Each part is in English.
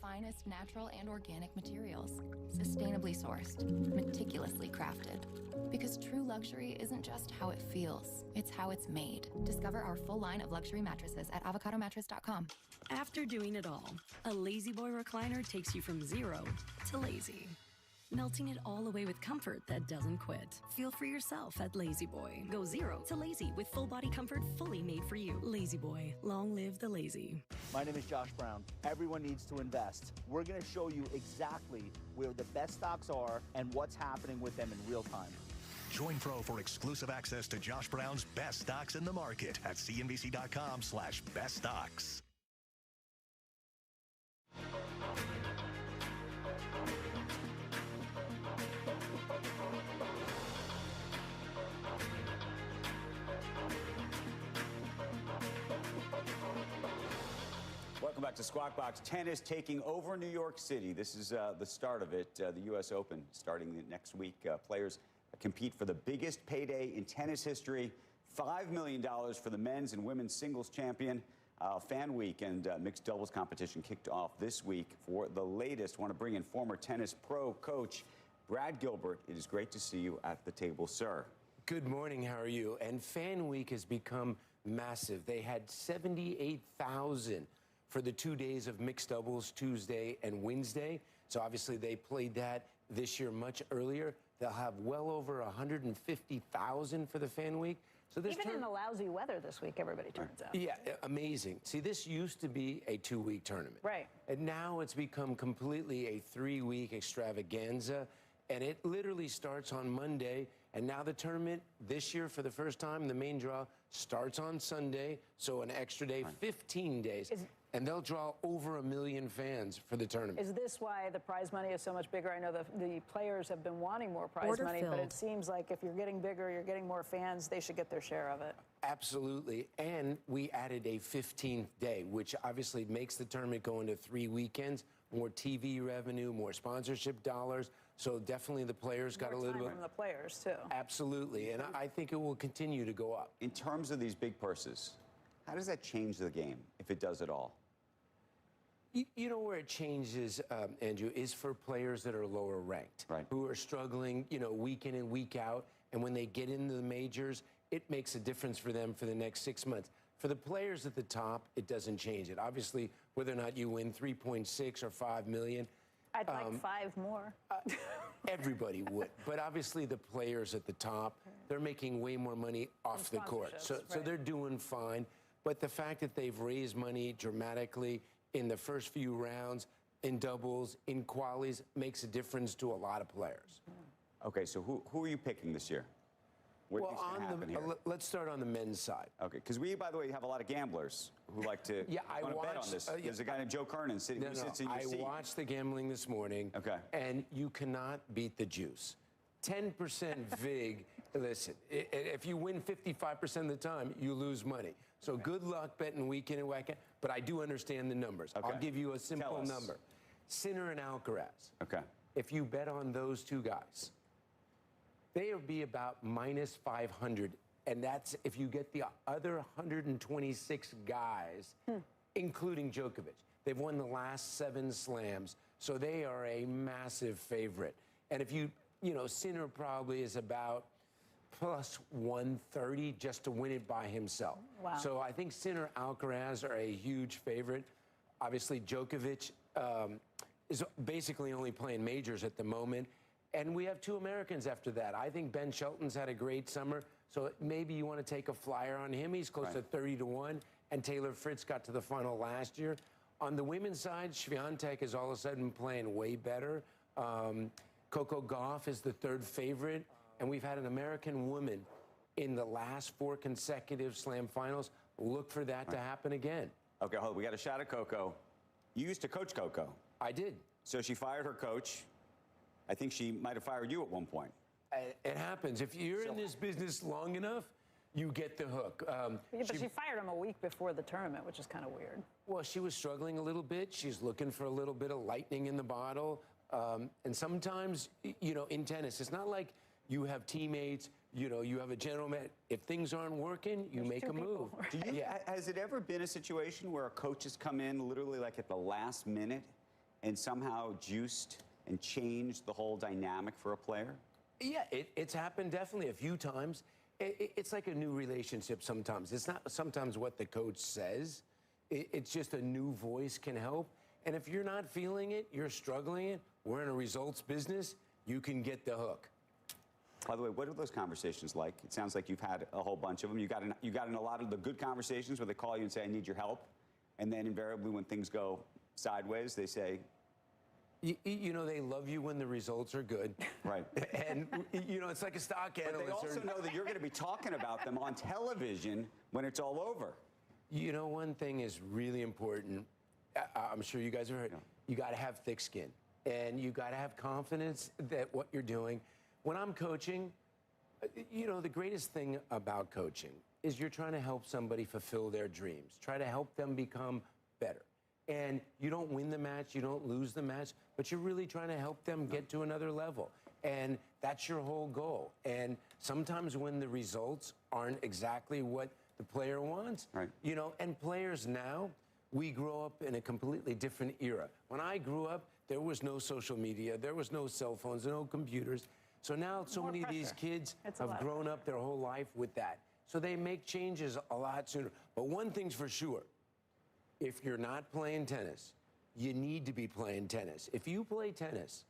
finest natural and organic materials, sustainably sourced, meticulously crafted. Because true luxury isn't just how it feels, it's how it's made. Discover our full line of luxury mattresses at avocadomattress.com. After doing it all, a Lazy Boy recliner takes you from zero to lazy, melting it all away with comfort that doesn't quit. Feel for yourself at Lazy Boy. Go zero to lazy with full body comfort fully made for you. Lazy Boy, long live the lazy. My name is Josh Brown. Everyone needs to invest. We're going to show you exactly where the best stocks are and what's happening with them in real time. Join Pro for exclusive access to Josh Brown's best stocks in the market at cnbc.com/beststocks. Welcome back to Squawk Box. Tennis taking over New York City. This is the start of it. The U.S. Open starting next week. Players compete for the biggest payday in tennis history. $5 million for the men's and women's singles champion. Fan Week and mixed doubles competition kicked off this week. For the latest, I want to bring in former tennis pro coach Brad Gilbert. It is great to see you at the table, sir. Good morning. How are you? And Fan Week has become massive. They had 78,000 for the 2 days of mixed doubles, Tuesday and Wednesday. So obviously they played that this year much earlier. They'll have well over 150,000 for the Fan Week. So this even in the lousy weather this week, everybody turns out. Yeah, amazing. See, this used to be a 2-week tournament. Right. And now it's become completely a 3-week extravaganza. And it literally starts on Monday. And now the tournament this year, for the first time, the main draw starts on Sunday. So an extra day, 15 days. And they'll draw over 1 million fans for the tournament. Is this why the prize money is so much bigger? I know the players have been wanting more prize money, but it seems like if you're getting bigger, you're getting more fans, they should get their share of it. Absolutely. And we added a 15th day, which obviously makes the tournament go into 3 weekends, more TV revenue, more sponsorship dollars. So definitely the players got a little bit from the players, too. Absolutely. And I think it will continue to go up. In terms of these big purses, how does that change the game, if it does at all? You know where it changes, Andrew, is for players that are lower ranked, who are struggling, week in and week out. And when they get into the majors, it makes a difference for them for the next 6 months. For the players at the top, it doesn't change it. Obviously, whether or not you win 3.6 or 5 million. I'd like 5 more. Everybody would. But obviously, the players at the top, they're making way more money off the court. So they're doing fine. But the fact that they've raised money dramatically in the first few rounds, in doubles, in qualies, makes a difference to a lot of players. Okay, so who are you picking this year? Let's start on the men's side. Okay, because we, by the way, have a lot of gamblers who like to bet on this. There's a guy named Joe Kernan who sits in your seat. I watched the gambling this morning, and you cannot beat the juice. 10% VIG, listen, if you win 55% of the time, you lose money. So good luck betting week in and week out, but I do understand the numbers. I'll give you a simple number. Sinner and Alcaraz. Okay. If you bet on those two guys, they would be about minus 500. And that's if you get the other 126 guys, including Djokovic. They've won the last 7 slams, so they are a massive favorite. And if Sinner probably is about plus 130 just to win it by himself. Wow. So I think Sinner, Alcaraz are a huge favorite. Obviously, Djokovic is basically only playing majors at the moment. And we have 2 Americans after that. I think Ben Shelton's had a great summer, so maybe you want to take a flyer on him. He's close to 30-1, and Taylor Fritz got to the final last year. On the women's side, Swiatek is all of a sudden playing way better. Coco Gauff is the 3rd favorite, and we've had an American woman in the last 4 consecutive Slam finals. Look for that to happen again. Okay, hold on. We got a shot at Coco. You used to coach Coco. I did. So she fired her coach. I think she might have fired you at one point. It happens. If you're in this business long enough, you get the hook. But she fired him a week before the tournament, which is kind of weird. Well, she was struggling a little bit. She's looking for a little bit of lightning in the bottle. And sometimes, in tennis, it's not like you have teammates, you have a general man. If things aren't working, you make a move. Has it ever been a situation where a coach has come in literally like at the last minute and somehow juiced and changed the whole dynamic for a player? Yeah, it's happened definitely a few times. It's like a new relationship sometimes. It's not sometimes what the coach says. It's just a new voice can help. And if you're not feeling it, you're struggling it, we're in a results business, you can get the hook. By the way, what are those conversations like? It sounds like you've had a whole bunch of them. You got in a lot of the good conversations where they call you and say, I need your help. And then invariably when things go sideways, they say, you know, they love you when the results are good. Right. And, you know, it's like a stock analyst. But they also know that you're going to be talking about them on television when it's all over. You know, one thing is really important. I'm sure you guys have heard. You got to have thick skin. And you got to have confidence that what you're doing. When I'm coaching, you know, the greatest thing about coaching is you're trying to help somebody fulfill their dreams. Try to help them become better. And you don't win the match, you don't lose the match, but you're really trying to help them get to another level. And that's your whole goal. And sometimes when the results aren't exactly what the player wants, you know, and players now, we grow up in a completely different era. When I grew up, there was no social media, there was no cell phones, no computers. So now so many of these kids have grown up their whole life with that. So they make changes a lot sooner. But one thing's for sure, if you're not playing tennis, you need to be playing tennis. If you play tennis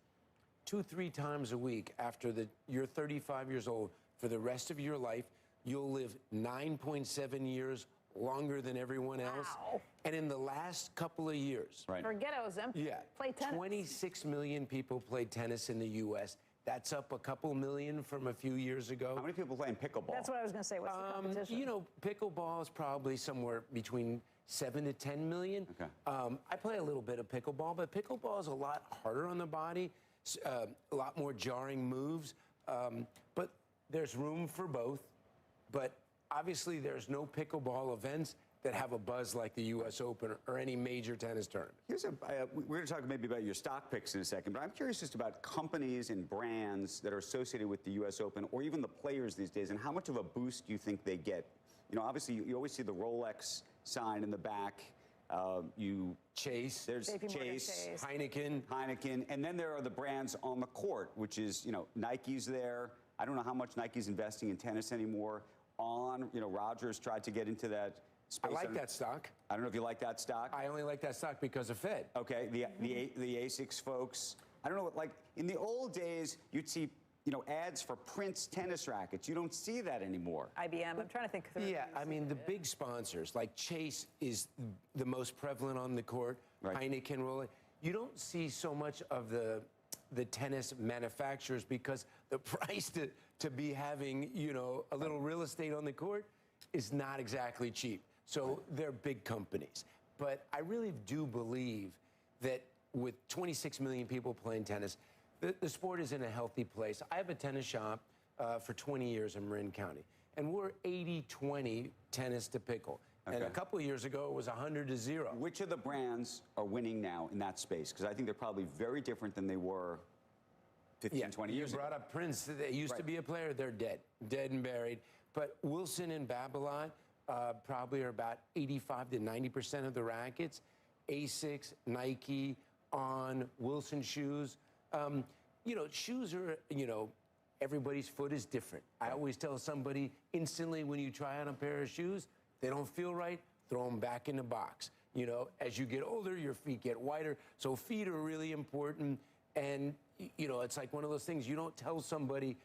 2-3 times a week after you're 35 years old, for the rest of your life, you'll live 9.7 years longer than everyone else. Wow. And in the last couple of years, forget Ozempic. Play tennis. 26 million people play tennis in the U.S. That's up a couple million from a few years ago. How many people play in pickleball? That's what I was going to say. What's the competition? You know, pickleball is probably somewhere between 7 to 10 million. Okay. I play a little bit of pickleball, but pickleball is a lot harder on the body, a lot more jarring moves. But there's room for both. But obviously, there's no pickleball events that have a buzz like the U.S. Open or any major tennis tournament. We're going to talk maybe about your stock picks in a second, but I'm curious just about companies and brands that are associated with the U.S. Open or even the players these days, and how much of a boost do you think they get? You know, obviously, you always see the Rolex sign in the back. Chase. There's Chase, Heineken, and then there are the brands on the court, which is, you know, Nike's there. I don't know how much Nike's investing in tennis anymore. You know, Rogers tried to get into that space. I like that stock. I don't know if you like that stock. I only like that stock because of Fed. Okay, the ASICS folks. I don't know, like in the old days, you'd see, you know, ads for Prince tennis rackets. You don't see that anymore. IBM. I'm trying to think through. Yeah, I mean, the big sponsors, like Chase is the most prevalent on the court, Heineken, Rolex. You don't see so much of the tennis manufacturers because the price to be having, you know, a little real estate on the court is not exactly cheap. So they're big companies. But I really do believe that with 26 million people playing tennis, the sport is in a healthy place. I have a tennis shop for 20 years in Marin County, and we're 80-20 tennis to pickle. Okay. And a couple of years ago, it was 100-0. Which of the brands are winning now in that space? Because I think they're probably very different than they were 15, 20 years ago. You brought up Prince. They used to be a player. They're dead and buried. But Wilson and Babolat probably are about 85 to 90% of the rackets. ASICS, Nike, On, Wilson shoes. You know, shoes are, you know, everybody's foot is different. I always tell somebody instantly when you try on a pair of shoes, they don't feel right, throw them back in the box. You know, as you get older, your feet get wider. So feet are really important. And, you know, it's like one of those things you don't tell somebody,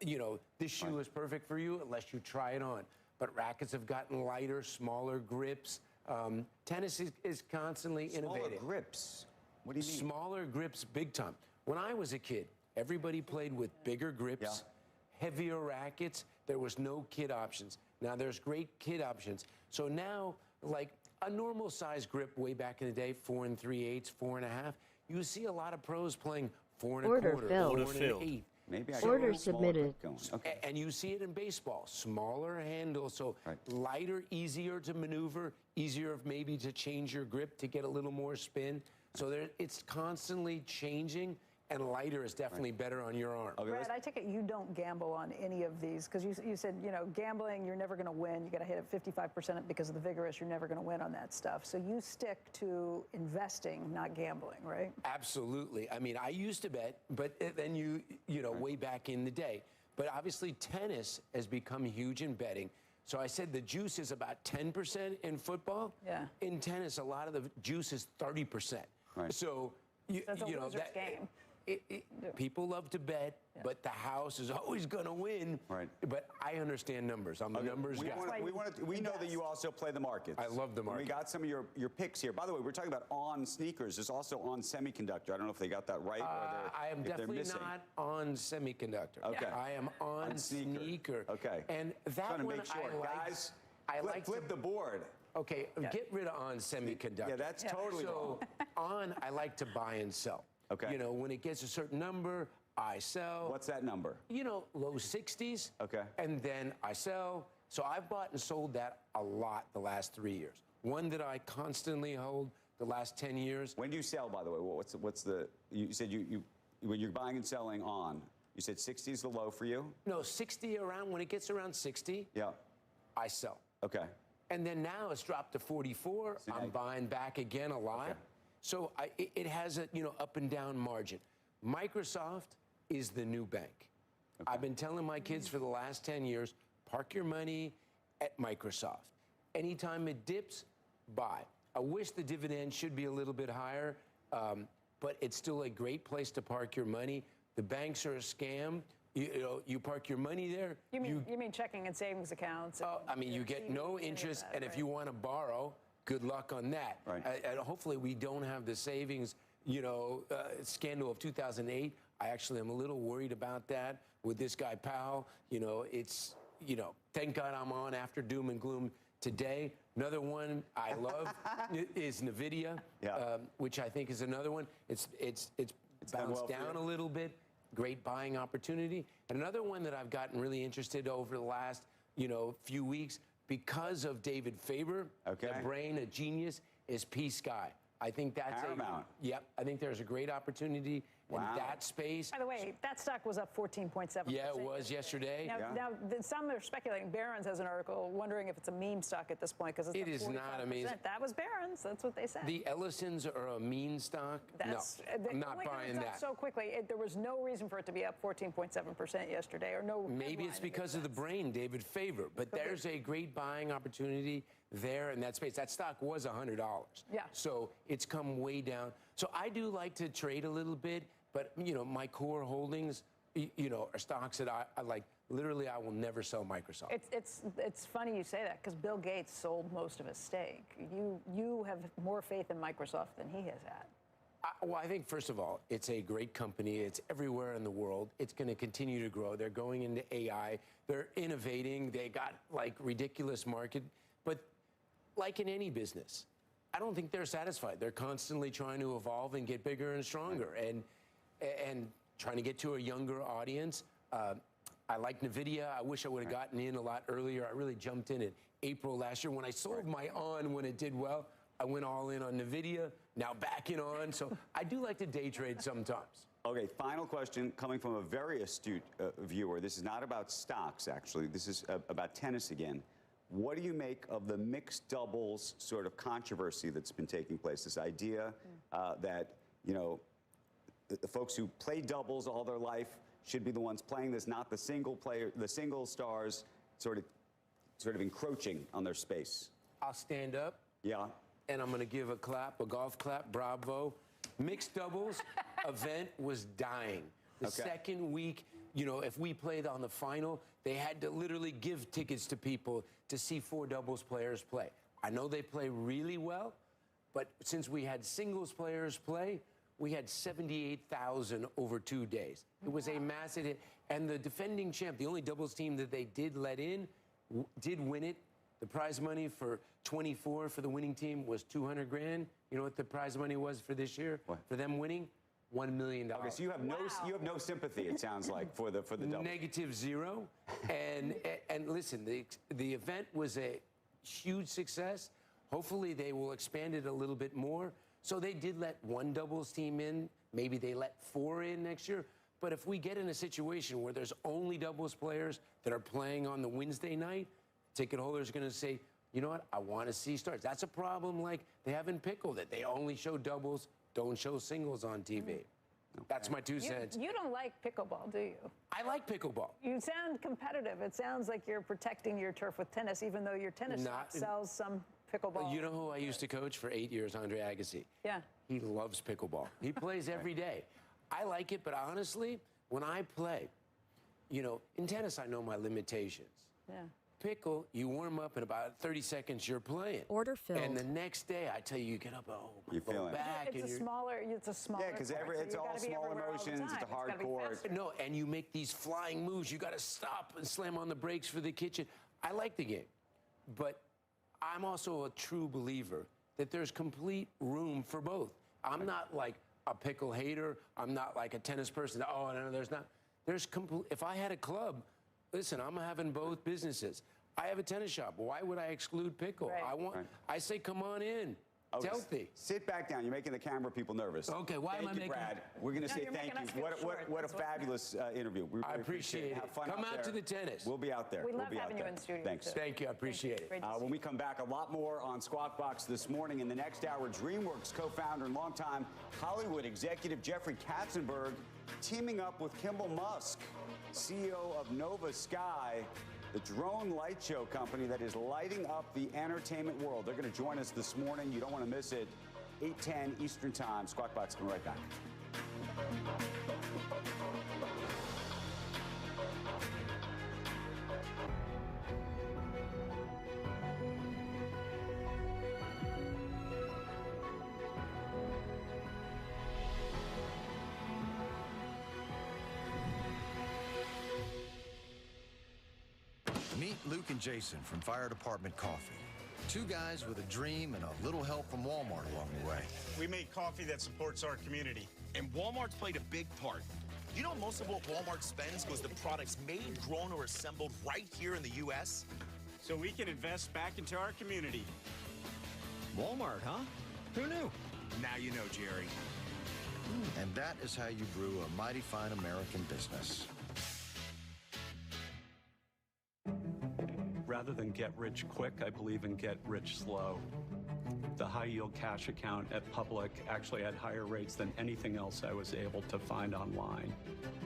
you know, this shoe is perfect for you unless you try it on. But rackets have gotten lighter, smaller grips. Tennis is constantly innovating. Smaller grips? What do you mean? Smaller grips, big time. When I was a kid, everybody played with bigger grips, heavier rackets. There was no kid options. Now there's great kid options. So now, like a normal size grip way back in the day, 4 3/8, 4 1/2. You see a lot of pros playing 4 1/4, 4 1/8. Maybe I Order submitted. Okay. And you see it in baseball, smaller handle, so lighter, easier to maneuver, easier maybe to change your grip to get a little more spin. So it's constantly changing, and lighter is definitely better on your arm. Okay, Brad, I take it you don't gamble on any of these because you said, you know, gambling, you're never going to win. You got to hit it 55% because of the vigorous. You're never going to win on that stuff. So you stick to investing, not gambling, right? Absolutely. I mean, I used to bet, but then you know, way back in the day. But obviously, tennis has become huge in betting. So I said the juice is about 10% in football. Yeah. In tennis, a lot of the juice is 30%. Right. So you know loser's game. People love to bet, but the house is always going to win. Right. But I understand numbers. I'm a numbers guy. We know that you also play the markets. I love the market. We got some of your picks here. By the way, we're talking about on sneakers. There's also on semiconductor. I don't know if they got that right. I am definitely not on semiconductor. Okay. I am on sneaker. Okay. And that one Guys, flip the board. Okay, get rid of on semiconductor. Yeah, that's totally wrong. On, I like to buy and sell. Okay. You know, when it gets a certain number, I sell. What's that number? You know, low 60s. Okay. And then I sell. So I've bought and sold that a lot the last 3 years. One that I constantly hold the last 10 years. When do you sell, by the way? What's the, you said when you're buying and selling on, you said 60 is the low for you? No, 60 around, when it gets around 60, yeah, I sell. Okay. And then now it's dropped to 44. So I'm buying back again a lot. Okay. So it has a, you know, up and down margin. Microsoft is the new bank. Okay. I've been telling my kids for the last 10 years, park your money at Microsoft. Anytime it dips, buy. I wish the dividend should be a little bit higher, but it's still a great place to park your money. The banks are a scam. You know, you park your money there. You mean checking and savings accounts? I mean, you get no interest, and if you want to borrow, good luck on that. Right. And hopefully we don't have the savings, you know, scandal of 2008. I actually am a little worried about that with this guy Powell. You know, it's, you know, thank God I'm on after doom and gloom today. Another one I love is NVIDIA, which I think is another one. It's bounced down a little bit. Great buying opportunity. And another one that I've gotten really interested over the last, you know, few weeks, because of David Faber, the brain, a genius, is P-Sky. I think that's Paramount. Yep, I think there's a great opportunity in that space. By the way, that stock was up 14.7%. Yeah, it was yesterday. Now some are speculating. Barron's has an article wondering if it's a meme stock at this point because it is not a meme. That was Barron's. That's what they said. The Ellisons are a meme stock. No, I'm not buying that. So quickly, there was no reason for it to be up 14.7% yesterday, or no. Maybe it's because of the brain, David Faber. But there's a great buying opportunity there in that space. That stock was $100. Yeah. So it's come way down. So I do like to trade a little bit. But, you know, my core holdings, you know, are stocks that I like. Literally, I will never sell Microsoft. It's funny you say that because Bill Gates sold most of his stake. You have more faith in Microsoft than he has had. Well, I think, first of all, it's a great company. It's everywhere in the world. It's going to continue to grow. They're going into AI. They're innovating. They got, like, ridiculous market. But like in any business, I don't think they're satisfied. They're constantly trying to evolve and get bigger and stronger. And trying to get to a younger audience. I like NVIDIA. I wish I would have gotten in a lot earlier. I really jumped in April last year. When I sold my on when it did well, I went all in on NVIDIA, now back in on. So I do like to day trade sometimes. Okay, final question coming from a very astute viewer. This is not about stocks, actually. This is about tennis again. What do you make of the mixed doubles sort of controversy that's been taking place? This idea that, you know, the folks who play doubles all their life should be the ones playing this, not the single stars sort of encroaching on their space. I'll stand up. Yeah. And I'm going to give a clap, a golf clap, bravo. Mixed doubles event was dying. The second week, you know, if we played on the final, they had to literally give tickets to people to see 4 doubles players play. I know they play really well, but since we had singles players play, we had 78,000 over 2 days. It was a massive hit. And the defending champ, the only doubles team that they did let in, did win it. The prize money for 24 for the winning team was $200 grand. You know what the prize money was for this year? What? For them winning? $1 million. Okay, so you have no sympathy, it sounds like, for the doubles. -0. And listen, the event was a huge success. Hopefully they will expand it a little bit more. So they did let one doubles team in. Maybe they let 4 in next year. But if we get in a situation where there's only doubles players that are playing on the Wednesday night, ticket holders are going to say, you know what, I want to see starts. That's a problem like they have in pickle, that they only show doubles, don't show singles on TV. That's my 2 cents. You don't like pickleball, do you? I like pickleball. You sound competitive. It sounds like you're protecting your turf with tennis, even though your tennis shop sells some pickleball. You know who I used to coach for 8 years, Andre Agassi? Yeah. He loves pickleball. He plays every day. I like it, but honestly, when I play, you know, in tennis, I know my limitations. Yeah. Pickle, you warm up in about 30 seconds, you're playing. Order filled. And the next day, I tell you get up, oh, You feel it. back. It's a smaller. Yeah, because it's all small motions. It's a hard court. No, and you make these flying moves. You got to stop and slam on the brakes for the kitchen. I like the game, but I'm also a true believer that there's complete room for both. I'm not like a pickle hater. I'm not like a tennis person. Oh, no, there's not. There's complete. If I had a club, listen, I'm having both businesses. I have a tennis shop. Why would I exclude pickle? Right. I say, come on in. It's healthy. Sit back down. You're making the camera people nervous. Okay, why am I making? Brad. We're going to say you're thank making us you. feel What a fabulous interview. We really I appreciate it. Have fun Come out out there. to the tennis. We'll be out there. We We'll love be out having you there. in studio, Thanks. too. Thank you. I appreciate it. When we come back, a lot more on Squawk Box this morning. In the next hour, DreamWorks co-founder and longtime Hollywood executive Jeffrey Katzenberg teaming up with Kimball Musk, CEO of Nova Sky, the drone light show company that is lighting up the entertainment world. They're going to join us this morning. You don't want to miss it. 8:10 Eastern Time. Squawk Box coming right back. Meet Luke and Jason from Fire Department Coffee. 2 guys with a dream and a little help from Walmart along the way. We make coffee that supports our community. And Walmart's played a big part. You know most of what Walmart spends goes to products made, grown, or assembled right here in the U.S.? So we can invest back into our community. Walmart, huh? Who knew? Now you know, Jerry. And that is how you brew a mighty fine American business. Rather than get rich quick, I believe in get rich slow. The high yield cash account at Public actually had higher rates than anything else I was able to find online.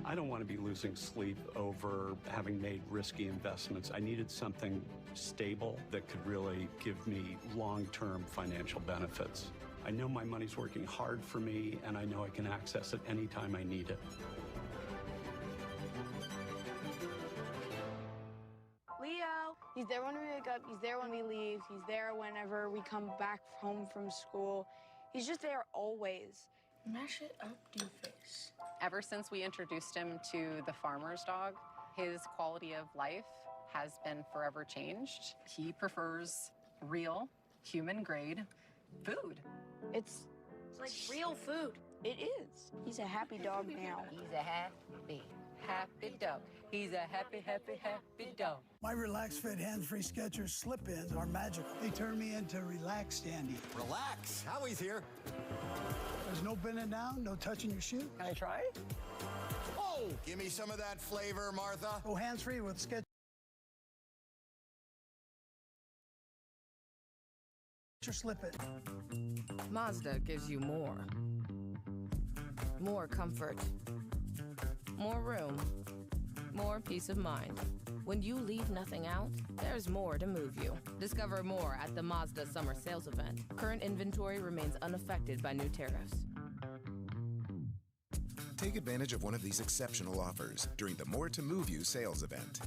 I don't want to be losing sleep over having made risky investments. I needed something stable that could really give me long-term financial benefits. I know my money's working hard for me, and I know I can access it anytime I need it. Leo, he's there when we wake up, he's there when we leave, he's there whenever we come back home from school. He's just there always. Mash it up, Doofus. Ever since we introduced him to the farmer's dog, his quality of life has been forever changed. He prefers real, human-grade food. It's like real food. It is. He's a happy dog now. He's a happy dog. He's a happy dog. My Relax Fit hands-free Skechers slip-ins are magical. They turn me into relaxed Andy. Relax. Howie's here. There's no bending down, no touching your shoe. Can I try? Oh, give me some of that flavor, Martha. Go hands-free with Skechers slip-in. Mazda gives you more. More comfort. More room. More peace of mind. When you leave nothing out, there's more to move you. Discover more at the Mazda Summer Sales Event. Current inventory remains unaffected by new tariffs. Take advantage of one of these exceptional offers during the More to Move You sales event.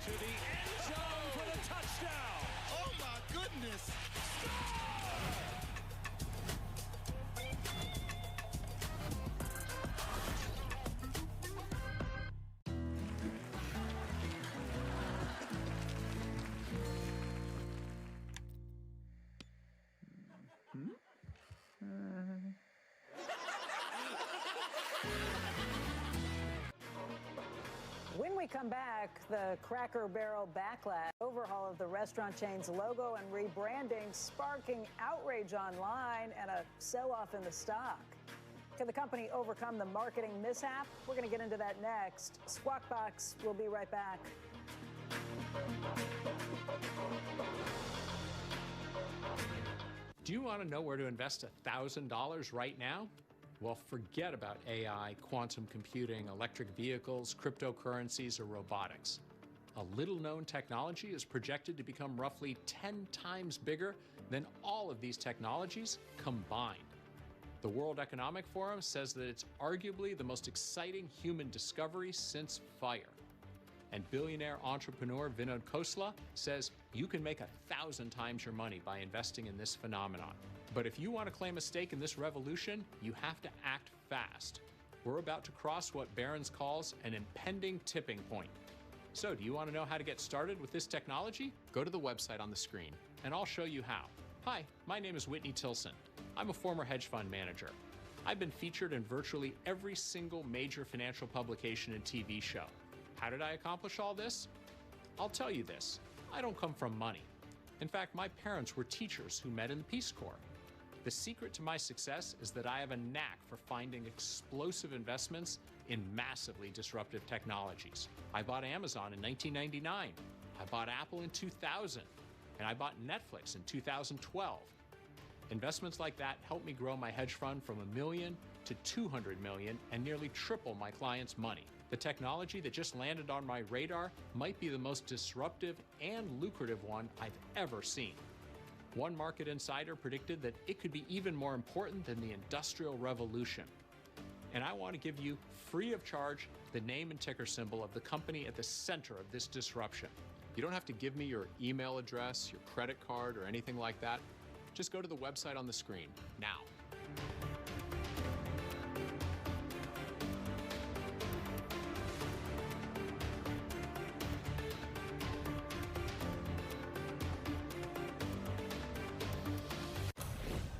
To the end zone for the touchdown. Oh, my goodness. come back, the Cracker Barrel backlash, overhaul of the restaurant chain's logo and rebranding, sparking outrage online and a sell-off in the stock. Can the company overcome the marketing mishap? We're going to get into that next. Squawk Box, we'll be right back. Do you want to know where to invest $1,000 right now? Well, forget about AI, quantum computing, electric vehicles, cryptocurrencies, or robotics. A little-known technology is projected to become roughly 10 times bigger than all of these technologies combined. The World Economic Forum says that it's arguably the most exciting human discovery since fire. And billionaire entrepreneur Vinod Khosla says you can make 1,000 times your money by investing in this phenomenon. But if you want to claim a stake in this revolution, you have to act fast. We're about to cross what Barron's calls an impending tipping point. So do you want to know how to get started with this technology? Go to the website on the screen, and I'll show you how. Hi, my name is Whitney Tilson. I'm a former hedge fund manager. I've been featured in virtually every single major financial publication and TV show. How did I accomplish all this? I'll tell you this. I don't come from money. In fact, my parents were teachers who met in the Peace Corps. The secret to my success is that I have a knack for finding explosive investments in massively disruptive technologies. I bought Amazon in 1999. I bought Apple in 2000. And I bought Netflix in 2012. Investments like that helped me grow my hedge fund from $1 million to $200 million and nearly triple my clients' money. The technology that just landed on my radar might be the most disruptive and lucrative one I've ever seen. One market insider predicted that it could be even more important than the Industrial Revolution. And I want to give you, free of charge, the name and ticker symbol of the company at the center of this disruption. You don't have to give me your email address, your credit card, or anything like that. Just go to the website on the screen now.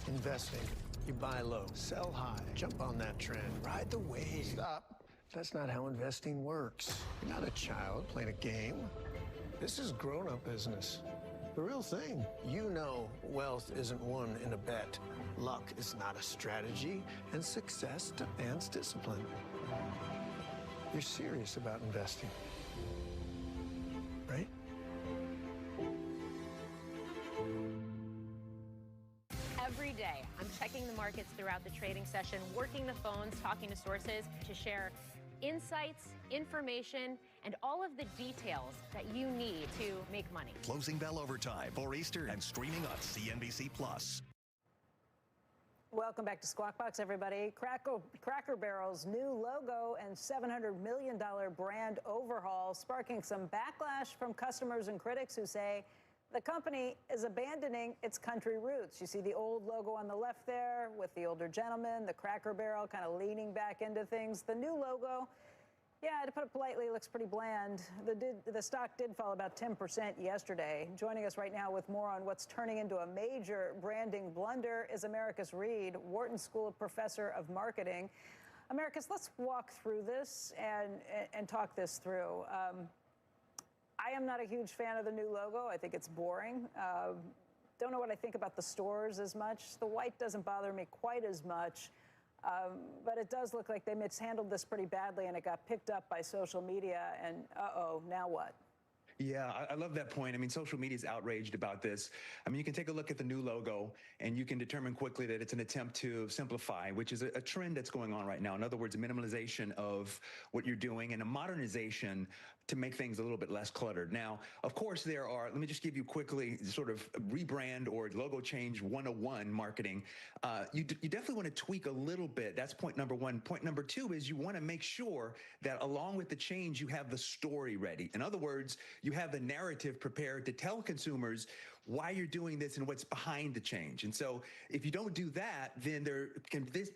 Investing. You buy low, sell high, jump on that trend, ride the wave. Stop. That's not how investing works. You're not a child playing a game. This is grown-up business. The real thing. You know wealth isn't won in a bet. Luck is not a strategy, and success demands discipline. You're serious about investing, right? Every day, I'm checking the markets throughout the trading session, working the phones, talking to sources to share insights, information, and all of the details that you need to make money. Closing bell overtime for Easter and streaming on CNBC+. Welcome back to Squawk Box, everybody. Cracker Barrel's new logo and $700 million brand overhaul sparking some backlash from customers and critics who say the company is abandoning its country roots. You see the old logo on the left there with the older gentleman, the Cracker Barrel kind of leaning back into things. The new logo, yeah, to put it politely, looks pretty bland. The stock did fall about 10% yesterday. Joining us right now with more on what's turning into a major branding blunder is Americus Reed, Wharton School Professor of Marketing. Americus, let's walk through this and talk this through. I am not a huge fan of the new logo. I think it's boring. Don't know what I think about the stores as much. The white doesn't bother me quite as much. But it does look like they mishandled this pretty badly, and it got picked up by social media, and uh-oh, now what? Yeah, I love that point. I mean, social media is outraged about this. I mean, you can take a look at the new logo, and you can determine quickly that it's an attempt to simplify, which is a trend that's going on right now. In other words, a minimalization of what you're doing and a modernization to make things a little bit less cluttered. Now, of course, there are, let me just give you quickly sort of rebrand or logo change 101 marketing. You definitely want to tweak a little bit. That's point number one. Point number two is you want to make sure that along with the change, you have the story ready. In other words, you have the narrative prepared to tell consumers why you're doing this and what's behind the change. And so if you don't do that, then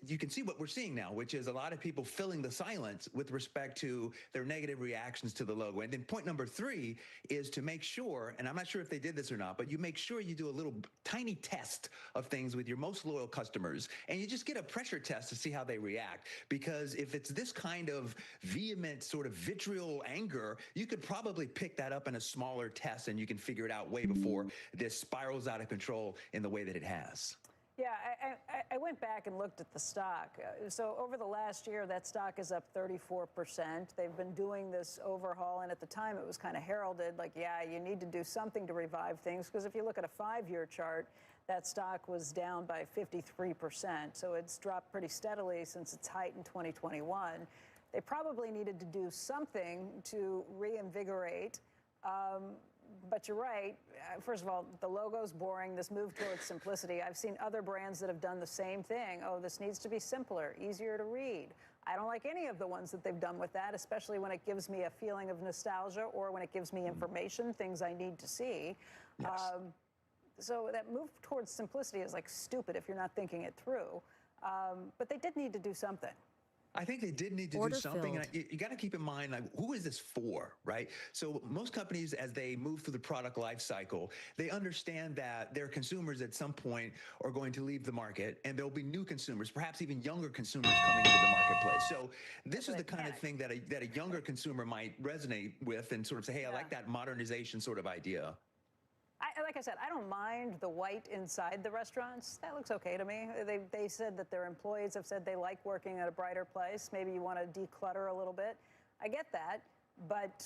you can see what we're seeing now, which is a lot of people filling the silence with respect to their negative reactions to the logo. And then point number 3 is to make sure, and I'm not sure if they did this or not, but you make sure you do a little tiny test of things with your most loyal customers, and you just get a pressure test to see how they react. Because if it's this kind of vehement sort of vitriol anger, you could probably pick that up in a smaller test, and you can figure it out way before this spirals out of control in the way that it has. Yeah, I went back and looked at the stock. So over the last year, that stock is up 34%. They've been doing this overhaul, and at the time it was kind of heralded like, yeah, you need to do something to revive things, because if you look at a 5-year chart, that stock was down by 53%. So it's dropped pretty steadily since its height in 2021. They probably needed to do something to reinvigorate. But you're right. First of all, the logo's boring. This move towards simplicity. I've seen other brands that have done the same thing. Oh, this needs to be simpler, easier to read. I don't like any of the ones that they've done with that, especially when it gives me a feeling of nostalgia or when it gives me information, things I need to see. Yes. So that move towards simplicity is like stupid if you're not thinking it through. But they did need to do something. I think they did need to do something. And you got to keep in mind, like, who is this for, right? So most companies, as they move through the product life cycle, they understand that their consumers at some point are going to leave the market, and there'll be new consumers, perhaps even younger consumers coming into the marketplace. So this is the kind of thing that a younger consumer might resonate with and sort of say, hey, I like that modernization sort of idea. Like I said, I don't mind the white inside the restaurants. That looks okay to me. They said that their employees have said they like working at a brighter place. Maybe you want to declutter a little bit. I get that, but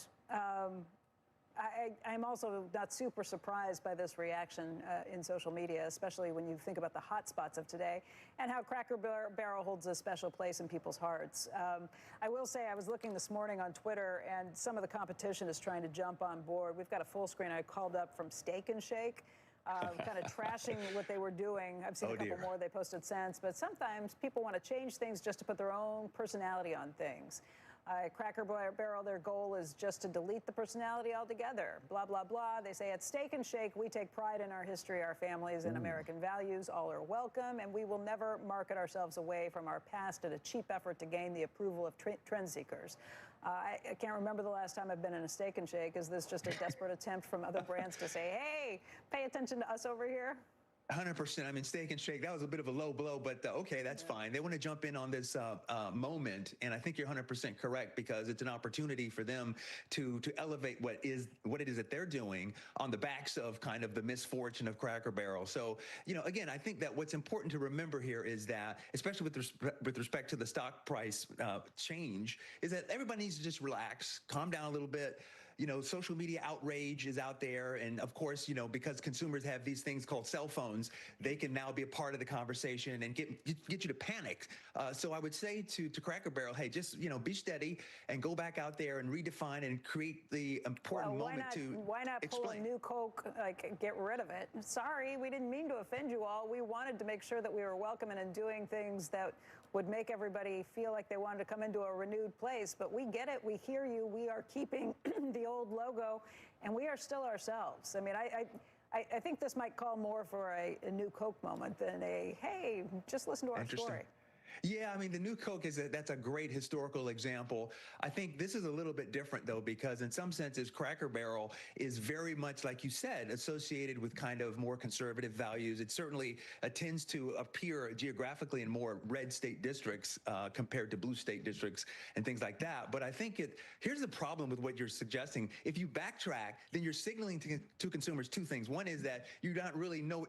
I'm also not super surprised by this reaction in social media, especially when you think about the hot spots of today and how Cracker Barrel holds a special place in people's hearts. I will say I was looking this morning on Twitter, and some of the competition is trying to jump on board. We've got a full screen I called up from Steak and Shake, kind of trashing what they were doing. I've seen a couple more they posted since, but sometimes people want to change things just to put their own personality on things. Cracker Barrel, their goal is just to delete the personality altogether. Blah, blah, blah. They say at Steak and Shake, we take pride in our history, our families, and American values. All are welcome, and we will never market ourselves away from our past in a cheap effort to gain the approval of trend seekers. I can't remember the last time I've been in a Steak and Shake. Is this just a desperate attempt from other brands to say, hey, pay attention to us over here? 100%. I mean, Steak and Shake, that was a bit of a low blow, but okay, that's fine. They want to jump in on this moment, and I think you're 100% correct, because it's an opportunity for them to elevate what it is that they're doing on the backs of kind of the misfortune of Cracker Barrel. So, you know, again, I think that what's important to remember here is that, especially with respect to the stock price change, is that everybody needs to just relax, calm down a little bit. You know, social media outrage is out there. And of course, you know, because consumers have these things called cell phones, they can now be a part of the conversation and get you to panic. So I would say to Cracker Barrel, hey, just, you know, be steady and go back out there and redefine and create the important moment to why not pull a new Coke, like get rid of it? Sorry, we didn't mean to offend you all. We wanted to make sure that we were welcoming and doing things that would make everybody feel like they wanted to come into a renewed place. But we get it. We hear you. We are keeping the old logo, and we are still ourselves. I mean, I think this might call more for a new Coke moment than a, hey, just listen to our story. Yeah, I mean, the new Coke that's a great historical example. I think this is a little bit different, though, because in some senses, Cracker Barrel is very much, like you said, associated with kind of more conservative values. It certainly tends to appear geographically in more red state districts compared to blue state districts and things like that. But I think here's the problem with what you're suggesting. If you backtrack, then you're signaling to consumers two things. One is that you don't really know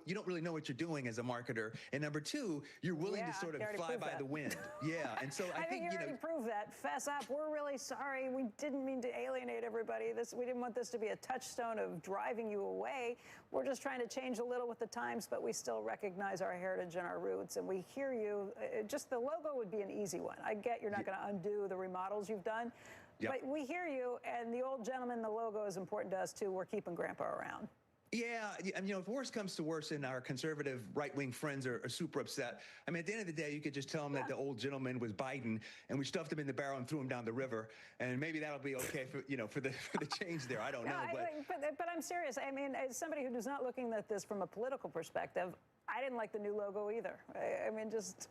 what you're doing as a marketer, and number two, you're willing to sort of fly by the wind. Yeah, and so I think you already proved that. Fess up. We're really sorry. We didn't mean to alienate everybody. We didn't want this to be a touchstone of driving you away. We're just trying to change a little with the times, but we still recognize our heritage and our roots, and we hear you. Just the logo would be an easy one. I get you're not going to undo the remodels you've done, but we hear you, and the old gentleman, the logo is important to us too. We're keeping Grandpa around. Yeah, and, if worse comes to worse and our conservative right-wing friends are super upset, I mean, at the end of the day, you could just tell them that the old gentleman was Biden, and we stuffed him in the barrel and threw him down the river, and maybe that'll be okay for the change there. I don't know, but I'm serious. I mean, as somebody who is not looking at this from a political perspective, I didn't like the new logo either. I mean, just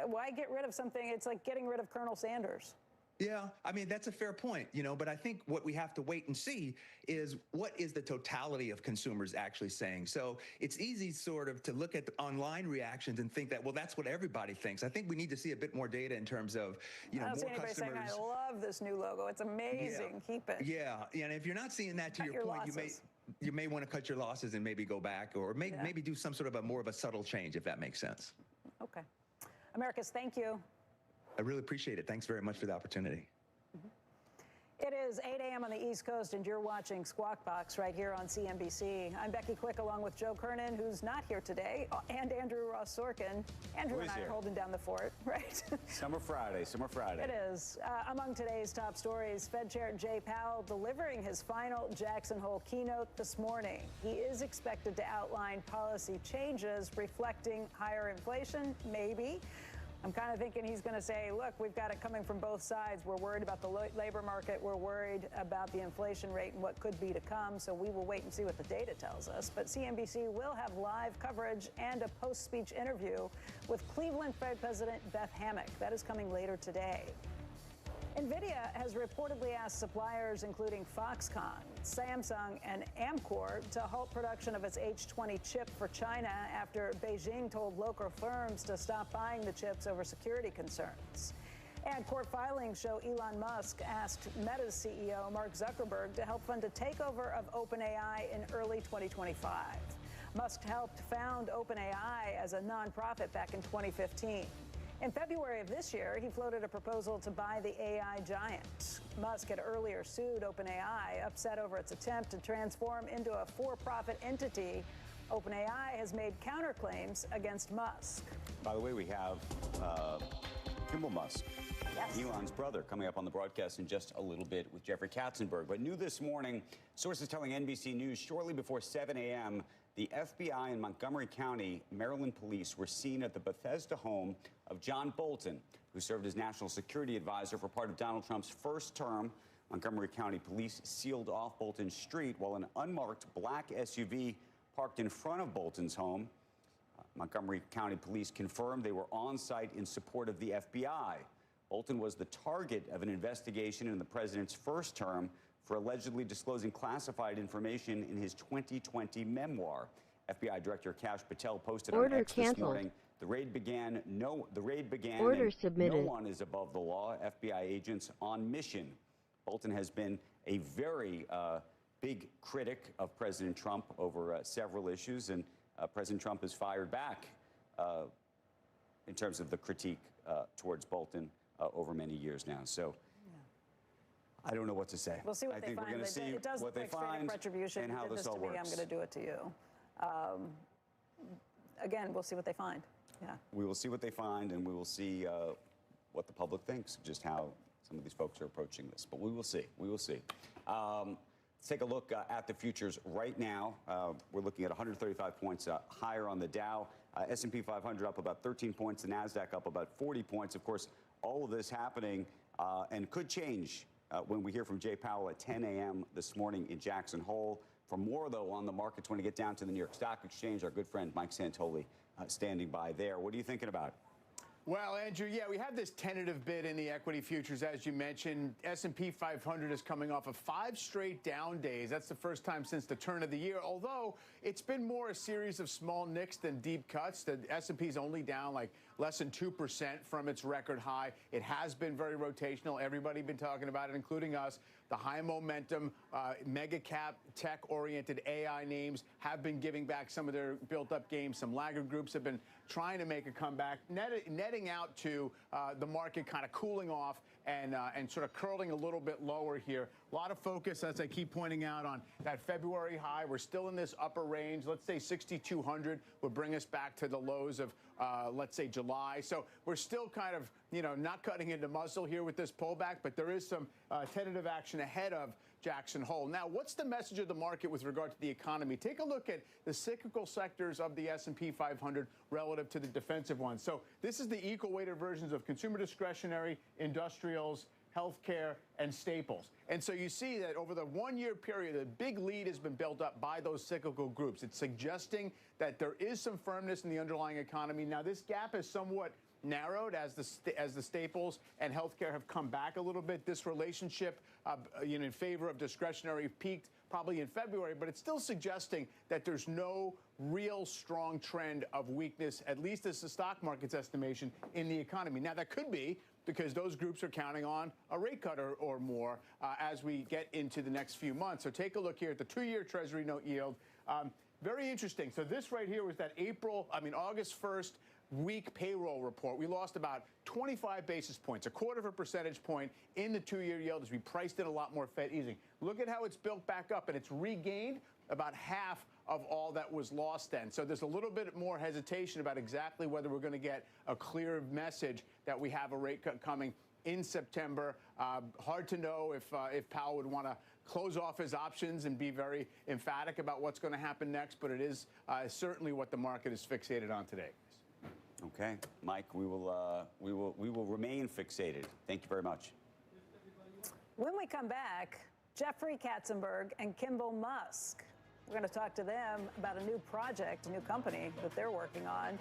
why get rid of something? It's like getting rid of Colonel Sanders. Yeah, I mean, that's a fair point, but I think what we have to wait and see is what is the totality of consumers actually saying. So it's easy sort of to look at the online reactions and think that, well, that's what everybody thinks. I think we need to see a bit more data in terms of, I don't see anybody saying, I love this new logo. It's amazing. Yeah. Keep it. Yeah, and if you're not seeing that, to your point, you may want to cut your losses and maybe go back or maybe do some sort of more of a subtle change, if that makes sense. Okay. Americus, thank you. I really appreciate it. Thanks very much for the opportunity. It is 8 a.m. on the East Coast, and you're watching Squawk Box right here on CNBC. I'm Becky Quick, along with Joe Kernan, who's not here today, and Andrew Ross Sorkin. Andrew and I are holding down the fort, right? Summer Friday. It is. Among today's top stories, Fed Chair Jay Powell delivering his final Jackson Hole keynote this morning. He is expected to outline policy changes reflecting higher inflation, maybe. I'm kind of thinking he's going to say, look, we've got it coming from both sides. We're worried about the labor market. We're worried about the inflation rate and what could be to come. So we will wait and see what the data tells us. But CNBC will have live coverage and a post-speech interview with Cleveland Fed President Beth Hammack. That is coming later today. NVIDIA has reportedly asked suppliers, including Foxconn, Samsung, and Amkor, to halt production of its H20 chip for China after Beijing told local firms to stop buying the chips over security concerns. And court filings show Elon Musk asked Meta's CEO, Mark Zuckerberg, to help fund a takeover of OpenAI in early 2025. Musk helped found OpenAI as a nonprofit back in 2015. In February of this year, he floated a proposal to buy the AI giant. Musk had earlier sued OpenAI, upset over its attempt to transform into a for-profit entity. OpenAI has made counterclaims against Musk. By the way, we have Kimball Musk, Elon's brother, coming up on the broadcast in just a little bit with Jeffrey Katzenberg. But new this morning, sources telling NBC News shortly before 7 a.m., the FBI and Montgomery County, Maryland police were seen at the Bethesda home of John Bolton, who served as national security advisor for part of Donald Trump's first term. Montgomery County police sealed off Bolton's street while an unmarked black SUV parked in front of Bolton's home. Montgomery County police confirmed they were on site in support of the FBI. Bolton was the target of an investigation in the president's first term for allegedly disclosing classified information in his 2020 memoir. FBI Director Kash Patel posted on X this morning. The raid began. Order submitted. No one is above the law. FBI agents on mission. Bolton has been a very big critic of President Trump over several issues, and President Trump has fired back in terms of the critique towards Bolton over many years now. So I don't know what to say. We'll see what they find. We're going to see it does what they find retribution. and how this all works. I'm going to do it to you. Again, we'll see what they find. Yeah. We will see what they find, and we will see what the public thinks, just how some of these folks are approaching this. But we will see. We will see. Let's take a look at the futures right now. We're looking at 135 points higher on the Dow. S&P 500 up about 13 points. The NASDAQ up about 40 points. Of course, all of this happening and could change when we hear from Jay Powell at 10 a.m. this morning in Jackson Hole. For more, though, on the markets when we get down to the New York Stock Exchange, our good friend Mike Santoli standing by there. What are you thinking about? Well, Andrew, yeah, we have this tentative bid in the equity futures, as you mentioned. S&P 500 is coming off of 5 straight down days. That's the first time since the turn of the year, although it's been more a series of small nicks than deep cuts. The S&P is only down like less than 2% from its record high. It has been very rotational. Everybody's been talking about it, including us. The high momentum, mega cap, tech-oriented AI names have been giving back some of their built-up gains. Some laggard groups have been trying to make a comeback, netting out to the market kind of cooling off and sort of curling a little bit lower here. A lot of focus, as I keep pointing out, on that February high. We're still in this upper range. Let's say 6,200 would bring us back to the lows of, let's say, July. So we're still kind of, not cutting into muscle here with this pullback, but there is some tentative action ahead of Jackson Hole. Now, what's the message of the market with regard to the economy? Take a look at the cyclical sectors of the S&P 500 relative to the defensive ones. So this is the equal-weighted versions of consumer discretionary, industrials, healthcare, and staples. And so you see that over the one-year period, a big lead has been built up by those cyclical groups. It's suggesting that there is some firmness in the underlying economy. Now, this gap is somewhat narrowed as the staples and healthcare have come back a little bit. This relationship in favor of discretionary peaked probably in February, but it's still suggesting that there's no real strong trend of weakness, at least as the stock market's estimation, in the economy. Now, that could be because those groups are counting on a rate cut or more as we get into the next few months. So take a look here at the 2-year Treasury note yield. Very interesting. So this right here was that August 1st week payroll report. We lost about 25 basis points, a quarter of a percentage point in the 2-year yield as we priced in a lot more Fed easing. Look at how it's built back up, and it's regained about half of all that was lost then. So there's a little bit more hesitation about exactly whether we're going to get a clear message that we have a rate cut coming in September. Hard to know if Powell would want to close off his options and be very emphatic about what's going to happen next, but it is certainly what the market is fixated on today. Okay, Mike, we will remain fixated. Thank you very much. When we come back, Jeffrey Katzenberg and Kimball Musk. We're going to talk to them about a new project, a new company that they're working on.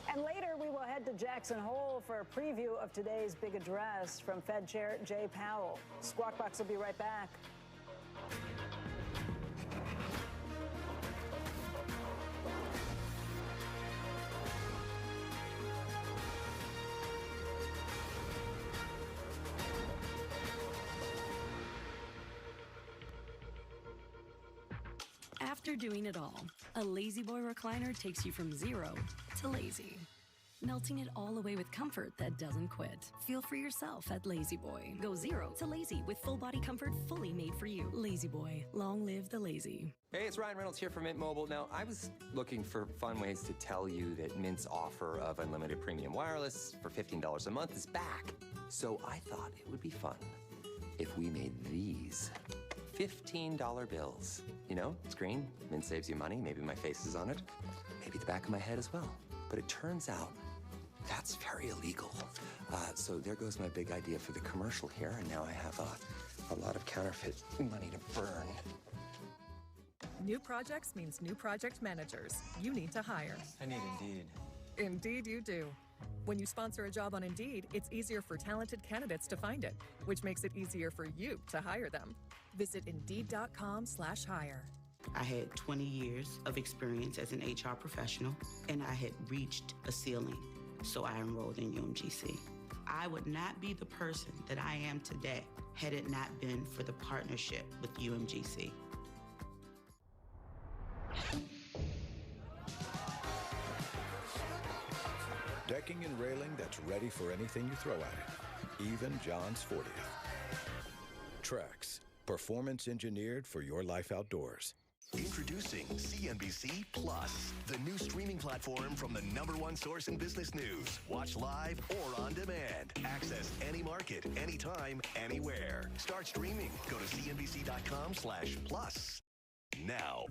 And later, we will head to Jackson Hole for a preview of today's big address from Fed Chair Jay Powell. Squawk Box will be right back. After doing it all, a Lazy Boy recliner takes you from zero to lazy, melting it all away with comfort that doesn't quit. Feel for yourself at Lazy Boy. Go zero to lazy with full body comfort fully made for you. Lazy Boy, long live the lazy. Hey, it's Ryan Reynolds here from Mint Mobile. Now, I was looking for fun ways to tell you that Mint's offer of unlimited premium wireless for $15 a month is back. So I thought it would be fun if we made these $15 bills. You know, it's green, Mint saves you money, maybe my face is on it, maybe the back of my head as well. But it turns out that's very illegal. So there goes my big idea for the commercial here, and now I have a lot of counterfeit money to burn. New projects means new project managers. You need to hire. I need Indeed. Indeed you do. When you sponsor a job on Indeed, it's easier for talented candidates to find it, which makes it easier for you to hire them. Visit Indeed.com/hire. I had 20 years of experience as an HR professional, and I had reached a ceiling, so I enrolled in UMGC. I would not be the person that I am today had it not been for the partnership with UMGC. Decking and railing that's ready for anything you throw at it, even John's 40th. Trex, performance engineered for your life outdoors. Introducing CNBC Plus, the new streaming platform from the #1 source in business news. Watch live or on demand. Access any market, anytime, anywhere. Start streaming. Go to cnbc.com/plus. Now.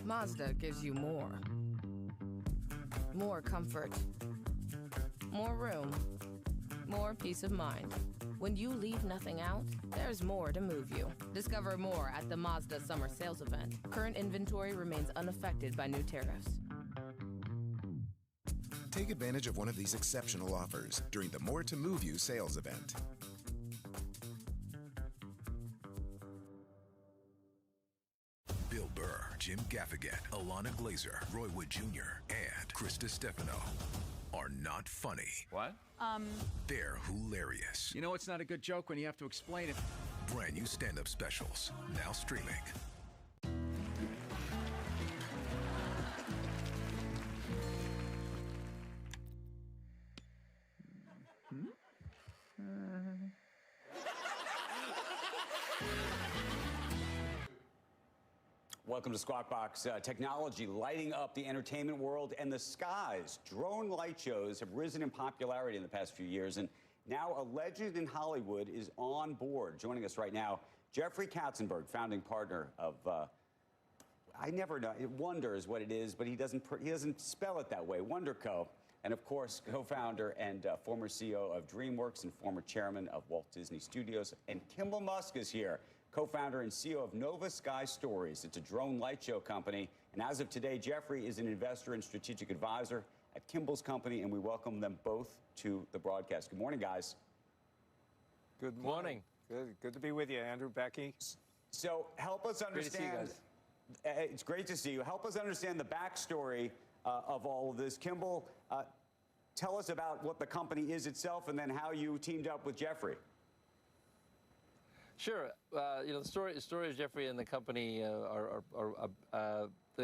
Mazda gives you more. More comfort. More room. More peace of mind. When you leave nothing out, there's more to move you. Discover more at the Mazda Summer Sales Event. Current inventory remains unaffected by new tariffs. Take advantage of one of these exceptional offers during the More to Move You sales event. Bill Burr, Jim Gaffigan, Alana Glazer, Roy Wood Jr., and Krista Stefano are not funny. What? They're hilarious. You know it's not a good joke when you have to explain it. Brand new stand-up specials, now streaming. Welcome to Squawk Box. Technology lighting up the entertainment world and the skies. Drone light shows have risen in popularity in the past few years, and now a legend in Hollywood is on board. Joining us right now, Jeffrey Katzenberg, founding partner of, I never know, Wonder is what it is, but he doesn't spell it that way, Wonder Co. And of course, co-founder and former CEO of DreamWorks and former chairman of Walt Disney Studios. And Kimball Musk is here, co-founder and CEO of Nova Sky Stories. It's a drone light show company. And as of today, Jeffrey is an investor and strategic advisor at Kimball's company, and we welcome them both to the broadcast. Good morning, guys. Good morning. Good to be with you, Andrew, Becky. So help us understand. Great to see you guys. It's great to see you. Help us understand the backstory of all of this. Kimball, tell us about what the company is itself and then how you teamed up with Jeffrey. Sure. You know, the story of Jeffrey and the company they're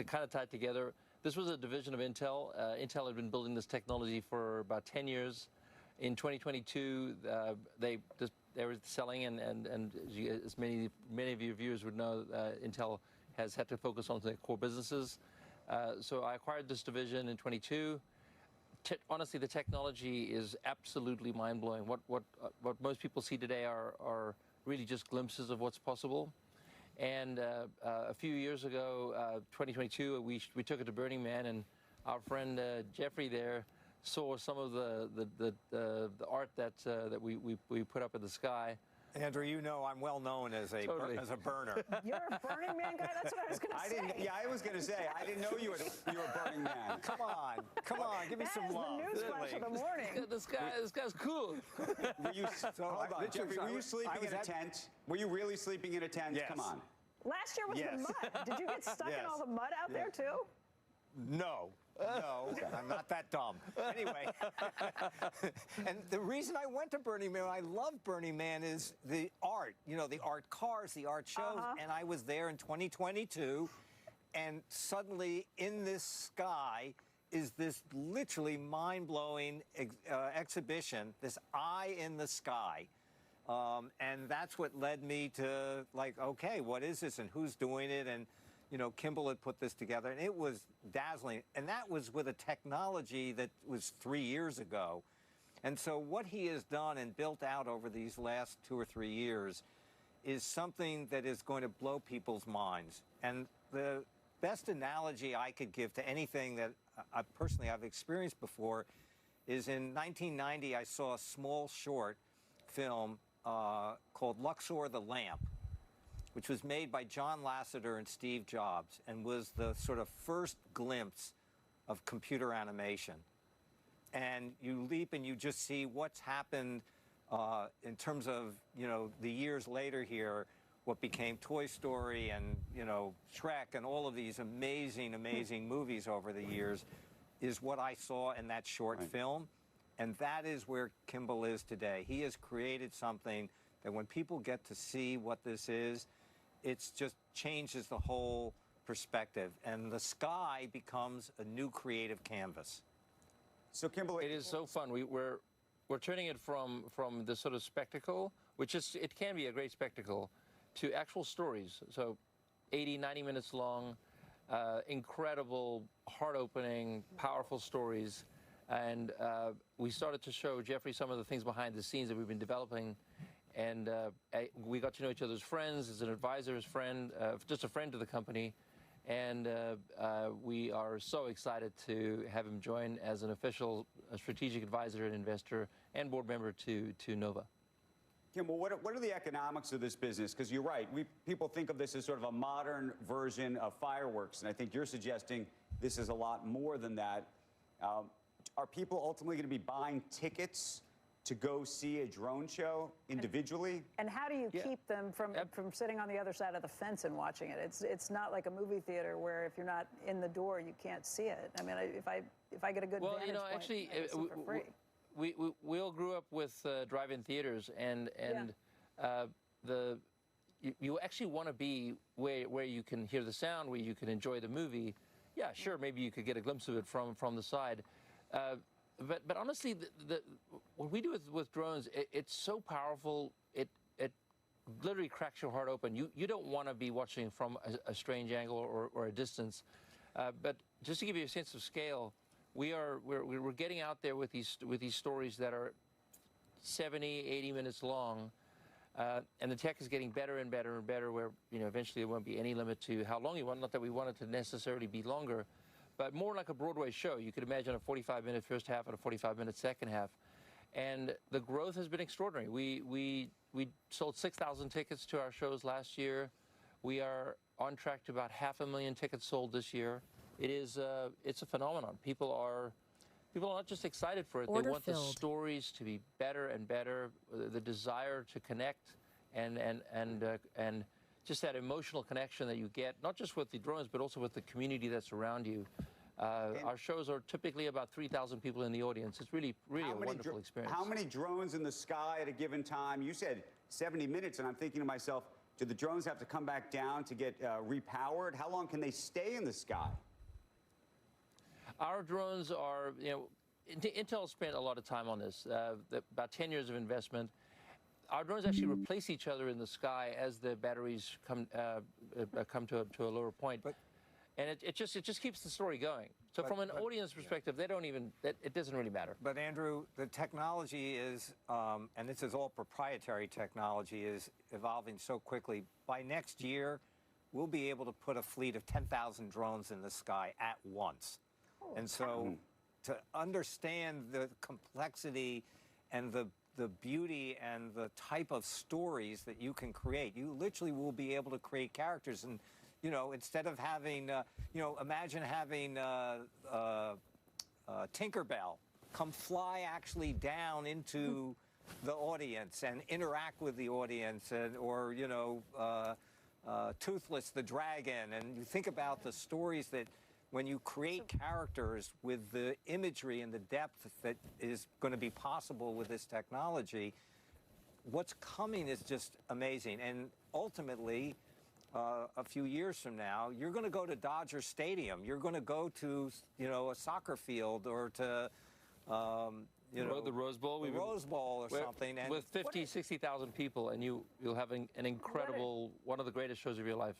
kind of tied together. This was a division of Intel. Intel had been building this technology for about 10 years. In 2022, they were selling, and as many of your viewers would know, Intel has had to focus on their core businesses. So I acquired this division in 22. Honestly, the technology is absolutely mind-blowing. What most people see today are really just glimpses of what's possible. And a few years ago, 2022, we took it to Burning Man, and our friend Jeffrey there saw some of the art that we put up in the sky. Andrew, you know I'm well known as a burner. You're a Burning Man guy? That's what I was going to say. I was going to say, I didn't know you were a Burning Man. Come on, give me some love. That is the newsflash of the morning. This guy's cool. Hold on, Jeffrey, were you sleeping in a tent? Were you really sleeping in a tent? Yes. Come on. Last year was the mud. Did you get stuck in all the mud out there, too? No, I'm not that dumb. Anyway, and the reason I went to Burning Man, I love Burning Man, is the art. You know, the art cars, the art shows. And I was there in 2022, and suddenly in this sky is this literally mind-blowing exhibition, this eye in the sky. And that's what led me to, like, okay, what is this and who's doing it? And you know, Kimball had put this together, and it was dazzling. And that was with a technology that was 3 years ago. And so what he has done and built out over these last 2 or 3 years is something that is going to blow people's minds. And the best analogy I could give to anything that I've experienced before is in 1990, I saw a small short film called Luxor the Lamp, which was made by John Lasseter and Steve Jobs, and was the sort of first glimpse of computer animation. And you leap and you just see what's happened in terms of, you know, the years later here, what became Toy Story and, you know, Shrek and all of these amazing, amazing movies over the years, is what I saw in that short film. And that is where Kimball is today. He has created something that when people get to see what this is, it just changes the whole perspective, and the sky becomes a new creative canvas. So, Kimball, it is so fun. We're turning it from the sort of spectacle, which is, it can be a great spectacle, to actual stories. So 80, 90 minutes long, incredible, heart-opening, powerful stories. And we started to show Jeffrey some of the things behind the scenes that we've been developing. And we got to know each other's friends, as an advisor, as friend, just a friend to the company. And we are so excited to have him join as an official strategic advisor and investor and board member to Nova. Kimball, what are the economics of this business? Because you're right, people think of this as sort of a modern version of fireworks, and I think you're suggesting this is a lot more than that. Are people ultimately going to be buying tickets to go see a drone show individually? And how do you keep them from sitting on the other side of the fence and watching it? It's not like a movie theater where if you're not in the door, you can't see it. I mean, if I get a good vantage point, actually, I can see it for free. We all grew up with drive-in theaters, and you actually want to be where you can hear the sound, where you can enjoy the movie. Yeah, sure, maybe you could get a glimpse of it from the side. But honestly, what we do with drones, it's so powerful, it literally cracks your heart open. You don't want to be watching from a strange angle or a distance. But just to give you a sense of scale, we're getting out there with these stories that are 70, 80 minutes long, And the tech is getting better and better and better, where eventually there won't be any limit to how long you want. Not that we want it to necessarily be longer, but more like a Broadway show. You could imagine a 45-minute first half and a 45-minute second half. And the growth has been extraordinary. We sold 6,000 tickets to our shows last year. We are on track to about 500,000 tickets sold this year. It's a phenomenon. People are not just excited for it. They want the stories to be better and better. The desire to connect and just that emotional connection that you get, not just with the drones, but also with the community that's around you. Our shows are typically about 3,000 people in the audience. It's really a wonderful experience. How many drones in the sky at a given time? You said 70 minutes, and I'm thinking to myself, do the drones have to come back down to get repowered? How long can they stay in the sky? Our drones are, Intel spent a lot of time on this, about 10 years of investment. Our drones actually replace each other in the sky as the batteries come to a lower point. And it just keeps the story going. So from an audience perspective, it doesn't really matter. But Andrew, the technology is, and this is all proprietary technology, is evolving so quickly. By next year, we'll be able to put a fleet of 10,000 drones in the sky at once. And so to understand the complexity and the beauty and the type of stories that you can create, you literally will be able to create characters. And instead of having, imagine having Tinkerbell come fly actually down into the audience and interact with the audience, or Toothless the dragon. And you think about the stories that when you create characters with the imagery and the depth that is going to be possible with this technology, what's coming is just amazing. And ultimately, a few years from now, you're going to go to Dodger Stadium. You're going to go to, a soccer field, or to, the Rose Bowl. Rose Bowl or something. And with 50, 60,000 people, and you'll have an incredible, one of the greatest shows of your life.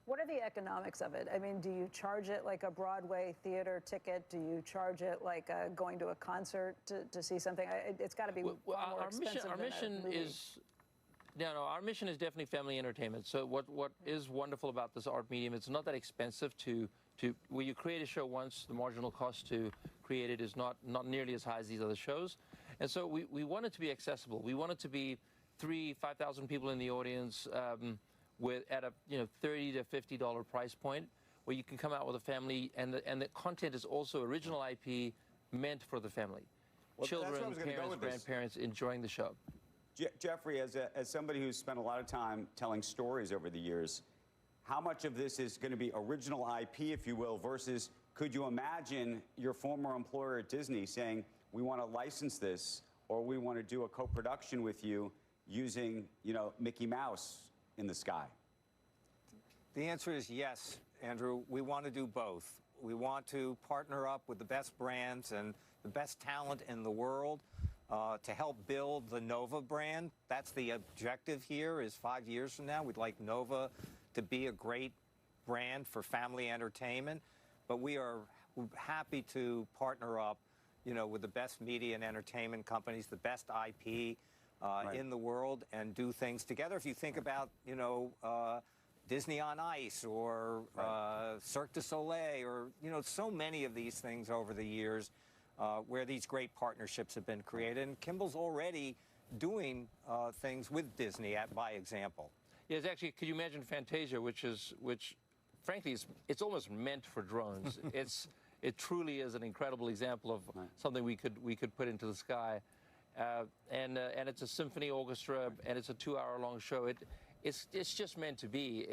What are the economics of it? I mean, do you charge it like a Broadway theater ticket? Do you charge it like going to a concert to see something? It's got to be more expensive. Our mission is... No, our mission is definitely family entertainment. So what is wonderful about this art medium, it's not that expensive when you create a show once, the marginal cost to create it is not nearly as high as these other shows. And so we want it to be accessible. We want it to be 5,000 people in the audience at a $30 to $50 price point, where you can come out with a family, and the content is also original IP meant for the family. Well, Children, parents, grandparents enjoying the show. Jeffrey, as somebody who's spent a lot of time telling stories over the years, how much of this is going to be original IP, if you will, versus could you imagine your former employer at Disney saying, we want to license this, or we want to do a co-production with you using, Mickey Mouse in the sky? The answer is yes, Andrew. We want to do both. We want to partner up with the best brands and the best talent in the world to help build the Nova brand. That's the objective here, is 5 years from now, we'd like Nova to be a great brand for family entertainment. But we're happy to partner up, with the best media and entertainment companies, the best IP in the world, and do things together. If you think about, Disney on Ice, or Cirque du Soleil, or, so many of these things over the years, where these great partnerships have been created. And Kimball's already doing things with Disney by example. Yeah, it's actually, could you imagine Fantasia, which frankly, it's almost meant for drones. It truly is an incredible example of something we could put into the sky. And it's a symphony orchestra, and it's a 2-hour-long show. It's just meant to be.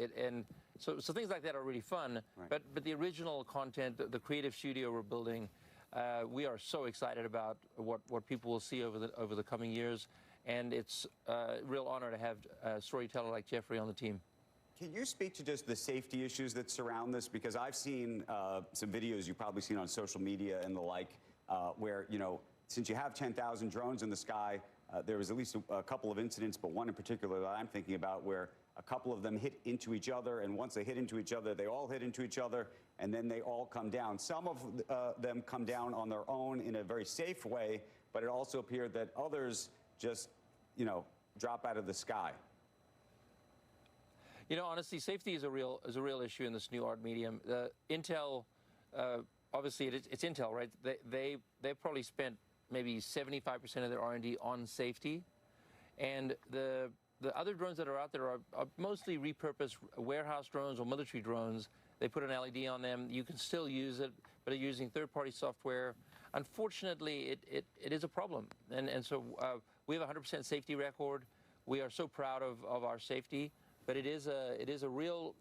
So things like that are really fun. But the original content, the creative studio we're building, we are so excited about what people will see over the coming years, and it's a real honor to have a storyteller like Jeffrey on the team. Can you speak to just the safety issues that surround this? Because I've seen some videos you've probably seen on social media and the like, where, since you have 10,000 drones in the sky, there was at least a couple of incidents, but one in particular that I'm thinking about, where a couple of them hit into each other, and once they hit into each other, they all hit into each other, and then they all come down. Some of them come down on their own in a very safe way, but it also appeared that others just, drop out of the sky? You know, honestly, safety is a real issue in this new art medium. Intel, obviously, it's Intel, right? They probably spent maybe 75% of their R&D on safety, and the other drones that are out there are mostly repurposed warehouse drones or military drones. They put an LED on them. You can still use it, but they're using third-party software. Unfortunately, it is a problem, and so we have a 100% safety record. We are so proud of our safety. But it is a real.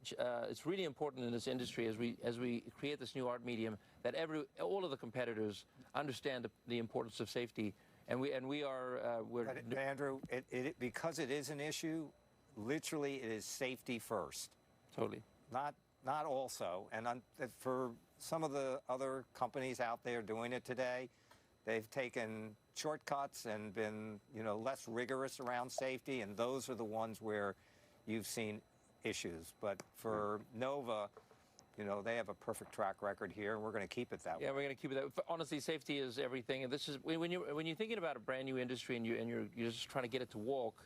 It's really important in this industry as we create this new art medium that all of the competitors understand the importance of safety, and we are. But Andrew, because it is an issue, literally it is safety first. Totally. Not also, and for some of the other companies out there doing it today, they've taken shortcuts and been less rigorous around safety, and those are the ones where you've seen issues. But for Nova, they have a perfect track record here, and we're going to keep it that way. Yeah, we're going to keep it that way. Honestly, safety is everything, and this is when you're thinking about a brand new industry and you're just trying to get it to walk.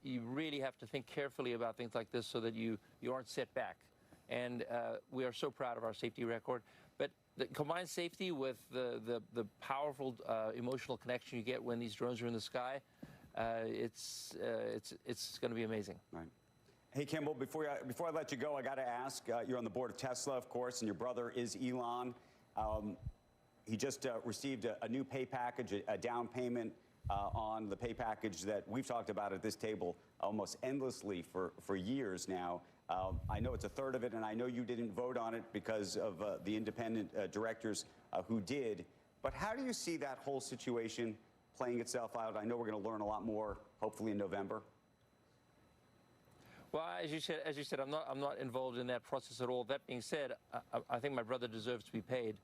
You really have to think carefully about things like this so that you aren't set back. And we are so proud of our safety record. But the combined safety with the powerful emotional connection you get when these drones are in the sky, it's going to be amazing. Right. Hey, Kimball, before I let you go, I got to ask, you're on the board of Tesla, of course, and your brother is Elon. He just received a new pay package, a down payment on the pay package that we've talked about at this table almost endlessly for years now. I know it's a third of it, and I know you didn't vote on it because of the independent directors who did. But how do you see that whole situation playing itself out? I know we're going to learn a lot more, hopefully in November. Well, as you said, I'm not involved in that process at all. That being said, I think my brother deserves to be paid.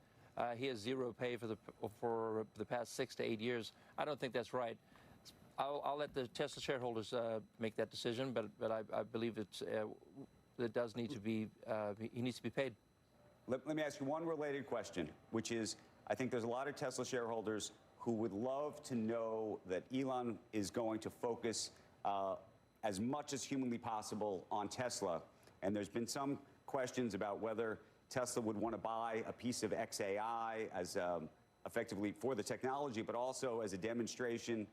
He has zero pay for the past 6 to 8 years. I don't think that's right. I'll let the Tesla shareholders make that decision, but I believe it does need to be. He needs to be paid. Let me ask you one related question, which is, I think there's a lot of Tesla shareholders who would love to know that Elon is going to focus as much as humanly possible on Tesla. And there's been some questions about whether Tesla would want to buy a piece of XAI as effectively for the technology, but also as a demonstration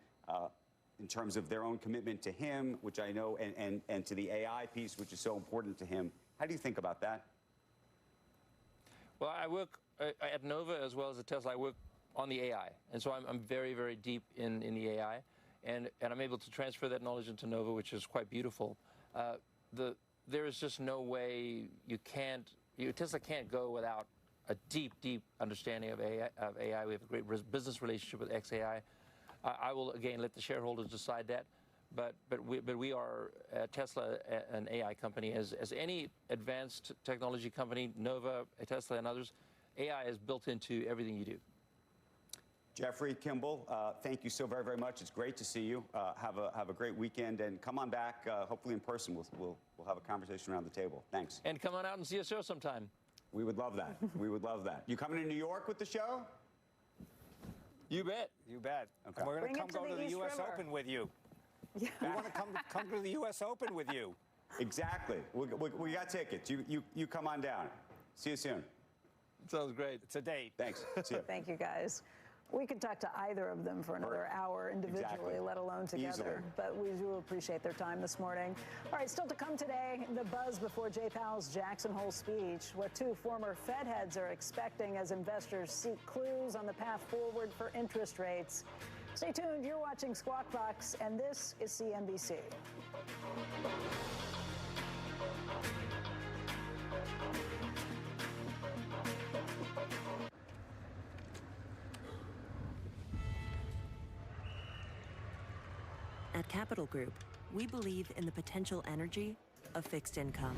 in terms of their own commitment to him, which I know, and to the AI piece, which is so important to him. How do you think about that? Well, I work at Nova as well as at Tesla. I work on the AI, and so I'm very, very deep in the AI, and I'm able to transfer that knowledge into Nova, which is quite beautiful. There is just no way Tesla can't go without a deep, deep understanding of AI. We have a great business relationship with XAI. I will again let the shareholders decide that, but we are Tesla, an AI company, as any advanced technology company, Nova, Tesla, and others. AI is built into everything you do. Jeffrey, Kimball, thank you so very, very much. It's great to see you. Have a great weekend, and come on back. Hopefully in person, we'll have a conversation around the table. Thanks. And come on out and see a show sometime. We would love that. We would love that. You coming to New York with the show? You bet. You bet. Okay. And we're going to come go to the U.S. Open with you. Yeah. We want to come to the U.S. Open with you. Exactly. We got tickets. You come on down. See you soon. Sounds great. It's a date. Thanks. See you. Thank you, guys. We could talk to either of them for another hour individually, let alone together. Easily. But we do appreciate their time this morning. All right, still to come today, the buzz before Jay Powell's Jackson Hole speech, what two former Fed heads are expecting as investors seek clues on the path forward for interest rates. Stay tuned. You're watching Squawk Box, and this is CNBC. At Capital Group, we believe in the potential energy of fixed income.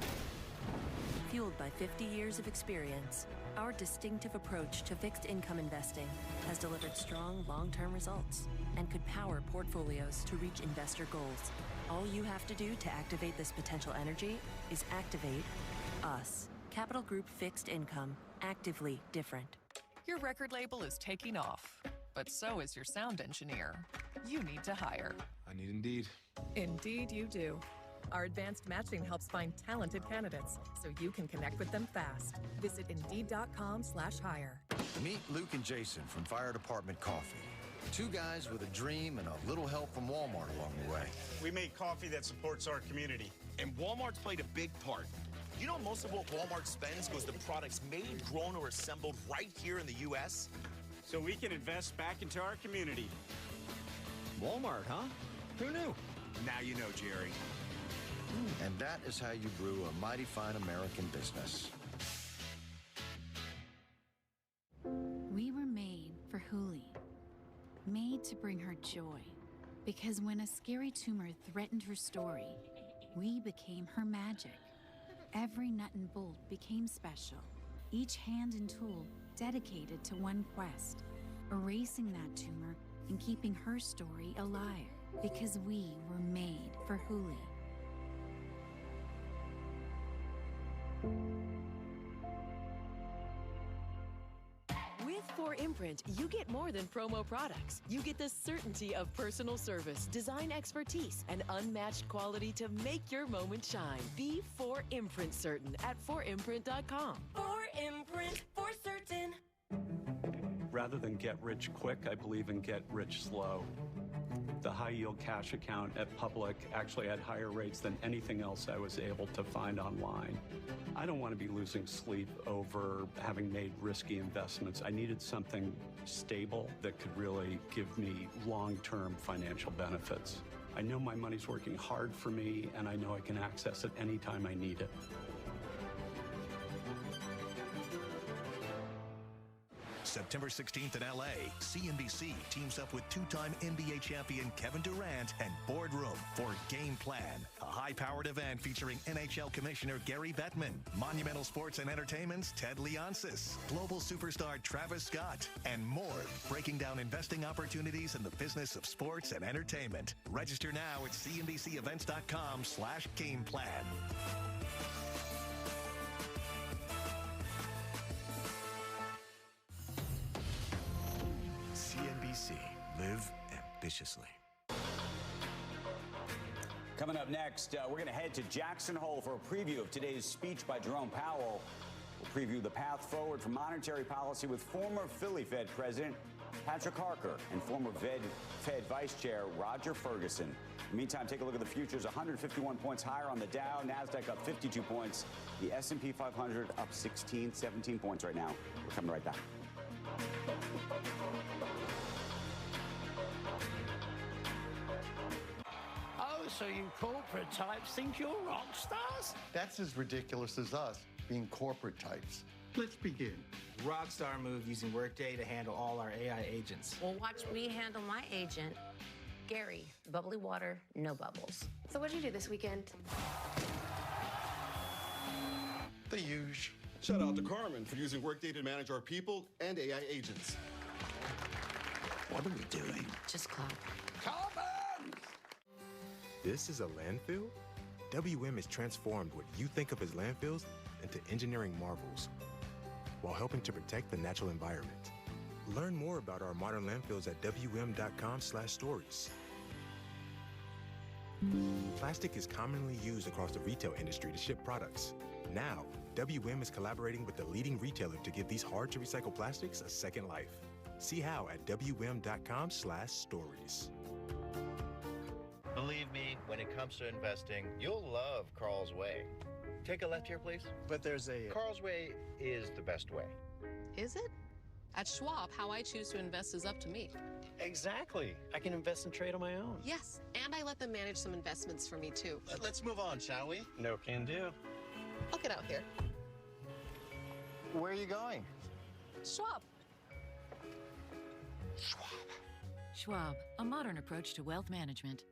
Fueled by 50 years of experience, our distinctive approach to fixed income investing has delivered strong long-term results and could power portfolios to reach investor goals. All you have to do to activate this potential energy is activate us. Capital Group Fixed Income, actively different. Your record label is taking off, but so is your sound engineer. You need to hire. I need Indeed. Indeed, you do. Our advanced matching helps find talented candidates so you can connect with them fast. Visit Indeed.com/hire. Meet Luke and Jason from Fire Department Coffee. Two guys with a dream and a little help from Walmart along the way. We make coffee that supports our community. And Walmart's played a big part. You know, most of what Walmart spends goes to products made, grown, or assembled right here in the U.S.? So we can invest back into our community. Walmart, huh? Who knew? Now you know, Jerry. And that is how you brew a mighty fine American business. We were made for Huli. Made to bring her joy. Because when a scary tumor threatened her story, we became her magic. Every nut and bolt became special. Each hand and tool dedicated to one quest. Erasing that tumor and keeping her story alive. Because we were made for Huli. With 4imprint, you get more than promo products. You get the certainty of personal service, design expertise, and unmatched quality to make your moment shine. Be 4imprint certain at 4imprint.com. 4imprint for certain. Rather than get rich quick, I believe in get rich slow. The high yield cash account at Public actually had higher rates than anything else I was able to find online. I don't want to be losing sleep over having made risky investments. I needed something stable that could really give me long-term financial benefits. I know my money's working hard for me, and I know I can access it anytime I need it. September 16th in LA, CNBC teams up with two-time NBA champion Kevin Durant and Boardroom for Game Plan, a high-powered event featuring NHL Commissioner Gary Bettman, Monumental Sports and Entertainment's Ted Leonsis, global superstar Travis Scott, and more, breaking down investing opportunities in the business of sports and entertainment. Register now at cnbcevents.com/gameplan. CNBC. Live ambitiously. Coming up next, we're going to head to Jackson Hole for a preview of today's speech by Jerome Powell. We'll preview the path forward for monetary policy with former Philly Fed President Patrick Harker and former Fed Vice Chair Roger Ferguson. In the meantime, take a look at the futures. 151 points higher on the Dow. NASDAQ up 52 points. The S&P 500 up 17 points right now. We're coming right back. Oh, so you corporate types think you're rock stars? That's as ridiculous as us being corporate types. Let's begin. Rockstar move using Workday to handle all our AI agents. Well, watch me handle my agent, Gary. Bubbly water, no bubbles. So what'd you do this weekend? The huge. Shout out to Carmen for using Workday to manage our people and AI agents. What are we doing? Just clap. Carmen! This is a landfill? WM has transformed what you think of as landfills into engineering marvels while helping to protect the natural environment. Learn more about our modern landfills at wm.com/stories. Plastic is commonly used across the retail industry to ship products. Now, WM is collaborating with the leading retailer to give these hard-to-recycle plastics a second life. See how at wm.com/stories. Believe me, when it comes to investing, you'll love Carl's Way. Take a left here, please. But there's a... Carl's Way is the best way. Is it? At Schwab, how I choose to invest is up to me. Exactly. I can invest and trade on my own. Yes, and I let them manage some investments for me, too. Let's move on, shall we? No can do. I'll get out here. Where are you going? Schwab. Schwab, a modern approach to wealth management.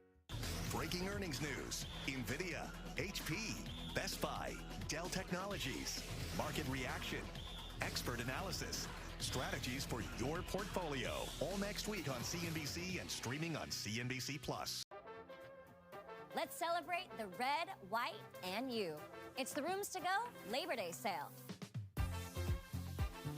Breaking earnings news. NVIDIA, HP, Best Buy, Dell Technologies, market reaction, expert analysis, strategies for your portfolio. All next week on CNBC and streaming on CNBC+. Let's celebrate the red, white, and you. It's the Rooms to Go Labor Day sale.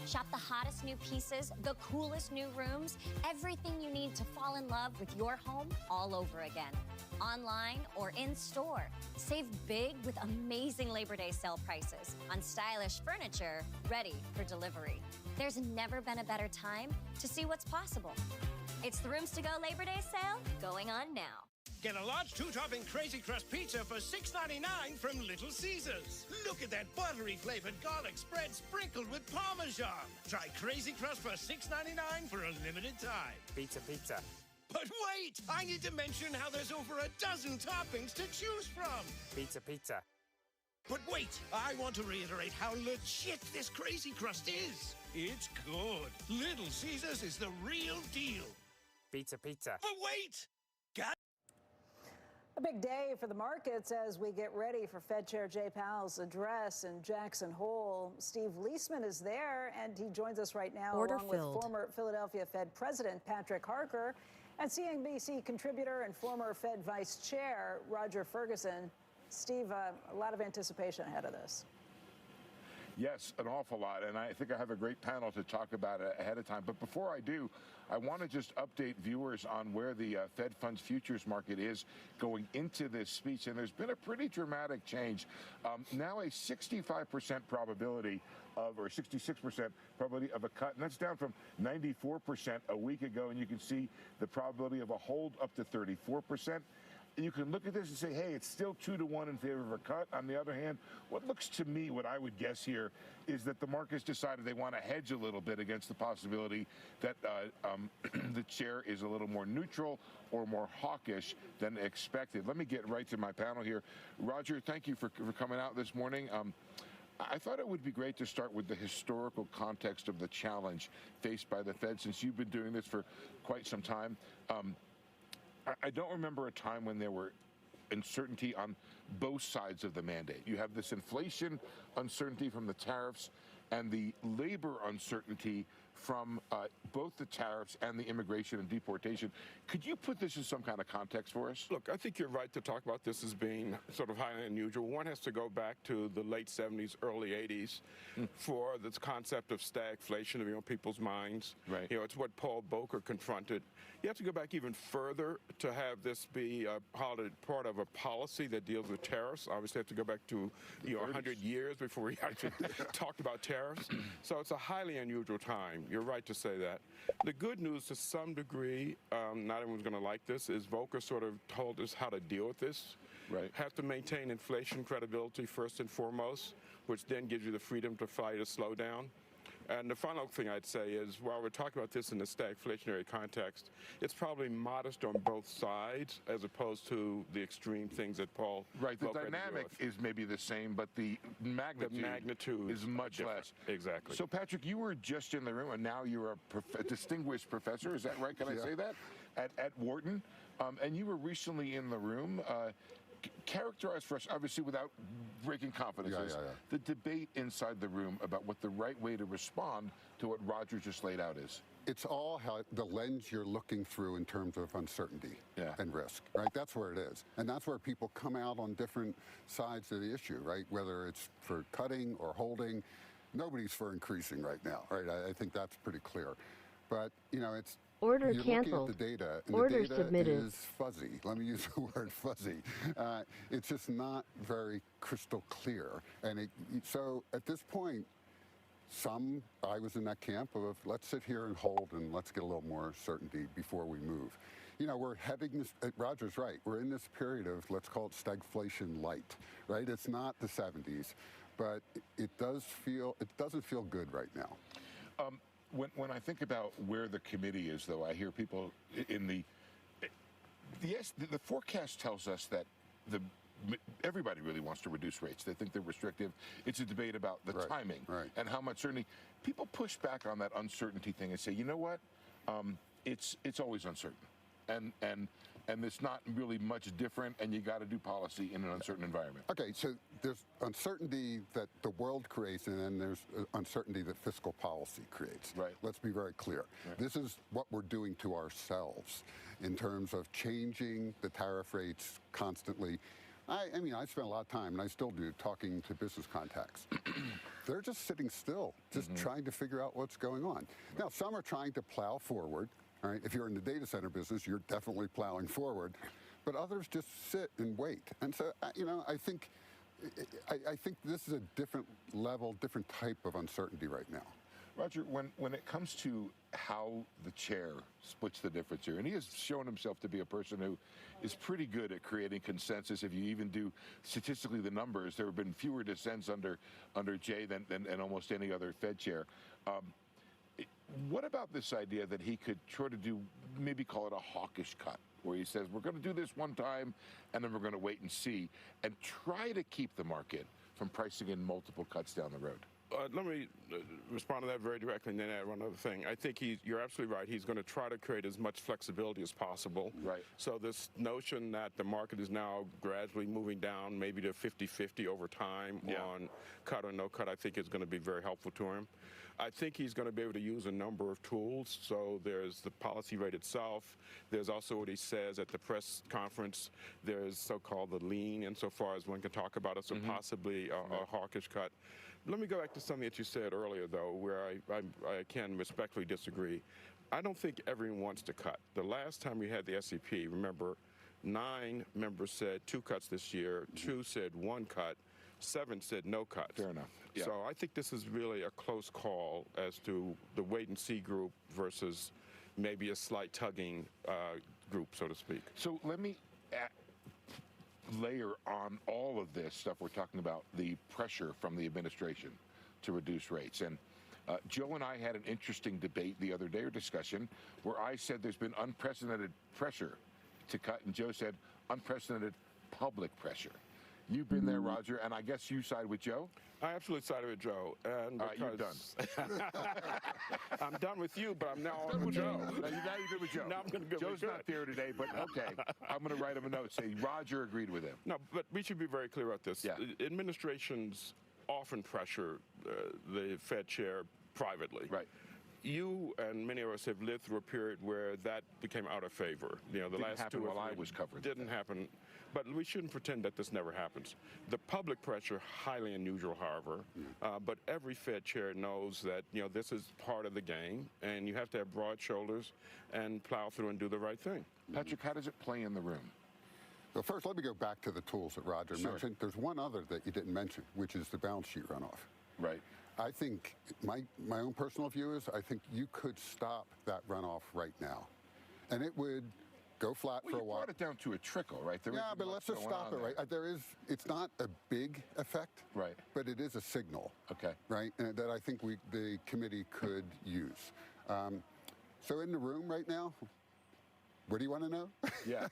Shop the hottest new pieces, the coolest new rooms, everything you need to fall in love with your home all over again. Online or in store. Save big with amazing Labor Day sale prices on stylish furniture ready for delivery. There's never been a better time to see what's possible. It's the Rooms to Go Labor Day sale going on now. Get a large two-topping Crazy Crust pizza for $6.99 from Little Caesars. Look at that buttery flavored garlic spread sprinkled with Parmesan. Try Crazy Crust for $6.99 for a limited time. Pizza, pizza. But wait! I need to mention how there's over a dozen toppings to choose from. Pizza, pizza. But wait, I want to reiterate how legit this Crazy Crust is. It's good. Little Caesars is the real deal. Pizza, pizza. But wait! A big day for the markets as we get ready for Fed Chair Jay Powell's address in Jackson Hole. Steve Leisman is there, and he joins us right now along with former Philadelphia Fed President Patrick Harker and CNBC contributor and former Fed Vice Chair Roger Ferguson. Steve, a lot of anticipation ahead of this. Yes, an awful lot, and I think I have a great panel to talk about it ahead of time. But before I do, I want to just update viewers on where the Fed funds futures market is going into this speech, and there's been a pretty dramatic change. Now a 65% probability of, or 66% probability of a cut, and that's down from 94% a week ago, and you can see the probability of a hold up to 34%. You can look at this and say, hey, it's still 2-to-1 in favor of a cut. On the other hand, what looks to me, what I would guess here, is that the market's decided they want to hedge a little bit against the possibility that the chair is a little more neutral or more hawkish than expected. Let me get right to my panel here. Roger, thank you for coming out this morning. I thought it would be great to start with the historical context of the challenge faced by the Fed, since you've been doing this for quite some time. I don't remember a time when there were uncertainty on both sides of the mandate. You have this inflation uncertainty from the tariffs and the labor uncertainty from both the tariffs and the immigration and deportation. Could you put this in some kind of context for us? Look, I think you're right to talk about this as being sort of highly unusual. One has to go back to the late 70s, early 80s for this concept of stagflation to be on people's minds. Right. You know, it's what Paul Volcker confronted. You have to go back even further to have this be part of a policy that deals with tariffs. Obviously, you have to go back to 100 years before we actually talked about tariffs. So it's a highly unusual time. You're right to say that. The good news, to some degree, not everyone's going to like this, is Volcker sort of told us how to deal with this. Right. Have to maintain inflation credibility first and foremost, which then gives you the freedom to fight a slowdown. And the final thing I'd say is, while we're talking about this in the stagflationary context, it's probably modest on both sides as opposed to the extreme things that Paul Right, the Volcker dynamic is maybe the same, but the magnitude is much different. less. Exactly. So, Patrick, you were just in the room, and now you're a distinguished professor. Is that right? Can I say that? At Wharton. And you were recently in the room. Characterize for us, obviously without breaking confidences, the debate inside the room about what the right way to respond to what Roger just laid out is. It's all how the lens you're looking through in terms of uncertainty and risk, right? That's where it is. And that's where people come out on different sides of the issue, right? Whether it's for cutting or holding, nobody's for increasing right now, right? I think that's pretty clear. But, you know, it's Order you're canceled. looking at the data, and Order the data submitted. is fuzzy. Let me use the word fuzzy. It's just not very crystal clear. And so at this point, I was in that camp of let's sit here and hold and let's get a little more certainty before we move. You know, we're heading this, Roger's right, we're in this period of, let's call it stagflation light, right? It's not the 70s, but it doesn't feel good right now. When I think about where the committee is, though, I hear people in the forecast tells us that everybody really wants to reduce rates. They think they're restrictive. It's a debate about the timing and how much certainty. People push back on that uncertainty thing and say, you know what, it's always uncertain, and it's not really much different, and you got to do policy in an uncertain environment. Okay, so there's uncertainty that the world creates, and then there's uncertainty that fiscal policy creates. Right. Let's be very clear. Right. This is what we're doing to ourselves in terms of changing the tariff rates constantly. I mean, I spent a lot of time, and I still do, talking to business contacts. they're just sitting still, just trying to figure out what's going on. Now, some are trying to plow forward. All right, if you're in the data center business, you're definitely plowing forward, but others just sit and wait. And so, I think this is a different level, different type of uncertainty right now. Roger, when it comes to how the chair splits the difference here, and he has shown himself to be a person who is pretty good at creating consensus. If you even do statistically the numbers, there have been fewer dissents under Jay than almost any other Fed chair. What about this idea that he could try to do, maybe call it a hawkish cut, where he says, we're going to do this one time, and then we're going to wait and see, and try to keep the market from pricing in multiple cuts down the road? Let me respond to that very directly and then add one other thing. I think you're absolutely right. He's going to try to create as much flexibility as possible. Right. So this notion that the market is now gradually moving down maybe to 50-50 over time on cut or no cut, I think is going to be very helpful to him. I think he's going to be able to use a number of tools. So there's the policy rate itself. There's also what he says at the press conference. There's so-called the lean insofar as one can talk about it, so possibly a hawkish cut. Let me go back to something that you said earlier, though, where I can respectfully disagree. I don't think everyone wants to cut. The last time we had the SEP, remember, 9 members said 2 cuts this year, 2 said 1 cut, 7 said no cuts. Fair enough. Yeah. So I think this is really a close call as to the wait-and-see group versus maybe a slight tugging group, so to speak. So let me layer on all of this stuff we're talking about, the pressure from the administration to reduce rates. And Joe and I had an interesting debate the other day, or discussion, where I said there's been unprecedented pressure to cut, and Joe said unprecedented public pressure. You've been there, Roger, and I guess you side with Joe? I absolutely sided with Joe. And you're done. I'm done with you, but I'm now on with Joe. Now you're good with Joe. Now I'm going to go Joe's not there today, but okay. I'm going to write him a note saying Roger agreed with him. No, but we should be very clear about this. Yeah. Administrations often pressure the Fed chair privately. Right. You and many of us have lived through a period where that became out of favor. The last happen 2 or 3 while I was covering. Didn't happen. But we shouldn't pretend that this never happens. The public pressure, highly unusual, however. But every Fed chair knows that this is part of the game, and you have to have broad shoulders and plow through and do the right thing. Patrick, how does it play in the room? Well, first, let me go back to the tools that Roger mentioned. There's one other that you didn't mention, which is the balance sheet runoff. Right. I think my own personal view is I think you could stop that runoff right now, and it would go flat for a while. You brought it down to a trickle, right? But let's just stop it, right? It's not a big effect, right? But it is a signal, okay, right? And that I think the committee could use. So in the room right now, what do you want to know? Yeah.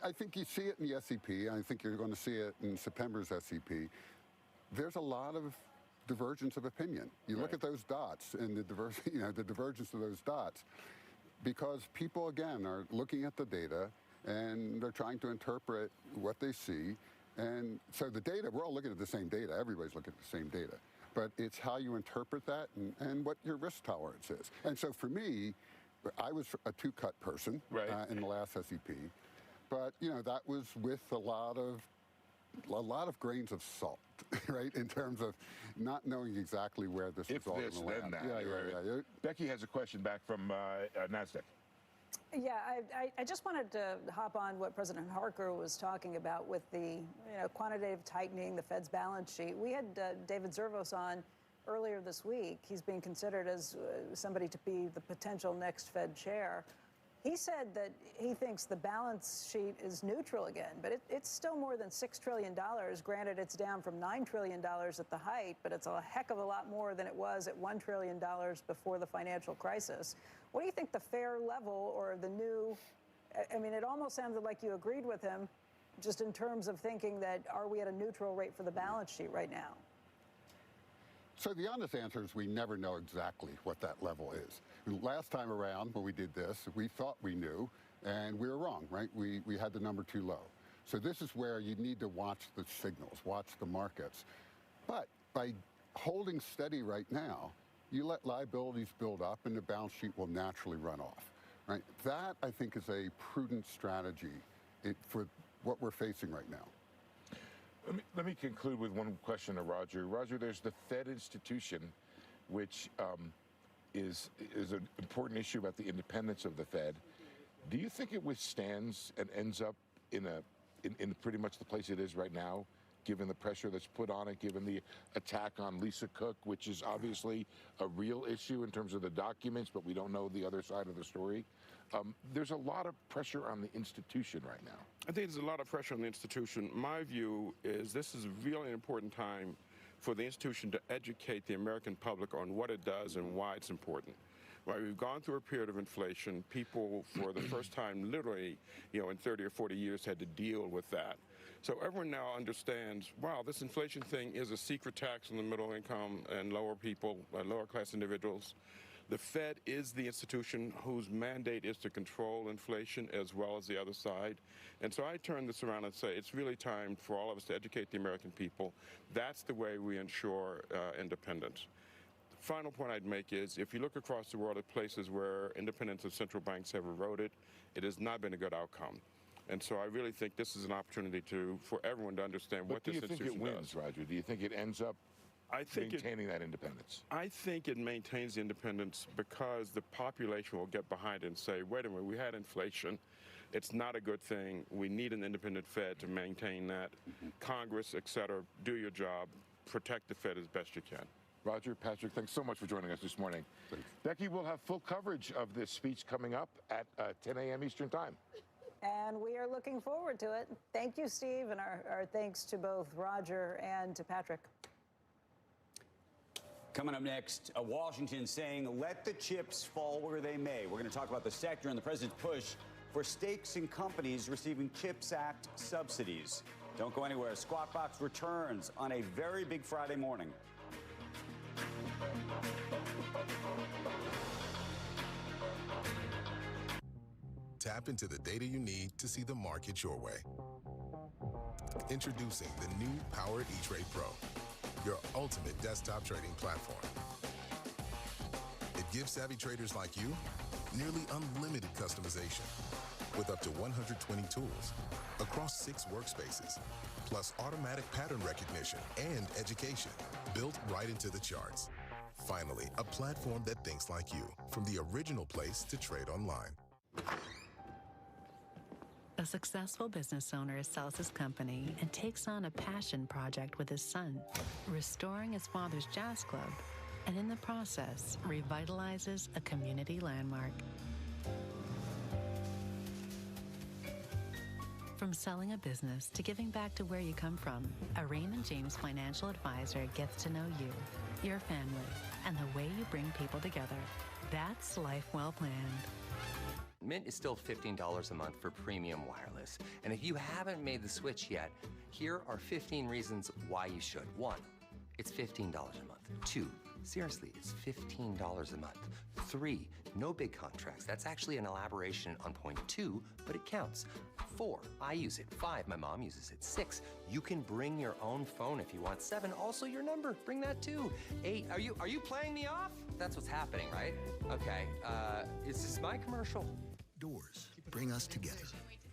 I think you see it in the SEP. I think you're going to see it in September's SEP. There's a lot of divergence of opinion. You look at those dots and the divergence of those dots, because people, again, are looking at the data and they're trying to interpret what they see. And so the data, we're all looking at the same data. Everybody's looking at the same data. But it's how you interpret that and what your risk tolerance is. And so for me, I was a 2-cut person in the last SEP. But, that was with a lot of grains of salt, right, in terms of not knowing exactly where this is all going to land. Yeah. Becky has a question back from NASDAQ. Yeah, I just wanted to hop on what President Harker was talking about with the quantitative tightening, the Fed's balance sheet. We had David Zervos on earlier this week. He's being considered as somebody to be the potential next Fed chair. He said that he thinks the balance sheet is neutral again, but it's still more than $6 trillion. Granted, it's down from $9 trillion at the height, but it's a heck of a lot more than it was at $1 trillion before the financial crisis. What do you think the fair level or the new, it almost sounded like you agreed with him just in terms of thinking that are we at a neutral rate for the balance sheet right now? So the honest answer is we never know exactly what that level is. Last time around when we did this, we thought we knew, and we were wrong, right? We had the number too low. So this is where you need to watch the signals, watch the markets. But by holding steady right now, you let liabilities build up and the balance sheet will naturally run off, right? That, I think, is a prudent strategy for what we're facing right now. Let me conclude with one question to Roger. Roger, there's the Fed institution, which is an important issue about the independence of the Fed. Do you think it withstands and ends up in pretty much the place it is right now, given the pressure that's put on it, given the attack on Lisa Cook, which is obviously a real issue in terms of the documents, but we don't know the other side of the story? There's a lot of pressure on the institution right now. I think there's a lot of pressure on the institution. My view is this is really an important time for the institution to educate the American public on what it does and why it's important. Right, we've gone through a period of inflation. People, for the first time, literally, in 30 or 40 years, had to deal with that. So everyone now understands, wow, this inflation thing is a secret tax on the middle income and lower people, lower class individuals. The Fed is the institution whose mandate is to control inflation as well as the other side. And so I turn this around and say it's really time for all of us to educate the American people. That's the way we ensure independence. The final point I'd make is if you look across the world at places where independence of central banks have eroded, it has not been a good outcome. And so I really think this is an opportunity for everyone to understand what this institution does. Do you think it wins, Roger? Do you think it ends up maintaining that independence? I think it maintains the independence because the population will get behind it and say, wait a minute, we had inflation. It's not a good thing. We need an independent Fed to maintain that. Congress, et cetera, do your job. Protect the Fed as best you can. Roger, Patrick, thanks so much for joining us this morning. Thanks. Becky, we'll have full coverage of this speech coming up at 10 a.m. Eastern Time. And we are looking forward to it. Thank you, Steve, and our thanks to both Roger and to Patrick. Coming up next, Washington saying, let the chips fall where they may. We're going to talk about the sector and the president's push for stakes in companies receiving CHIPS Act subsidies. Don't go anywhere. Squawk Box returns on a very big Friday morning. Tap into the data you need to see the market your way. Introducing the new Powered eTrade Pro, your ultimate desktop trading platform. It gives savvy traders like you nearly unlimited customization with up to 120 tools across 6 workspaces, plus automatic pattern recognition and education built right into the charts. Finally, a platform that thinks like you, from the original place to trade online. A successful business owner sells his company and takes on a passion project with his son, restoring his father's jazz club, and in the process, revitalizes a community landmark. From selling a business to giving back to where you come from, a Raymond James financial advisor gets to know you, your family, and the way you bring people together. That's life well planned. Mint is still $15 a month for premium wireless. And if you haven't made the switch yet, here are 15 reasons why you should. 1, it's $15 a month. 2, seriously, it's $15 a month. 3, no big contracts. That's actually an elaboration on point 2, but it counts. 4, I use it. 5, my mom uses it. 6, you can bring your own phone if you want. 7, also your number. Bring that too. 8, are you playing me off? That's what's happening, right? Okay, is this my commercial? Doors bring us together.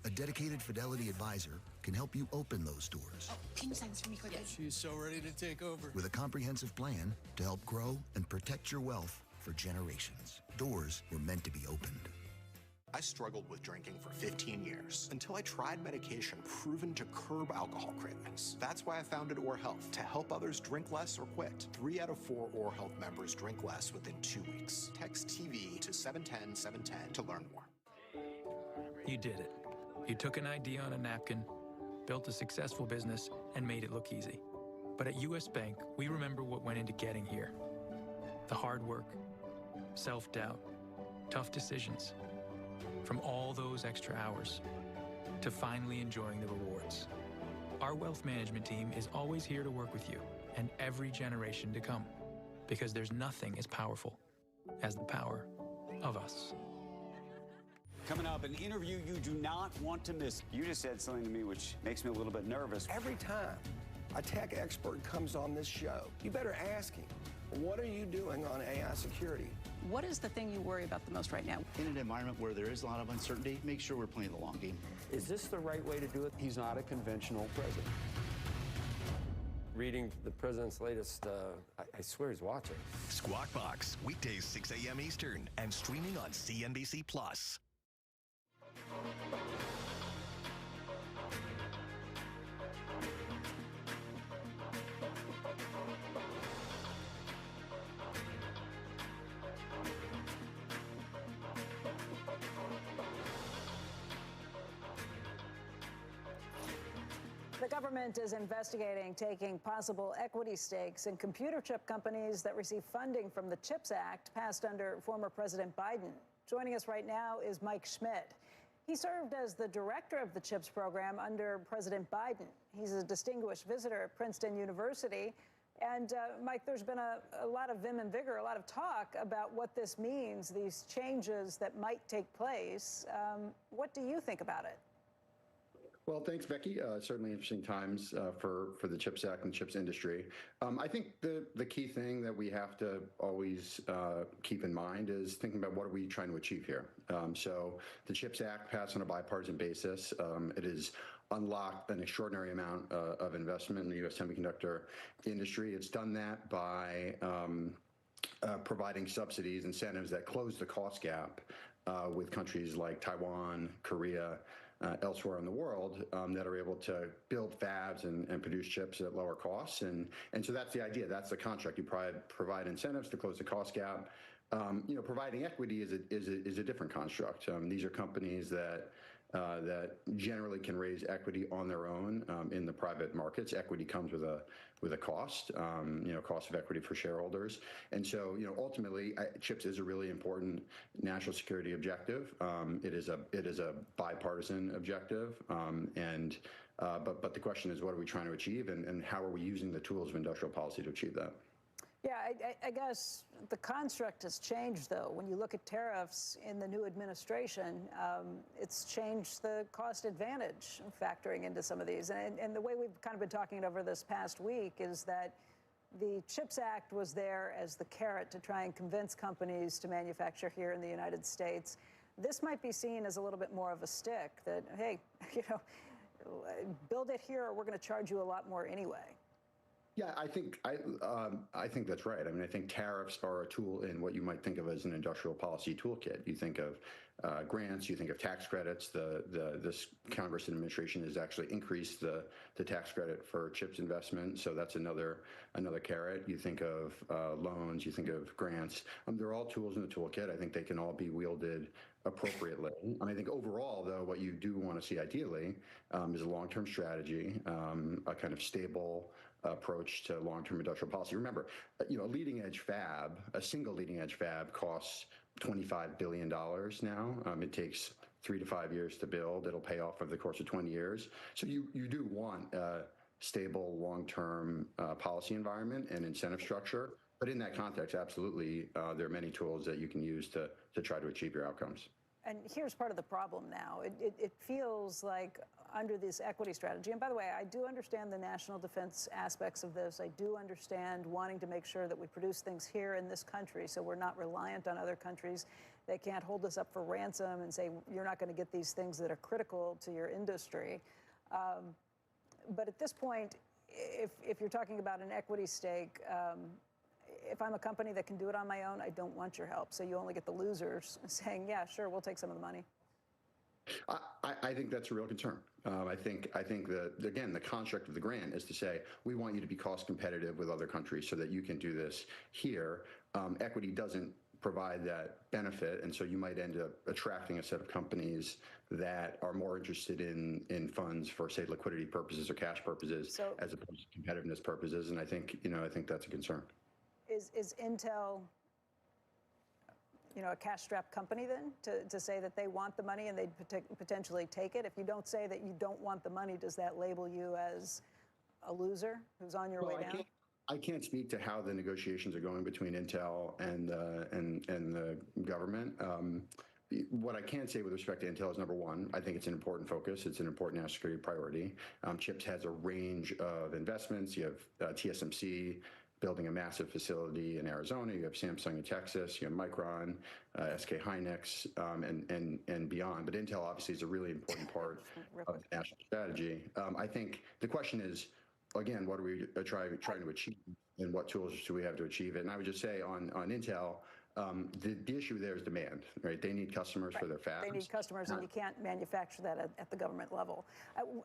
A dedicated Fidelity advisor can help you open those doors. Oh, can you sign this for me quickly? She's so ready to take over. With a comprehensive plan to help grow and protect your wealth for generations. Doors were meant to be opened. I struggled with drinking for 15 years until I tried medication proven to curb alcohol cravings. That's why I founded Oar Health, to help others drink less or quit. 3 out of 4 Oar Health members drink less within 2 weeks. Text TV to 710-710 to learn more. You did it. You took an idea on a napkin, built a successful business, and made it look easy. But at U.S. Bank, we remember what went into getting here. The hard work, self-doubt, tough decisions. From all those extra hours to finally enjoying the rewards. Our wealth management team is always here to work with you and every generation to come, because there's nothing as powerful as the power of us. Coming up, an interview you do not want to miss. You just said something to me which makes me a little bit nervous. Every time a tech expert comes on this show, you better ask him, what are you doing on AI security? What is the thing you worry about the most right now? In an environment where there is a lot of uncertainty, make sure we're playing the long game. Is this the right way to do it? He's not a conventional president. reading the president's latest, I swear he's watching. Squawk Box, weekdays 6 a.m. Eastern and streaming on CNBC+. The government is investigating taking possible equity stakes in computer chip companies that receive funding from the CHIPS Act passed under former President Biden. Joining us right now is Mike Schmidt. He served as the director of the CHIPS program under President Biden. He's a distinguished visitor at Princeton University. And Mike, there's been a lot of vim and vigor, a lot of talk about what this means, these changes that might take place. What do you think about it? Well, thanks, Becky. Certainly interesting times for the CHIPS Act and the CHIPS industry. I think the key thing that we have to always keep in mind is thinking about what are we trying to achieve here. So the CHIPS Act passed on a bipartisan basis. It has unlocked an extraordinary amount of investment in the U.S. semiconductor industry. It's done that by providing subsidies, incentives that close the cost gap with countries like Taiwan, Korea, elsewhere in the world that are able to build fabs and produce chips at lower costs. And so that's the idea. That's the contract. You provide incentives to close the cost gap. Providing equity is a different construct. These are companies that generally can raise equity on their own in the private markets. Equity comes with a cost, cost of equity for shareholders. And so, ultimately, CHIPS is a really important national security objective. It is a bipartisan objective. But the question is, what are we trying to achieve, and how are we using the tools of industrial policy to achieve that? Yeah, I guess the construct has changed, though. When you look at tariffs in the new administration, it's changed the cost advantage factoring into some of these. And the way we've kind of been talking it over this past week is that the CHIPS Act was there as the carrot to try and convince companies to manufacture here in the United States. This might be seen as a little bit more of a stick that, hey, build it here or we're going to charge you a lot more anyway. Yeah, I think that's right. I mean, I think tariffs are a tool in what you might think of as an industrial policy toolkit. You think of grants, you think of tax credits. This Congress and administration has actually increased the tax credit for CHIPS investment, so that's another carrot. You think of loans, you think of grants. They're all tools in the toolkit. I think they can all be wielded appropriately. And I think overall, though, what you do want to see ideally is a long-term strategy, a kind of stable approach to long-term industrial policy. Remember, a leading-edge fab, a single leading-edge fab costs $25 billion now. It takes 3 to 5 years to build. It'll pay off over the course of 20 years. So you do want a stable, long-term policy environment and incentive structure. But in that context, absolutely, there are many tools that you can use to try to achieve your outcomes. And here's part of the problem now. It feels like under this equity strategy, and by the way, I do understand the national defense aspects of this. I do understand wanting to make sure that we produce things here in this country so we're not reliant on other countries. They can't hold us up for ransom and say, you're not going to get these things that are critical to your industry. But at this point, if you're talking about an equity stake, if I'm a company that can do it on my own, I don't want your help. So you only get the losers saying, yeah, sure, we'll take some of the money. I think that's a real concern. I think that, again, the construct of the grant is to say, we want you to be cost competitive with other countries so that you can do this here. Equity doesn't provide that benefit, and so you might end up attracting a set of companies that are more interested in funds for, say, liquidity purposes or cash purposes, as opposed to competitiveness purposes. And I think that's a concern. Is Intel, a cash-strapped company then to say that they want the money and they'd potentially take it? If you don't say that you don't want the money, does that label you as a loser who's on your way down? I can't speak to how the negotiations are going between Intel and the government. What I can say with respect to Intel is, number one, I think it's an important focus. It's an important national security priority. CHIPS has a range of investments. You have TSMC building a massive facility in Arizona. You have Samsung in Texas. You have Micron, SK Hynix, and beyond. But Intel obviously is a really important part of the national strategy. I think the question is, again, what are we trying to achieve, and what tools do we have to achieve it? And I would just say on Intel, the issue there is demand, right? They need customers for their fabs. They need customers, and you can't manufacture that at the government level.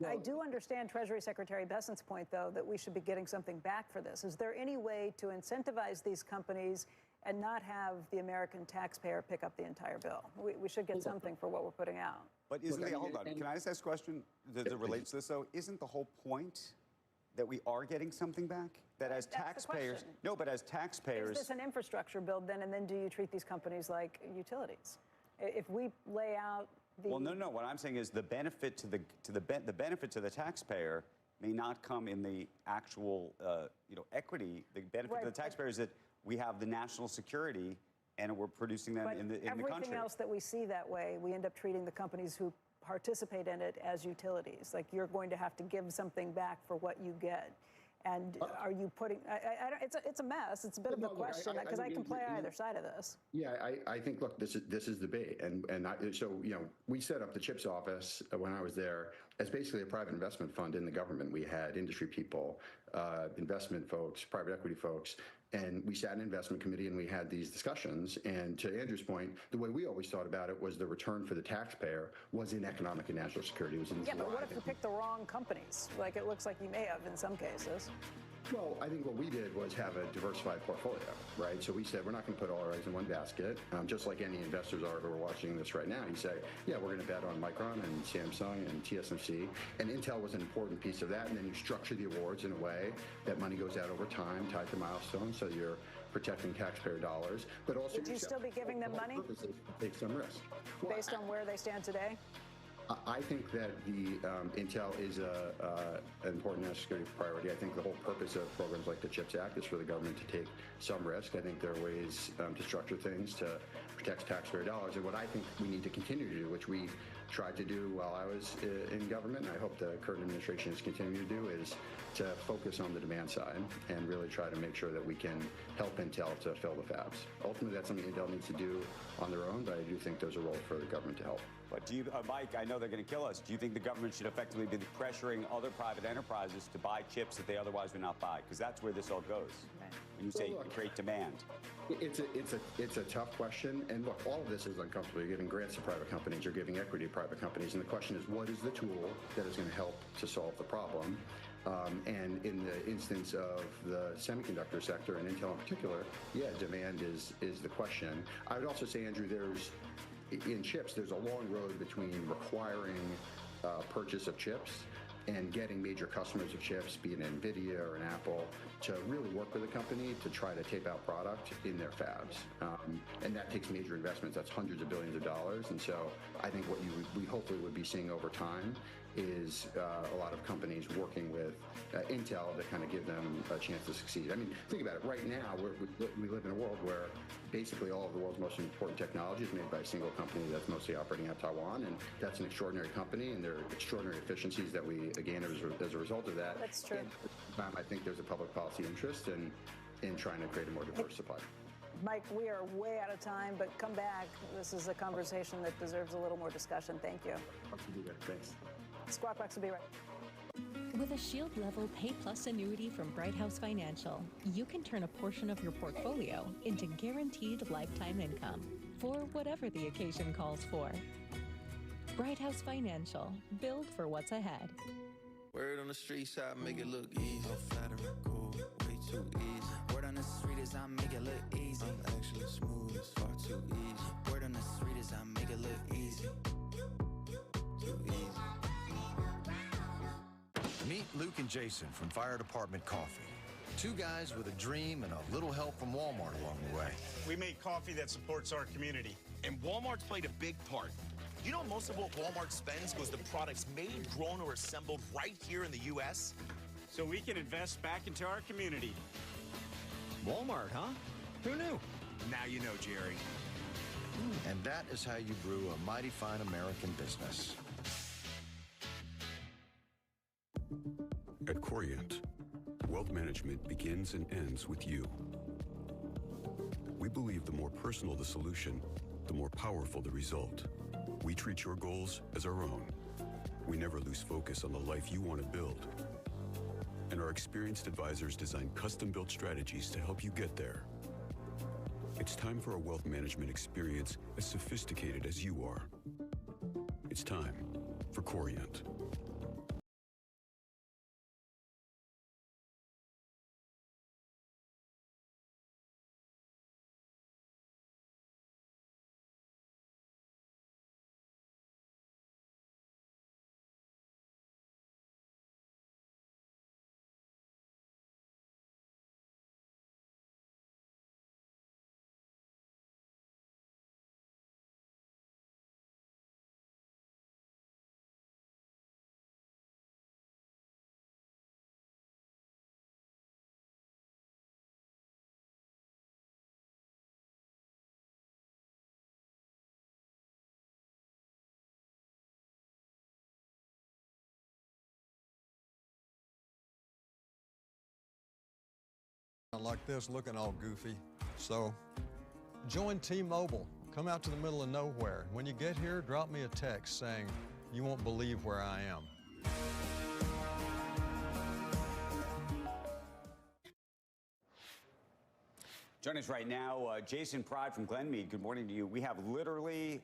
I do understand Treasury Secretary Bessent's point, though, that we should be getting something back for this. Is there any way to incentivize these companies and not have the American taxpayer pick up the entire bill? We should get something for what we're putting out. But isn't hold on, can I just ask a question that relates to this, though? Isn't the whole point that we are getting something back? That as taxpayers, no, but as taxpayers, is this an infrastructure bill then, and then do you treat these companies like utilities? If we lay out the no. What I'm saying is the benefit to the benefit to the taxpayer may not come in the actual equity. The benefit to the taxpayer is that we have the national security and we're producing them in the country. Everything else that we see that way, we end up treating the companies who participate in it as utilities. Like, you're going to have to give something back for what you get. And are you putting? It's a mess. It's a bit of a question because I can play either side of this. Yeah, I think, look, this is debate, and so we set up the CHIPS office when I was there as basically a private investment fund in the government. We had industry people, investment folks, private equity folks, and we sat in an investment committee and we had these discussions. And to Andrew's point, the way we always thought about it was the return for the taxpayer was in economic and national security. It was in but what if you picked the wrong companies? Like, it looks like you may have in some cases. Well, I think what we did was have a diversified portfolio, right? So we said, we're not going to put all our eggs in one basket, just like any investors are who are watching this right now. You say, yeah, we're going to bet on Micron and Samsung and TSMC, and Intel was an important piece of that, and then you structure the awards in a way that money goes out over time, tied to milestones, so you're protecting taxpayer dollars, but also— Would you still be giving them money? Take some risk. Based on where they stand today? I think that the Intel is an important national security priority. I think the whole purpose of programs like the CHIPS Act is for the government to take some risk. I think there are ways to structure things to protect taxpayer dollars. And what I think we need to continue to do, which we tried to do while I was in government, and I hope the current administration is continuing to do, is to focus on the demand side and really try to make sure that we can help Intel to fill the fabs. Ultimately, that's something Intel needs to do on their own, but I do think there's a role for the government to help. But do you, Mike, I know they're going to kill us. Do you think the government should effectively be pressuring other private enterprises to buy chips that they otherwise would not buy? Because that's where this all goes. When you say you create demand. It's a tough question, and look, all of this is uncomfortable. You're giving grants to private companies, you're giving equity to private companies, and the question is, what is the tool that is going to help to solve the problem? And in the instance of the semiconductor sector, and Intel in particular, yeah, demand is the question. I would also say, Andrew, in chips, there's a long road between requiring purchase of chips and getting major customers of chips, be it NVIDIA or an Apple, to really work with a company to try to tape out product in their fabs. And that takes major investments. That's hundreds of billions of dollars. And so I think what we hopefully would be seeing over time is a lot of companies working with Intel to kind of give them a chance to succeed. I mean, think about it. Right now, we live in a world where basically all of the world's most important technology is made by a single company that's mostly operating out of Taiwan, and that's an extraordinary company, and there are extraordinary efficiencies that we gain as a result of that. That's true. And I think there's a public policy interest in trying to create a more diverse supply. Mike, we are way out of time, but come back. This is a conversation that deserves a little more discussion. Thank you. Thanks. Squawk Box will be right. With a Shield Level Pay Plus annuity from Bright House Financial, you can turn a portion of your portfolio into guaranteed lifetime income for whatever the occasion calls for. Bright House Financial, build for what's ahead. Word on the street side, make it look easy. Flattering, cool, way too easy. Word on the street is I make it look easy. I'm actually smooth, it's far too easy. Word on the street is I make it look easy. Too easy. Meet Luke and Jason from Fire Department Coffee. Two guys with a dream and a little help from Walmart along the way. We make coffee that supports our community. And Walmart's played a big part. You know most of what Walmart spends goes to products made, grown, or assembled right here in the U.S.? So we can invest back into our community. Walmart, huh? Who knew? Now you know, Jerry. And that is how you brew a mighty fine American business. At Corient, wealth management begins and ends with you. We believe the more personal the solution, the more powerful the result. We treat your goals as our own. We never lose focus on the life you want to build. And our experienced advisors design custom-built strategies to help you get there. It's time for a wealth management experience as sophisticated as you are. It's time for Corient. Like this, looking all goofy. So join T-Mobile. Come out to the middle of nowhere. When you get here, drop me a text saying you won't believe where I am. Joining us right now, Jason Pride from Glenmead. Good morning to you. We have literally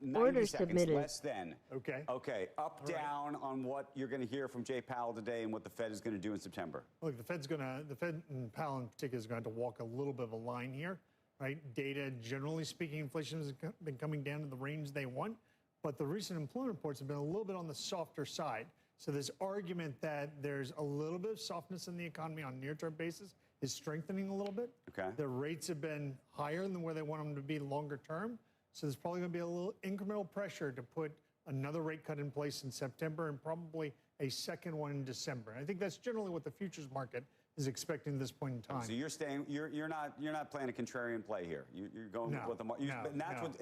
90 Order seconds, submitted. less than. Okay. Okay, up, down on what you're going to hear from Jay Powell today and what the Fed is going to do in September. Look, the Fed and Powell in particular is going to have to walk a little bit of a line here, right? Data, generally speaking, inflation has been coming down to the range they want, but the recent employment reports have been a little bit on the softer side. So this argument that there's a little bit of softness in the economy on a near-term basis is strengthening a little bit. Okay. The rates have been higher than where they want them to be longer term. So there's probably going to be a little incremental pressure to put another rate cut in place in September and probably a second one in December. And I think that's generally what the futures market is expecting at this point in time. So you're staying. You're not playing a contrarian play here. You're going with what the market.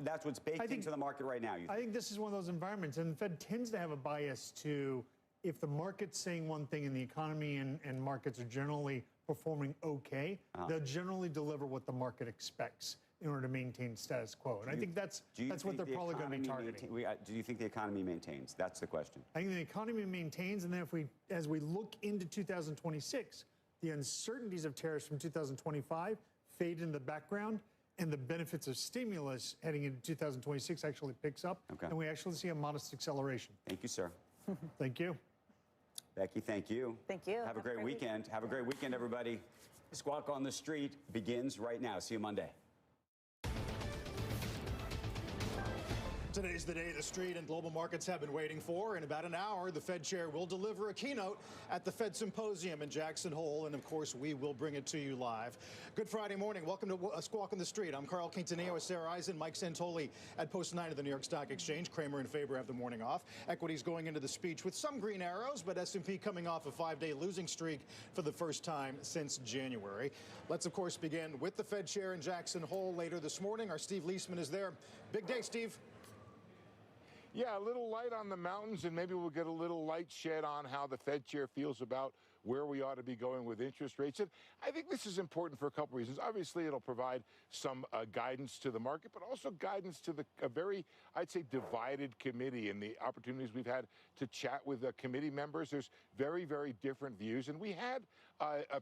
That's what's baked into the market right now. I think this is one of those environments, and the Fed tends to have a bias to, if the market's saying one thing and the economy and markets are generally performing okay, they'll generally deliver what the market expects in order to maintain status quo. And I think that's what they're probably going to be targeting. Do you think the economy maintains? That's the question. I think the economy maintains, and then as we look into 2026, the uncertainties of tariffs from 2025 fade in the background, and the benefits of stimulus heading into 2026 actually picks up, and we actually see a modest acceleration. Thank you, sir. Thank you. Becky, thank you. Thank you. Have a great weekend. Have a great weekend, everybody. Squawk on the Street begins right now. See you Monday. Today's the day the street and global markets have been waiting for. In about an hour, the Fed chair will deliver a keynote at the Fed Symposium in Jackson Hole, and of course, we will bring it to you live. Good Friday morning. Welcome to Squawk on the Street. I'm Carl Quintanilla with Sarah Eisen, Mike Santoli at Post 9 of the New York Stock Exchange. Kramer and Faber have the morning off. Equities going into the speech with some green arrows, but S&P coming off a 5-day losing streak for the first time since January. Let's, of course, begin with the Fed chair in Jackson Hole later this morning. Our Steve Leisman is there. Big day, Steve. Yeah, a little light on the mountains, and maybe we'll get a little light shed on how the Fed chair feels about where we ought to be going with interest rates. And I think this is important for a couple reasons. Obviously, it'll provide some guidance to the market, but also guidance to a very, I'd say, divided committee and the opportunities we've had to chat with the committee members. There's very, very different views. And we had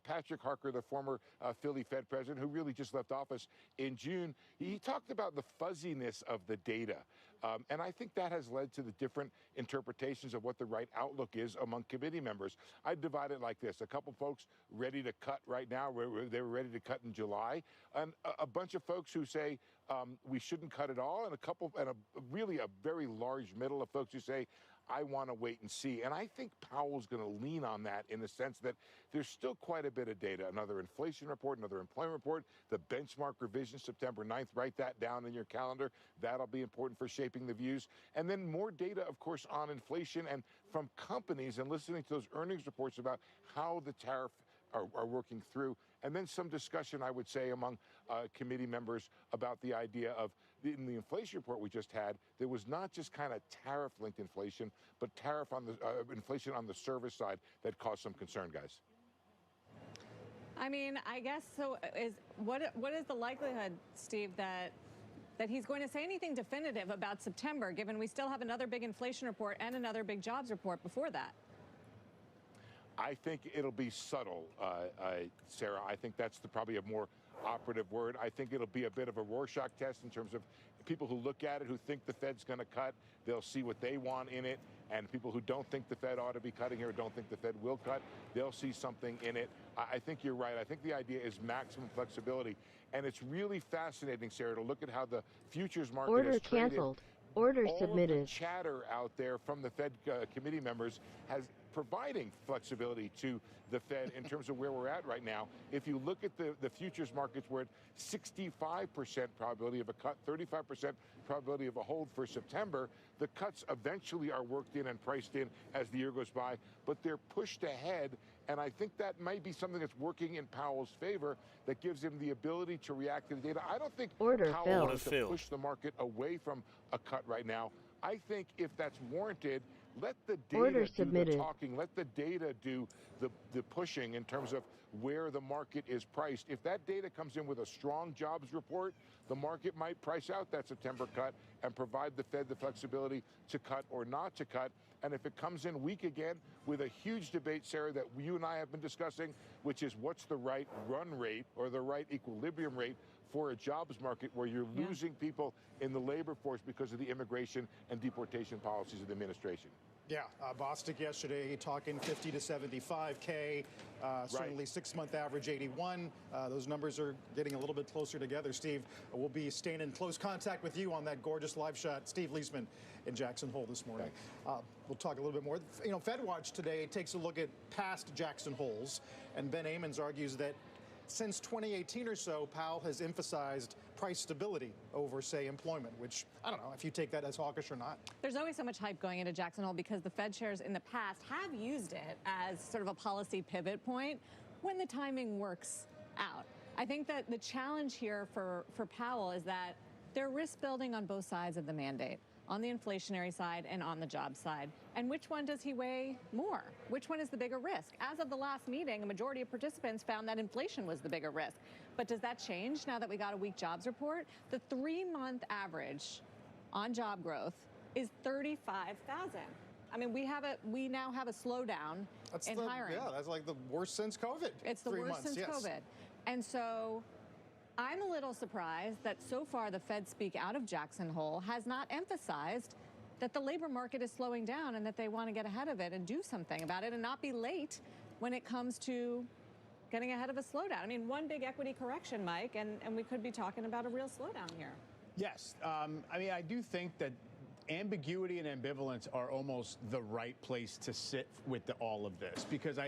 Patrick Harker, the former Philly Fed president, who really just left office in June. He talked about the fuzziness of the data. And I think that has led to the different interpretations of what the right outlook is among committee members. I divide it like this. A couple folks ready to cut right now. They were ready to cut in July. And a bunch of folks who say we shouldn't cut at all. And really a very large middle of folks who say, I want to wait and see. And I think Powell's going to lean on that in the sense that there's still quite a bit of data. Another inflation report, another employment report, the benchmark revision September 9th. Write that down in your calendar. That'll be important for shaping the views. And then more data, of course, on inflation and from companies and listening to those earnings reports about how the tariff are working through. And then some discussion, I would say, among committee members about the idea of, in the inflation report we just had, there was not just kind of tariff-linked inflation, but tariff on the inflation on the service side that caused some concern, guys. I mean, I guess so. What is the likelihood, Steve, that he's going to say anything definitive about September, given we still have another big inflation report and another big jobs report before that? I think it'll be subtle, Sarah. I think that's probably a more operative word. I think it'll be a bit of a Rorschach test in terms of people who look at it, who think the Fed's going to cut, they'll see what they want in it. And people who don't think the Fed ought to be cutting here, or don't think the Fed will cut, they'll see something in it. I think you're right. I think the idea is maximum flexibility. And it's really fascinating, Sarah, to look at how the futures market Order has traded. canceled. Order All submitted. of the chatter out there from the Fed committee members has providing flexibility to the Fed in terms of where we're at right now. If you look at the futures markets, we're at 65% probability of a cut, 35% probability of a hold for September. The cuts eventually are worked in and priced in as the year goes by, but they're pushed ahead. And I think that might be something that's working in Powell's favor, that gives him the ability to react to the data. I don't think Powell wants to push the market away from a cut right now. I think if that's warranted, let the data do the talking. Let the data do the pushing in terms of where the market is priced. If that data comes in with a strong jobs report, the market might price out that September cut and provide the Fed the flexibility to cut or not to cut. And if it comes in weak again, with a huge debate, Sarah, that you and I have been discussing, which is what's the right run rate or the right equilibrium rate for a jobs market where you're losing people in the labor force because of the immigration and deportation policies of the administration. Yeah, Bostic yesterday talking 50 to 75K, certainly 6-month average 81. Those numbers are getting a little bit closer together. Steve, we'll be staying in close contact with you on that gorgeous live shot. Steve Leisman in Jackson Hole this morning. We'll talk a little bit more. You know, FedWatch today takes a look at past Jackson Holes, and Ben Amons argues that since 2018 or so, Powell has emphasized price stability over, say, employment, which, I don't know if you take that as hawkish or not. There's always so much hype going into Jackson Hole because the Fed chairs in the past have used it as sort of a policy pivot point when the timing works out. I think that the challenge here for Powell is that they're risk building on both sides of the mandate, on the inflationary side and on the job side. And which one does he weigh more? Which one is the bigger risk? As of the last meeting, a majority of participants found that inflation was the bigger risk. But does that change now that we got a weak jobs report? The 3-month average on job growth is 35,000. I mean, we now have a slowdown in hiring. Yeah, that's like the worst since COVID. It's the worst since COVID. And so I'm a little surprised that so far the Fed speak out of Jackson Hole has not emphasized that the labor market is slowing down and that they want to get ahead of it and do something about it and not be late when it comes to getting ahead of a slowdown. I mean, one big equity correction, Mike, and we could be talking about a real slowdown here. Yes. I mean, I do think that ambiguity and ambivalence are almost the right place to sit with all of this, because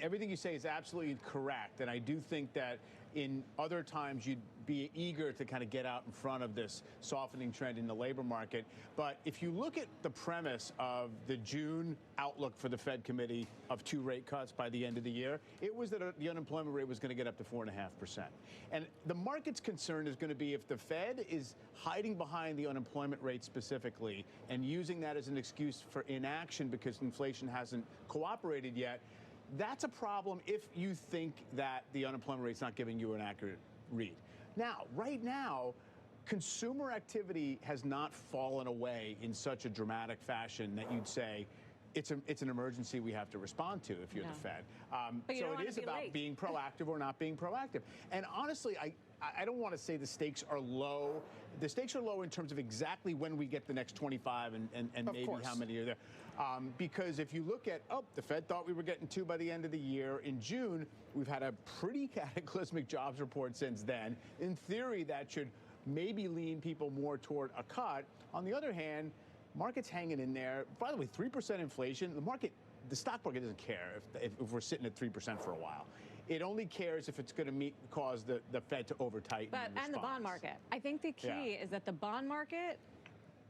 everything you say is absolutely correct. And I do think that in other times you'd be eager to kind of get out in front of this softening trend in the labor market. But if you look at the premise of the June outlook for the Fed committee of 2 rate cuts by the end of the year, it was that the unemployment rate was going to get up to 4.5%. And the market's concern is going to be if the Fed is hiding behind the unemployment rate specifically and using that as an excuse for inaction because inflation hasn't cooperated yet. That's a problem if you think that the unemployment rate's not giving you an accurate read. Now, right now, consumer activity has not fallen away in such a dramatic fashion that you'd say it's an emergency we have to respond to if you're the Fed. So it is about being proactive or not being proactive. And honestly, I don't want to say the stakes are low. The stakes are low in terms of exactly when we get the next 25 and maybe how many are there. Because if you look at, the Fed thought we were getting 2 by the end of the year. In June, we've had a pretty cataclysmic jobs report since then. In theory, that should maybe lean people more toward a cut. On the other hand, market's hanging in there. By the way, 3% inflation, the stock market doesn't care if we're sitting at 3% for a while. It only cares if it's going to cause the Fed to over-tighten. And the bond market. I think the key is that the bond market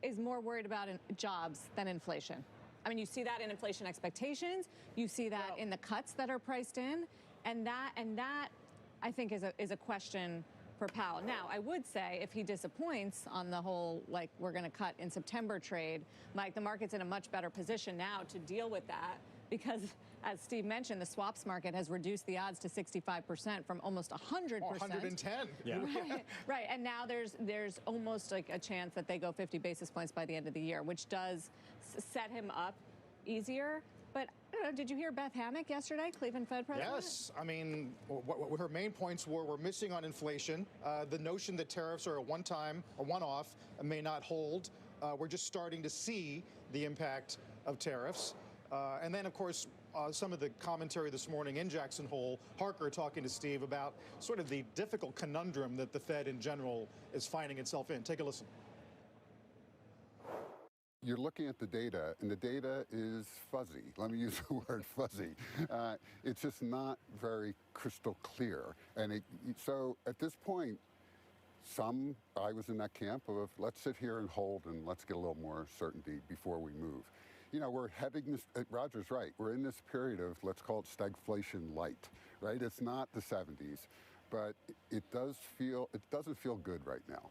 is more worried about jobs than inflation. I mean, you see that in inflation expectations. You see that in the cuts that are priced in. And that I think, is a question for Powell. Now, I would say if he disappoints on the whole, like, we're going to cut in September trade, Mike, the market's in a much better position now to deal with that because, as Steve mentioned, the swaps market has reduced the odds to 65% from almost 100%. 110. Yeah. Right. And now there's almost like a chance that they go 50 basis points by the end of the year, which does set him up easier. But don't know, did you hear Beth Hammack yesterday, Cleveland Fed president? Yes. I mean, what her main points were, we're missing on inflation. The notion that tariffs are a one-time, a one-off, may not hold. We're just starting to see the impact of tariffs. And then, of course, some of the commentary this morning in Jackson Hole, Harker talking to Steve about sort of the difficult conundrum that the Fed in general is finding itself in. Take a listen. You're looking at the data, and the data is fuzzy. Let me use the word fuzzy. It's just not very crystal clear. And so at this point, I was in that camp of let's sit here and hold and let's get a little more certainty before we move. You know, we're heading this, Roger's right, we're in this period of, let's call it stagflation light, right? It's not the 70s, but it doesn't feel good right now.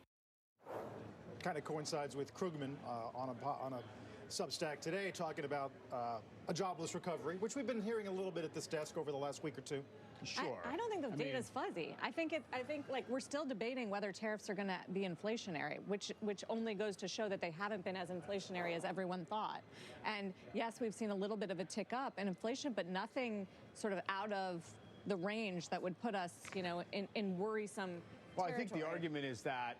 Kind of coincides with Krugman on a Substack today talking about a jobless recovery, which we've been hearing a little bit at this desk over the last week or two. Sure. I don't think the data is fuzzy. I think like we're still debating whether tariffs are going to be inflationary, which only goes to show that they haven't been as inflationary as everyone thought. And yes, we've seen a little bit of a tick up in inflation, but nothing sort of out of the range that would put us, you know, in worrisome. Well, I think the argument is that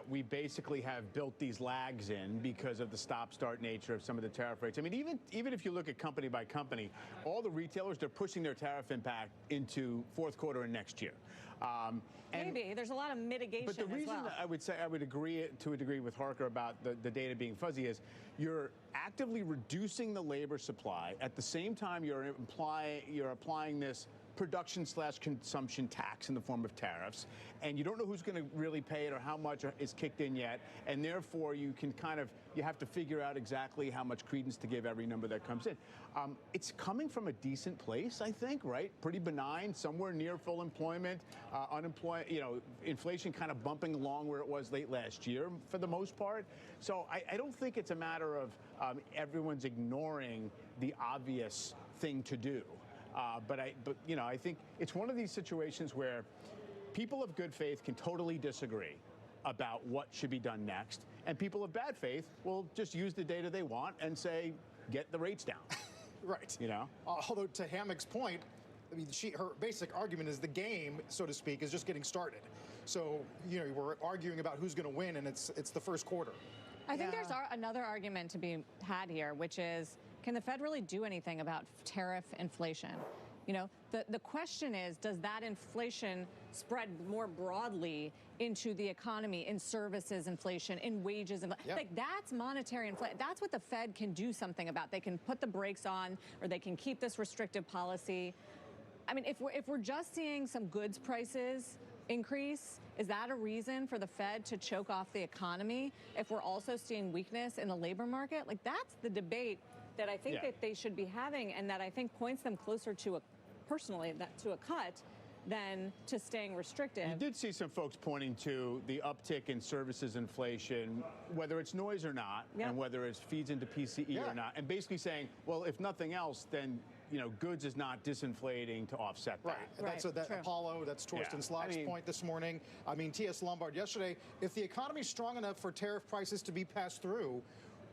we basically have built these lags in because of the stop-start nature of some of the tariff rates. I mean, even if you look at company by company, all the retailers, they're pushing their tariff impact into fourth quarter and next year. Maybe there's a lot of mitigation. But the reason that I would say I would agree to a degree with Harker about the data being fuzzy is you're actively reducing the labor supply at the same time you're applying this production/consumption tax in the form of tariffs, and you don't know who's going to really pay it or how much is kicked in yet, and therefore you have to figure out exactly how much credence to give every number that comes in. It's coming from a decent place, I think, right? Pretty benign, somewhere near full employment, inflation kind of bumping along where it was late last year for the most part. So I don't think it's a matter of everyone's ignoring the obvious thing to do. But I think it's one of these situations where people of good faith can totally disagree about what should be done next, and people of bad faith will just use the data they want and say, get the rates down. Right. You know? Although to Hammack's point, I mean, her basic argument is the game, so to speak, is just getting started. So, you know, we're arguing about who's going to win, and it's the first quarter. I think there's another argument to be had here, which is, can the Fed really do anything about tariff inflation? You know, the question is, does that inflation spread more broadly into the economy, in services inflation, in wages? Yep. Like, that's monetary inflation. That's what the Fed can do something about. They can put the brakes on, or they can keep this restrictive policy. I mean, if we're just seeing some goods prices increase, is that a reason for the Fed to choke off the economy? If we're also seeing weakness in the labor market, like, that's the debate that I think that they should be having, and that I think points them closer to a cut than to staying restrictive. You did see some folks pointing to the uptick in services inflation, whether it's noise or not, and whether it feeds into PCE or not, and basically saying, well, if nothing else, then goods is not disinflating to offset that. Right. That's Apollo, that's Torsten Slot's point this morning. I mean, T.S. Lombard yesterday, if the economy is strong enough for tariff prices to be passed through,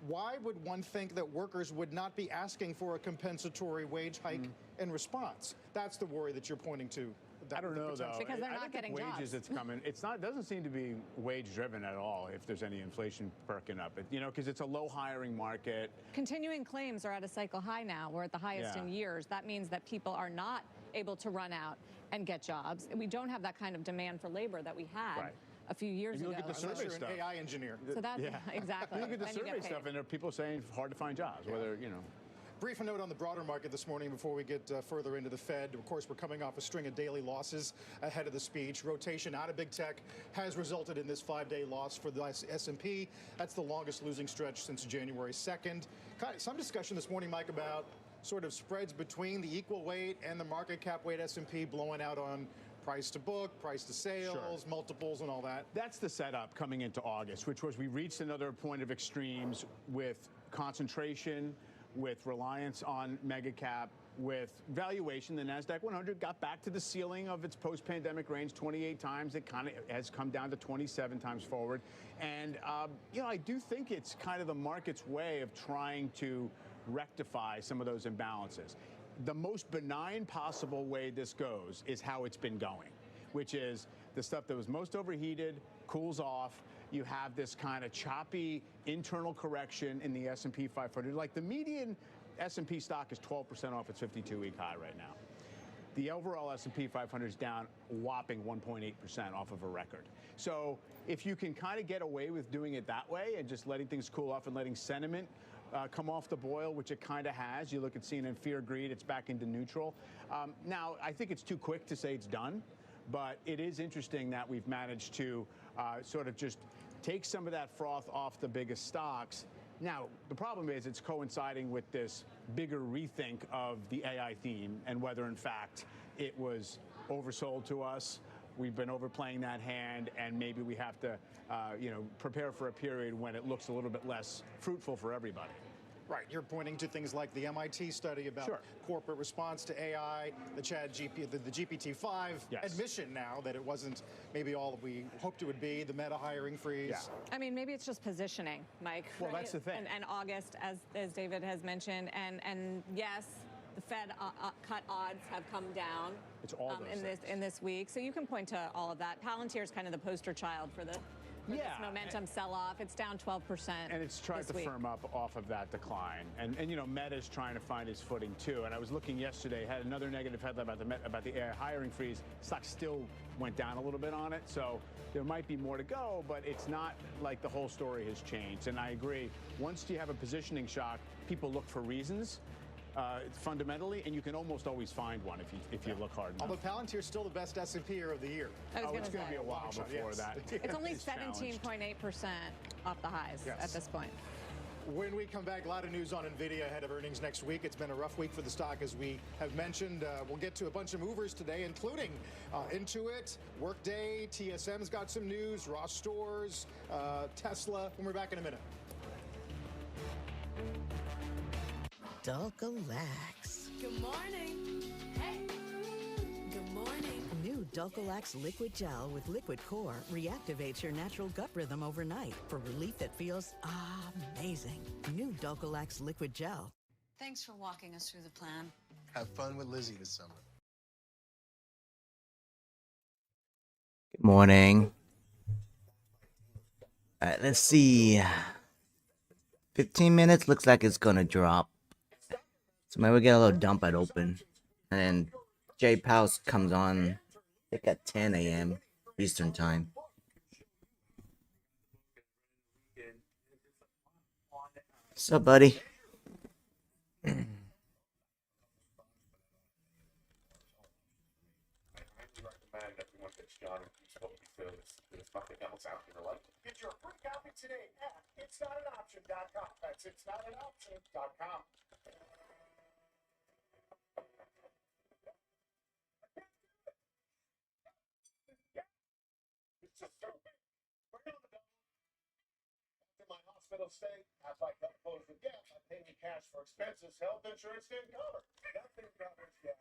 why would one think that workers would not be asking for a compensatory wage hike in response? That's the worry that you're pointing to. I don't know, though. Because they're not getting wages. It's coming. It doesn't seem to be wage driven at all. If there's any inflation perking up, because it's a low hiring market. Continuing claims are at a cycle high now. We're at the highest in years. That means that people are not able to run out and get jobs. We don't have that kind of demand for labor that we had a few years ago. Look at the survey stuff. An AI engineer. So that's exactly. You look at the survey stuff, and there are people saying it's hard to find jobs. Whether Brief note on the broader market this morning before we get further into the Fed. Of course, we're coming off a string of daily losses ahead of the speech. Rotation out of big tech has resulted in this 5-day loss for the S&P. That's the longest losing stretch since January 2nd. Some discussion this morning, Mike, about sort of spreads between the equal weight and the market cap weight S&P blowing out on price to book, price to sales, multiples, and all that. That's the setup coming into August, which was we reached another point of extremes with concentration, with reliance on mega cap, with valuation. The NASDAQ 100 got back to the ceiling of its post-pandemic range 28 times. It kind of has come down to 27 times forward. And, I do think it's kind of the market's way of trying to rectify some of those imbalances. The most benign possible way this goes is how it's been going, which is the stuff that was most overheated cools off. You have this kind of choppy internal correction in the S&P 500. Like the median S&P stock is 12% off its 52-week high right now. The overall S&P 500 is down a whopping 1.8% off of a record. So if you can kind of get away with doing it that way and just letting things cool off and letting sentiment come off the boil, which it kind of has. You look at CNN fear, greed, it's back into neutral. Now, I think it's too quick to say it's done, but it is interesting that we've managed to sort of just take some of that froth off the biggest stocks. Now, the problem is it's coinciding with this bigger rethink of the AI theme and whether, in fact, it was oversold to us. We've been overplaying that hand, and maybe we have to, prepare for a period when it looks a little bit less fruitful for everybody. Right, you're pointing to things like the MIT study about corporate response to AI, the GPT-5 admission now that it wasn't maybe all we hoped it would be, the Meta hiring freeze. Yeah. I mean, maybe it's just positioning, Mike. Well, that's the thing. And August, as David has mentioned, and yes, the Fed cut odds have come down. It's all those in this week, so you can point to all of that. Palantir is kind of the poster child for this momentum sell-off. It's down 12%. And it's tried to firm up off of that decline. And Meta's trying to find its footing too. And I was looking yesterday, had another negative headline about the AI hiring freeze. Stock still went down a little bit on it. So there might be more to go, but it's not like the whole story has changed. And I agree. Once you have a positioning shock, people look for reasons. Fundamentally, and you can almost always find one if you look hard enough. Although Palantir's still the best S&P-er of the year. It's going to be a while before that. It's only 17.8% off the highs at this point. When we come back, a lot of news on NVIDIA ahead of earnings next week. It's been a rough week for the stock, as we have mentioned. We'll get to a bunch of movers today, including Intuit, Workday, TSM's got some news, Ross Stores, Tesla, when we're back in a minute. Dulcolax. Good morning. Hey. Good morning. New Dulcolax Liquid Gel with Liquid Core reactivates your natural gut rhythm overnight for relief that feels amazing. New Dulcolax Liquid Gel. Thanks for walking us through the plan. Have fun with Lizzie this summer. Good morning. All right, let's see. 15 minutes looks like it's gonna drop. So maybe we'll get a little dump at open. And then Jay Powell comes on, I think at 10 a.m. Eastern time. What's up, buddy? Get your free copy today at itsnotanoption.com. That's itsnotanoption.com. It's just so big. We're on the double. After my hospital stay, I like that close with gas. I pay me cash for expenses. Health insurance didn't cover. Nothing covers gas.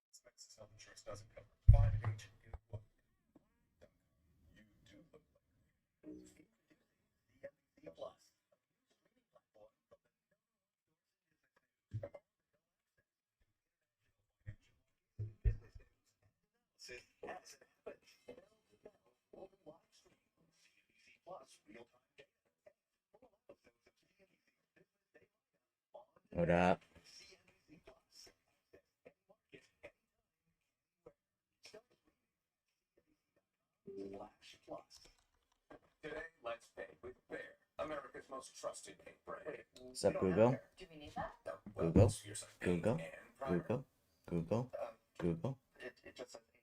Expenses health insurance doesn't cover. Find an agent. You do look like CNBC Plus. What up? Today, let's pay with Bear, America's most trusted pay brand. What's up, Google? Do we need that? No. Google? Google? Google? Google? Google? It just says 8.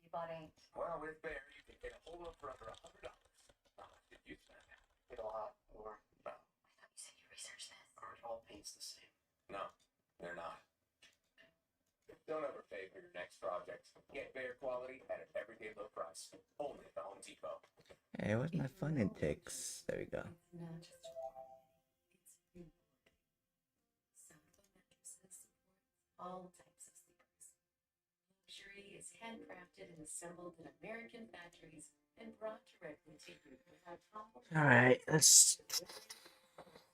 You bought 8. Well, with Bear, you can get a whole load for under $100. How much did you spend? Get a lot more. No. I thought you said you researched this. Aren't all paints the same? No, they're not. Don't overpay for your next project. Get Bear quality at an everyday low price. Only at the Home Depot. Hey, where's my fun intakes? There we go. No, just it's really good. Some mattresses support all types of sleepers. luxury is handcrafted and assembled in American factories and brought directly to you without All right, let's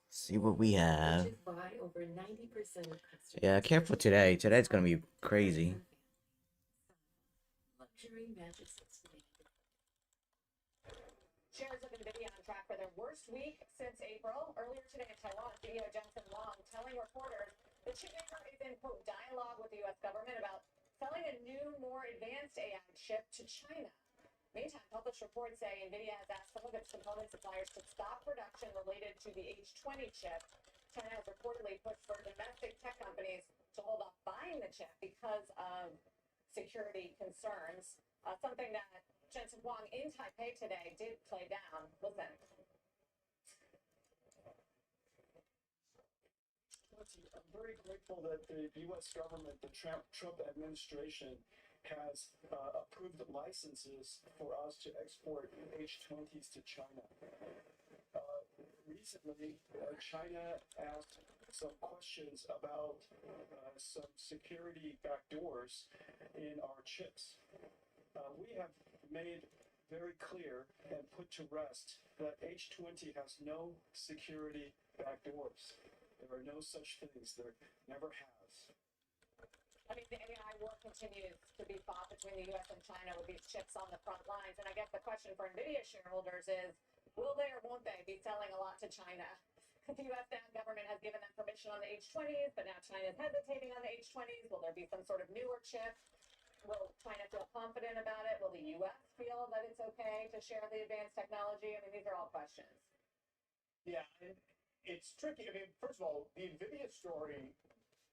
see what we have. by over 90% of customers. Yeah, careful today. Today's gonna be crazy. Luxury matches its name. Shares of NVIDIA on track for their worst week since April. Earlier today in Taiwan, CEO Jensen Huang telling reporters the chipmaker is in, quote, dialogue with the U.S. government about selling a new, more advanced AI chip to China. Meantime, published reports say NVIDIA has asked some of its component suppliers to stop production related to the H20 chip. China has reportedly pushed for domestic tech companies to hold off buying the chip because of security concerns, something that Jensen Huang in Taipei today did play down. Listen. I'm very grateful that the U.S. government, the Trump administration, has approved licenses for us to export H20s to China. Recently, China asked some questions about some security backdoors in our chips. We have made very clear and put to rest that H20 has no security backdoors. There are no such things. There never has. I mean, the AI war continues to be fought between the U.S. and China with these chips on the front lines. And I guess the question for NVIDIA shareholders is, will they or won't they be selling a lot to China? The U.S. government has given them permission on the H20s, but now China is hesitating on the H20s. Will there be some sort of newer chip? Will China feel confident about it? Will the U.S. feel that it's okay to share the advanced technology? I mean, these are all questions. Yeah, it's tricky. I mean, first of all, the NVIDIA story,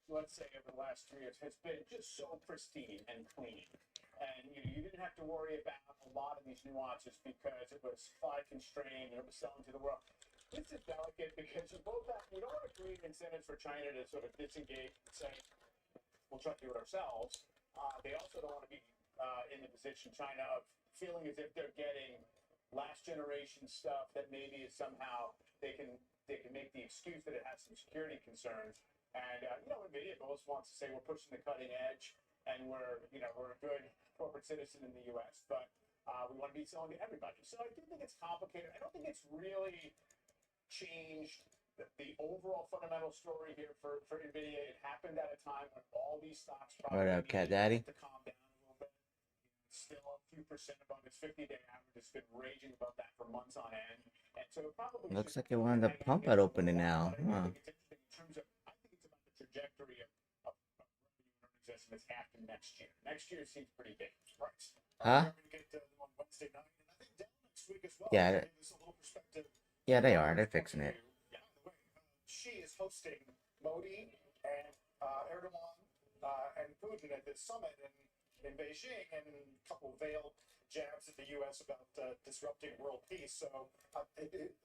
let's say, over the last 3 years has been just so pristine and clean. And you didn't have to worry about a lot of these nuances because it was supply constrained and it was selling to the world. This is delicate because you don't want to create incentives for China to sort of disengage and say, we'll try to do it ourselves. They also don't want to be in the position, China, of feeling as if they're getting last generation stuff that maybe is somehow they can make the excuse that it has some security concerns. And NVIDIA always wants to say we're pushing the cutting edge and we're a good corporate citizen in the U.S., but we want to be selling to everybody. So I do think it's complicated. I don't think it's really changed the overall fundamental story here for NVIDIA. It happened at a time when all these stocks probably What up, Cat Daddy? to calm down a little bit. It's still a few percent above its 50-day average. It's been raging above that for months on end. And so it probably Looks like it wanted to pump at opening now. Huh. it's interesting in terms of, I think it's about the trajectory of revenue and earnings estimates after next year. Next year seems pretty big. Right. Huh? We're going to get on Wednesday night, and I think down next week as well. Yeah. Give us a little perspective. Yeah, they are. They're fixing it. Yeah, by the way, Xi is hosting Modi and Erdogan and Putin at this summit in Beijing, and a couple veiled jabs at the U.S. about disrupting world peace. So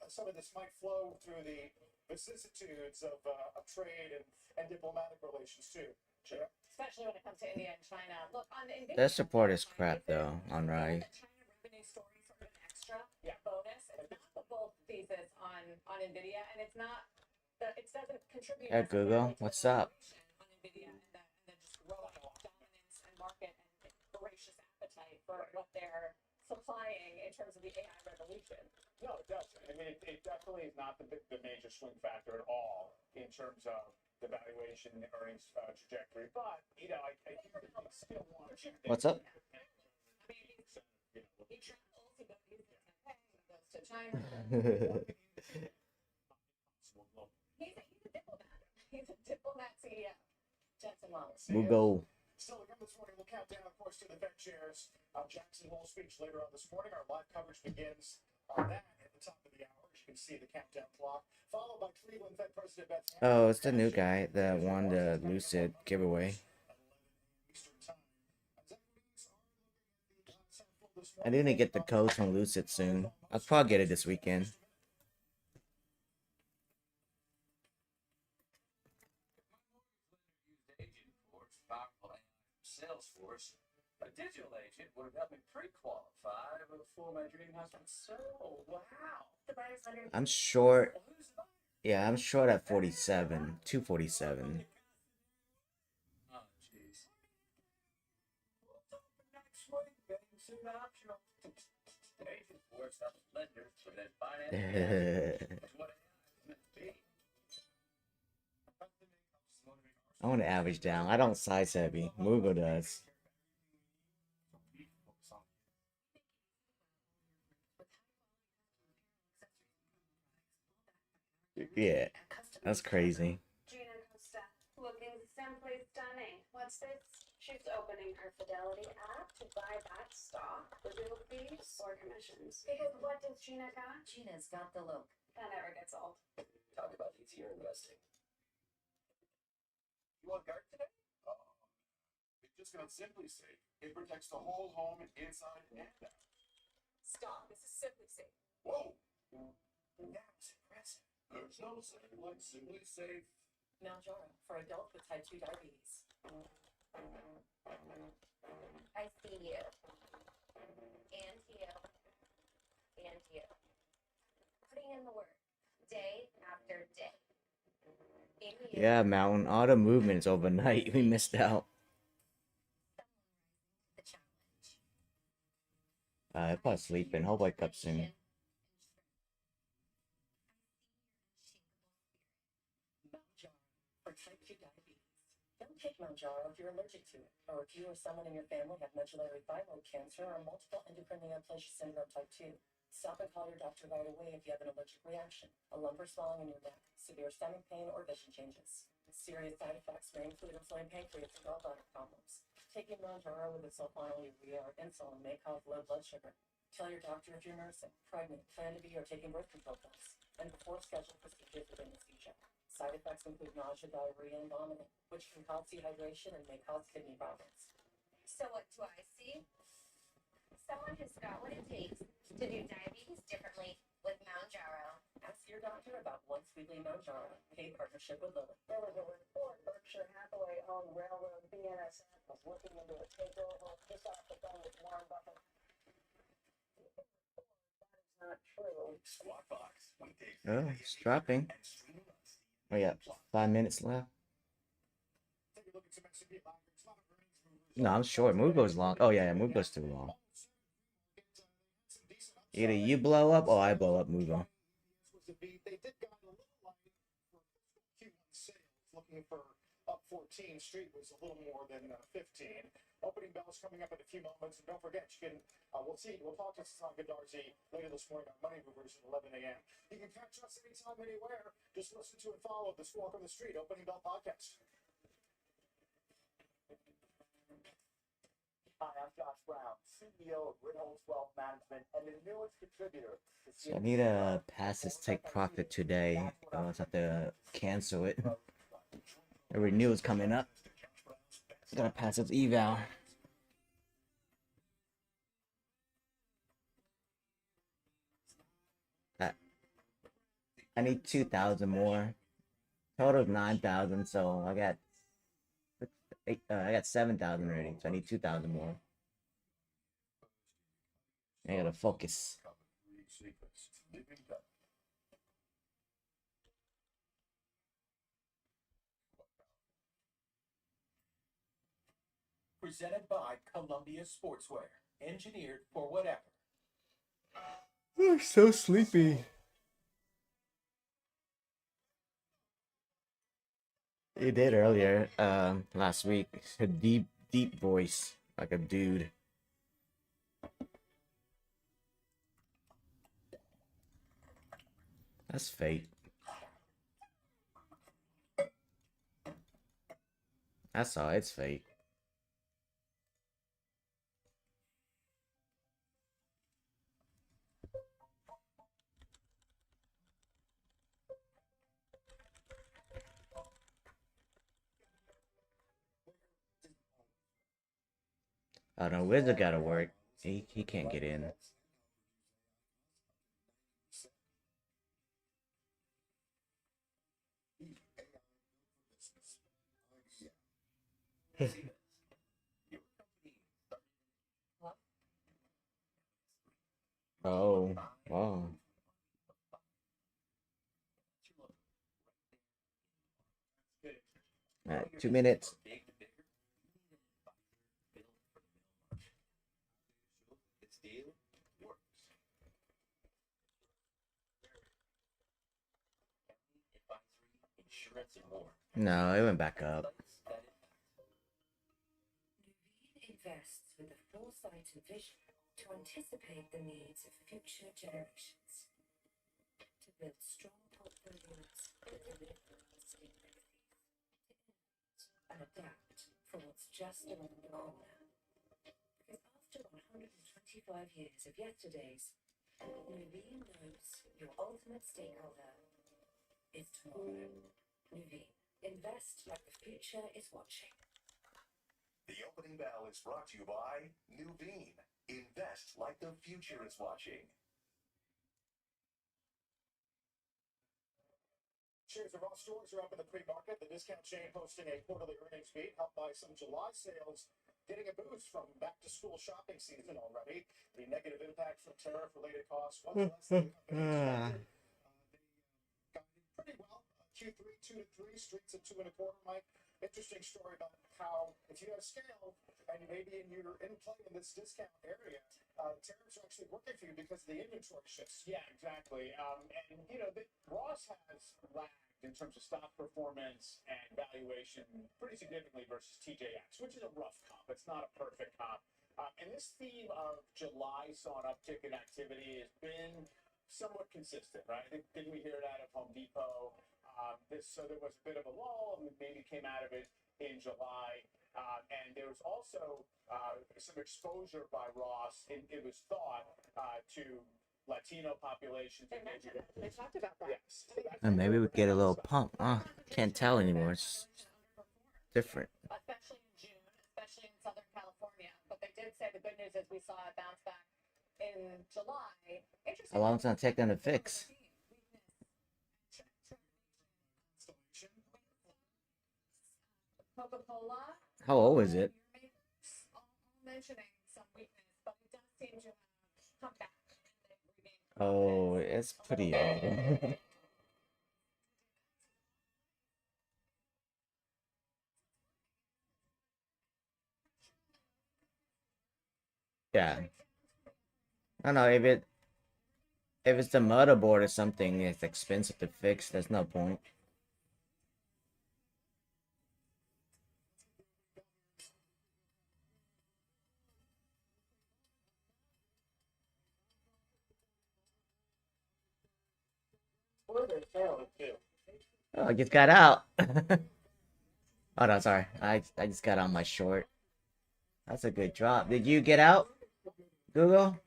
some of this might flow through the vicissitudes of trade and diplomatic relations too. Sure. Especially when it comes to India and China. Look, on NVIDIA, Their support is crap though on Rise. China revenue story sort of an extra bonus. It's not the bull thesis on NVIDIA, and it's not it doesn't contribute. Hey Google, what's up? On NVIDIA and the just growing dominance and market and voracious appetite for what they're supplying in terms of the AI revolution. No, it doesn't. I mean, it definitely is not the major swing factor at all in terms of the valuation and the earnings trajectory. But, I still want to. What's up? I mean, he travels, he goes to Japan, he goes to China. He's a diplomat. He's a diplomat CEO. Jensen Huang. We'll go. Still to come this morning, we'll count down, of course, to the Fed chairs. Jackson Hole speech later on this morning. Our live coverage begins on that at the top of the hour. As you can see the countdown clock, followed by Cleveland Fed President Beth. Oh, it's the new guy that won the Lucid giveaway. I need to get the code from Lucid soon. I'll probably get it this weekend. Salesforce, a digital agent would have helped me pre-qualify before my dream husband. So, wow. I'm short. Yeah, I'm short at 47. 247. Oh, jeez. soon optional. Agents works out with lenders, but then finance. That's what AI is meant to be. I want to average down. I don't size heavy. Mugo does. Yeah, that's crazy. Gina Costa, looking simply stunning. What's this? She's opening her Fidelity app to buy back stock. Legal fees or commissions? Because what does Gina got? Gina's got the look. That never gets old. Talk about easier investing. You want guard today? It's just gonna simply say it protects the whole home inside and out. Stop. This is simply safe. Whoa! That was impressive. There's no saying like Simply Safe. Mounjaro for adults with type 2 diabetes. I see you. And you. And you. Putting in the work. Day after day. Yeah, Mountain. Auto movements overnight. We missed out. I'm probably sleeping. I'll wake up soon. Mounjaro for type 2 diabetes. Don't take Mounjaro if you're allergic to it, or if you or someone in your family have medullary thyroid cancer or multiple endocrine neoplasia syndrome type 2. Stop and call your doctor right away if you have an allergic reaction, a lump or swelling in your neck, severe stomach pain, or vision changes. Serious side effects may include inflamed pancreas and gallbladder problems. Taking Mounjaro with a sulfonylurea or insulin may cause low blood sugar. Tell your doctor if you're nursing, pregnant, plan to be, or taking birth control pills. And before scheduled procedures with anesthesia. Side effects include nausea, diarrhea, and vomiting, which can cause dehydration and may cause kidney problems. So what do I see? Someone who's got what it takes to do diabetes differently with Mounjaro. Ask your doctor about once weekly Mounjaro, paid partnership with Lilly. There was a report Berkshire Hathaway-owned railroad BNSF was looking into a takeover just off the phone with Warren Buffett. That is not true. Squawk Box. Oh, it's dropping. Oh yeah, 5 minutes left. No, I'm short. Mugo's long. Oh yeah, Mugo's too long. Either you blow up or I blow up Mugo. They did guide a little light for Q1 sales, looking for up 14. Street was a little more than 15. Opening bells coming up in a few moments, and don't forget, you can we'll talk to Sasan Gaddarzi later this morning on Money Movers at 11 a.m. You can catch us anytime, anywhere. Just listen to and follow the Squawk on the Street Opening Bell podcast. Hi, I'm Josh Brown, CEO of Ritholtz Wealth Management and the newest contributor. So I need to pass this take profit today. I almost have to cancel it. The renewal is coming up. I gotta pass its eval. I need 2,000 more. Total of 9,000, so I got 7,000 already, so I need 2,000 more. I gotta focus. Presented by Columbia Sportswear. Engineered for whatever. I'm so sleepy. You did earlier, last week. A deep, deep voice, like a dude. That's fate. That's all, it's fate. Oh no, Wizard gotta work. He can't get in. Oh, wow. Alright, 2 minutes. instruments, and more. No, it went back up. Invests with the foresight and vision to anticipate the needs of future generations, to build strong portfolios that deliver lasting legacies, and adapt for what's just around the corner. Because after 125 years of yesterdays, Nuveen knows your ultimate stakeholder is tomorrow. Nuveen, invest like the future is watching. The opening bell is brought to you by Nuveen. Invest like the future is watching. Shares of Ross stores are up in the pre-market. The discount chain posting a quarterly earnings beat, helped by some July sales getting a boost from back-to-school shopping season already. The negative impact from tariff-related costs was less than the company expected. They guided pretty well. Q3 2 to 3, streets at 2 1/4. Mike, interesting story about how if you have scale and maybe you're in play in this discount area, tariffs are actually working for you because of the inventory shifts. Yeah, exactly. And you know, Ross has lagged in terms of stock performance and valuation pretty significantly versus TJX, which is a rough comp. It's not a perfect comp. And this theme of July saw an uptick in activity has been somewhat consistent, right? I think, didn't we hear that at Home Depot? So there was a bit of a lull, and maybe came out of it in July. And there was also some exposure by Ross, it was thought, to Latino populations. They talked about that. Yes. And maybe we get a little pump. Can't tell anymore. It's different. Especially in June, especially in Southern California. But they did say the good news is we saw a bounce back in July. How long is it gonna take them to fix? Coca-Cola. How old is it? Mentioning some weakness, but it does seem to have come back. Oh, it's pretty old. Yeah. I don't know if it's the motherboard or something, it's expensive to fix. There's no point. Oh, I just got out. Oh no, sorry. I just got on my short. That's a good drop. Did you get out, Google?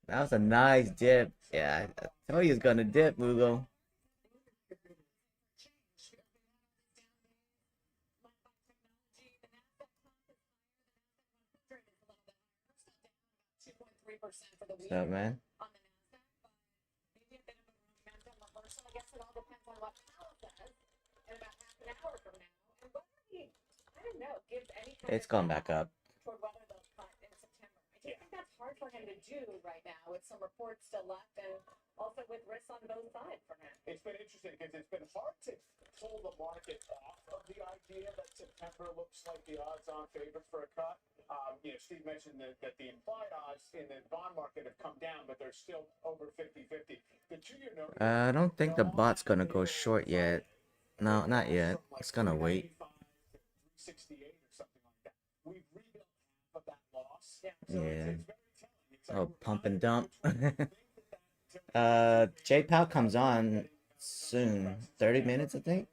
That was a nice dip. Yeah, I told you it's gonna dip, Google. What's up, man? I guess it all depends on what Powell says in about half an hour from now. And whether he, I don't know, gives any kind It's going back up. toward whether they'll cut in September. I think that's hard for him to do right now with some reports still left and also with risks on both sides for him. It's been interesting because it's been hard to pull the market off of the idea that September looks like the odds-on favorite for a cut. You know, Steve mentioned that the implied odds in the bond market have come down, but they're still over 50-50. The two-year note. I don't think the bot's gonna go short yet. No, not yet. It's gonna wait. 68 or something like that. We've rebuilt half of that loss. Yeah. Oh, pump and dump. J Powell comes on soon. 30 minutes, I think.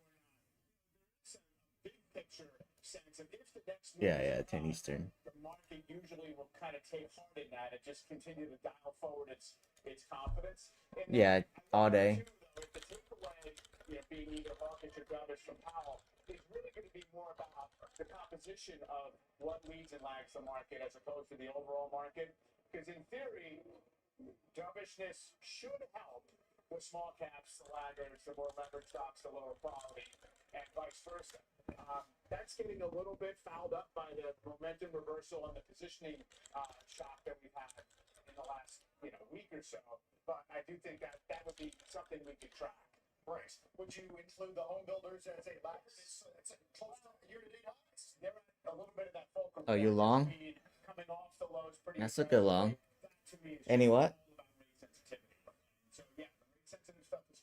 Yeah, 10 Eastern. The market usually will kind of take heart in that and just continue to dial forward its confidence. Yeah, all day. The takeaway, being either hawkish or dovish from Powell, is really going to be more about the composition of what leads and lags the market as opposed to the overall market. Because in theory, dovishness should help the small caps, the laggers, the more leveraged stocks, the lower quality, and vice versa. That's getting a little bit fouled up by the momentum reversal and the positioning shock that we've had in the last week or so. But I do think that would be something we could track. Right. Would you include the home builders as a lag? It's a close to year-to-date highs. They're at a little bit of that fulcrum. Oh, you long? Coming off the lows pretty That's a good long. Any what? So yeah,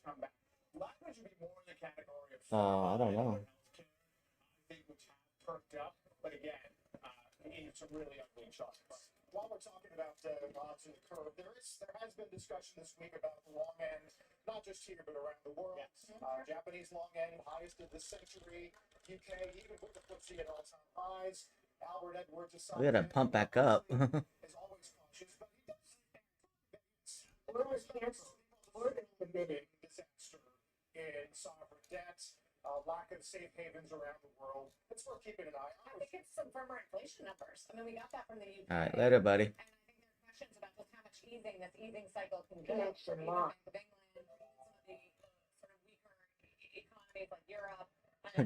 come back. Language would be more in the category of I don't know. healthcare, I think, which have perked up, but again, it's a really ugly chart. While we're talking about odds in the curve, there has been discussion this week about the long end, not just here but around the world. Japanese long end, highest of the century. UK, even with the FTSE at all-time highs. Albert Edwards decided. We gotta pump back up. Is always cautious, but he does. Orders committed disaster in sovereign debt, lack of safe havens around the world. It's worth keeping an eye on. I think it's some firmer inflation numbers. I mean, we got that from the UK. All right, later, buddy. And I think there are questions about just how much easing this easing cycle can go for even Bank of England, some of the sort of weaker economies like Europe.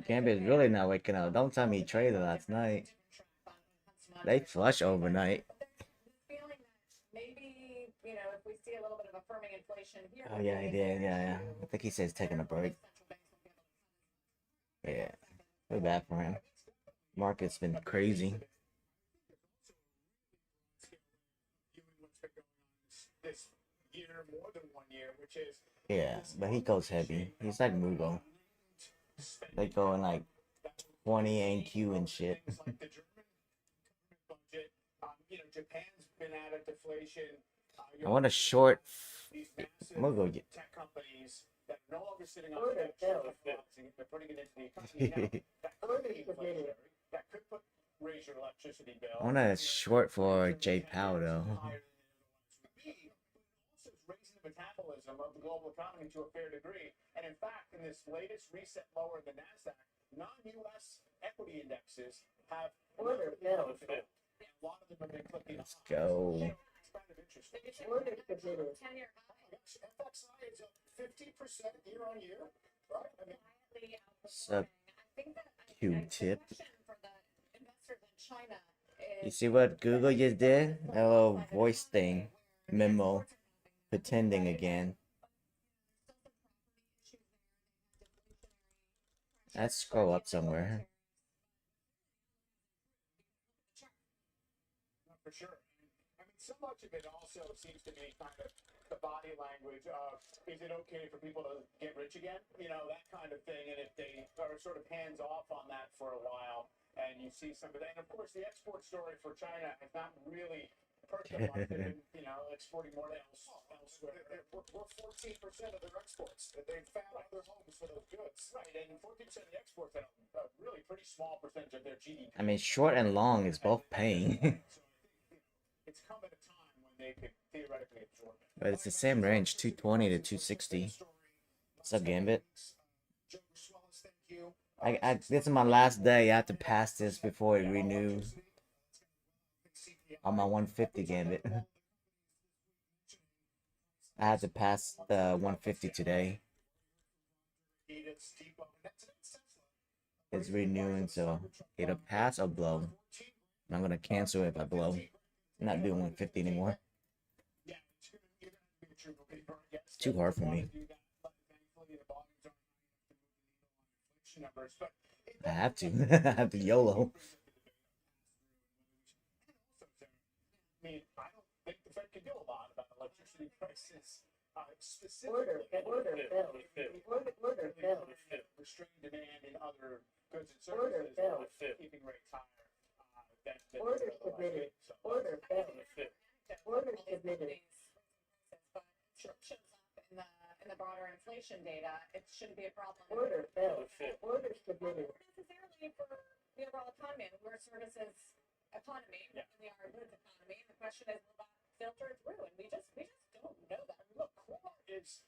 Gambit's really not waking up. Don't tell me he traded last night. They flush overnight. Feeling that maybe, you know, if we see a little bit of a firming inflation here. Oh yeah, he did. Yeah. I think he says taking a break. Yeah, feel bad for him. Market's been crazy. This year, more than 1 year, which is Yeah, but he goes heavy. He's like Mugo. They go in like 20 NQ and shit. like the German budget. You know, Japan's been out of deflation. I want a short. These massive I'm gonna go get. tech companies that are no longer sitting on the they're putting it into the economy now. That could be inflationary. That could raise your electricity bill. I want a short for J Powell though. Raising the metabolism of the global economy to a fair degree. And in fact, in this latest reset lower in the NASDAQ, non-U.S. equity indexes have ordered filled. A lot of them have been clicking. Let's go. It's kind of interesting. FXI is up 50% year on year, right? I mean, Sub Q-tip. You see what Google just did? That little voice thing. Memo. Pretending again. Let's scroll up somewhere. For sure. I mean, so much of it also seems to be kind of the body language of, is it okay for people to get rich again? You know, that kind of thing. And if they are sort of hands off on that for a while, and you see some of that. And of course, the export story for China has not really perked up like they've been, you know, exporting more elsewhere. We're 14% of their exports. They've found other homes for those goods. Right, and 14% of the exports are a really pretty small percentage of their GDP. I mean, short and long is both paying. It's come at a time when they could theoretically absorb it. But it's the same range, 220 to 260. What's up, Gambit? This is my last day. I have to pass this before it renews. On my 150 Gambit. I had to pass the 150 today. It's renewing, so it'll pass or blow. And I'm gonna cancel it if I blow. I'm not doing 150 anymore. It's too hard for me. I have to. I have to YOLO. I mean, I don't think the Fed can do a lot about electricity prices. Specifically, restrain demand in other goods and services, keeping rates higher. Order submitted. Order failed. Order submitted. Shows up in the broader inflation data. It shouldn't be a problem. Order failed. Order submitted. Not necessarily for the overall economy. We're a services economy, and we are a goods economy. And the question is, will that filter through? And we just don't know that. Look, core is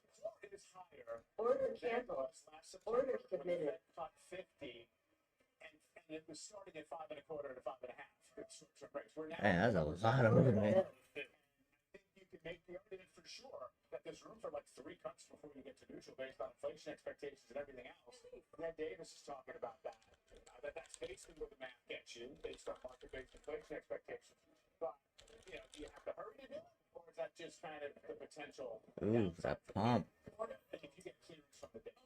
higher. Order canceled. Order submitted. Cut 50, and it was starting at 5.25 to 5.5. We're now. Man, that's a lot of movement. I think you can make the argument for sure that there's room for like 3 cuts before you get to neutral based on inflation expectations and everything else. Ned Davis is talking about that. That's basically what the math gets you based on market-based inflation expectations. But, you know, do you have to hurry to do it? Or is that just kind of the potential? Ooh, that pump. If you get clearance from the data.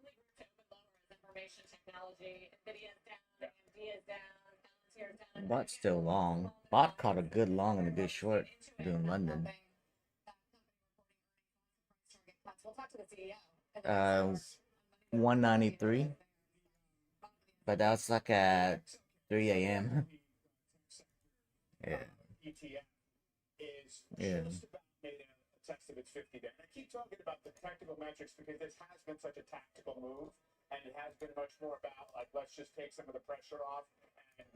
Only room to open lower is information technology. Nvidia's down, AMD is down, Palantir is down. Bot's still long. Bot caught a good long and a good short doing London. We'll talk to the CEO 193. But that was like at 3 a.m. Yeah. ETF is Yeah. just about made a test of its 50-day. And I keep talking about the technical metrics because this has been such a tactical move, and it has been much more about like let's just take some of the pressure off and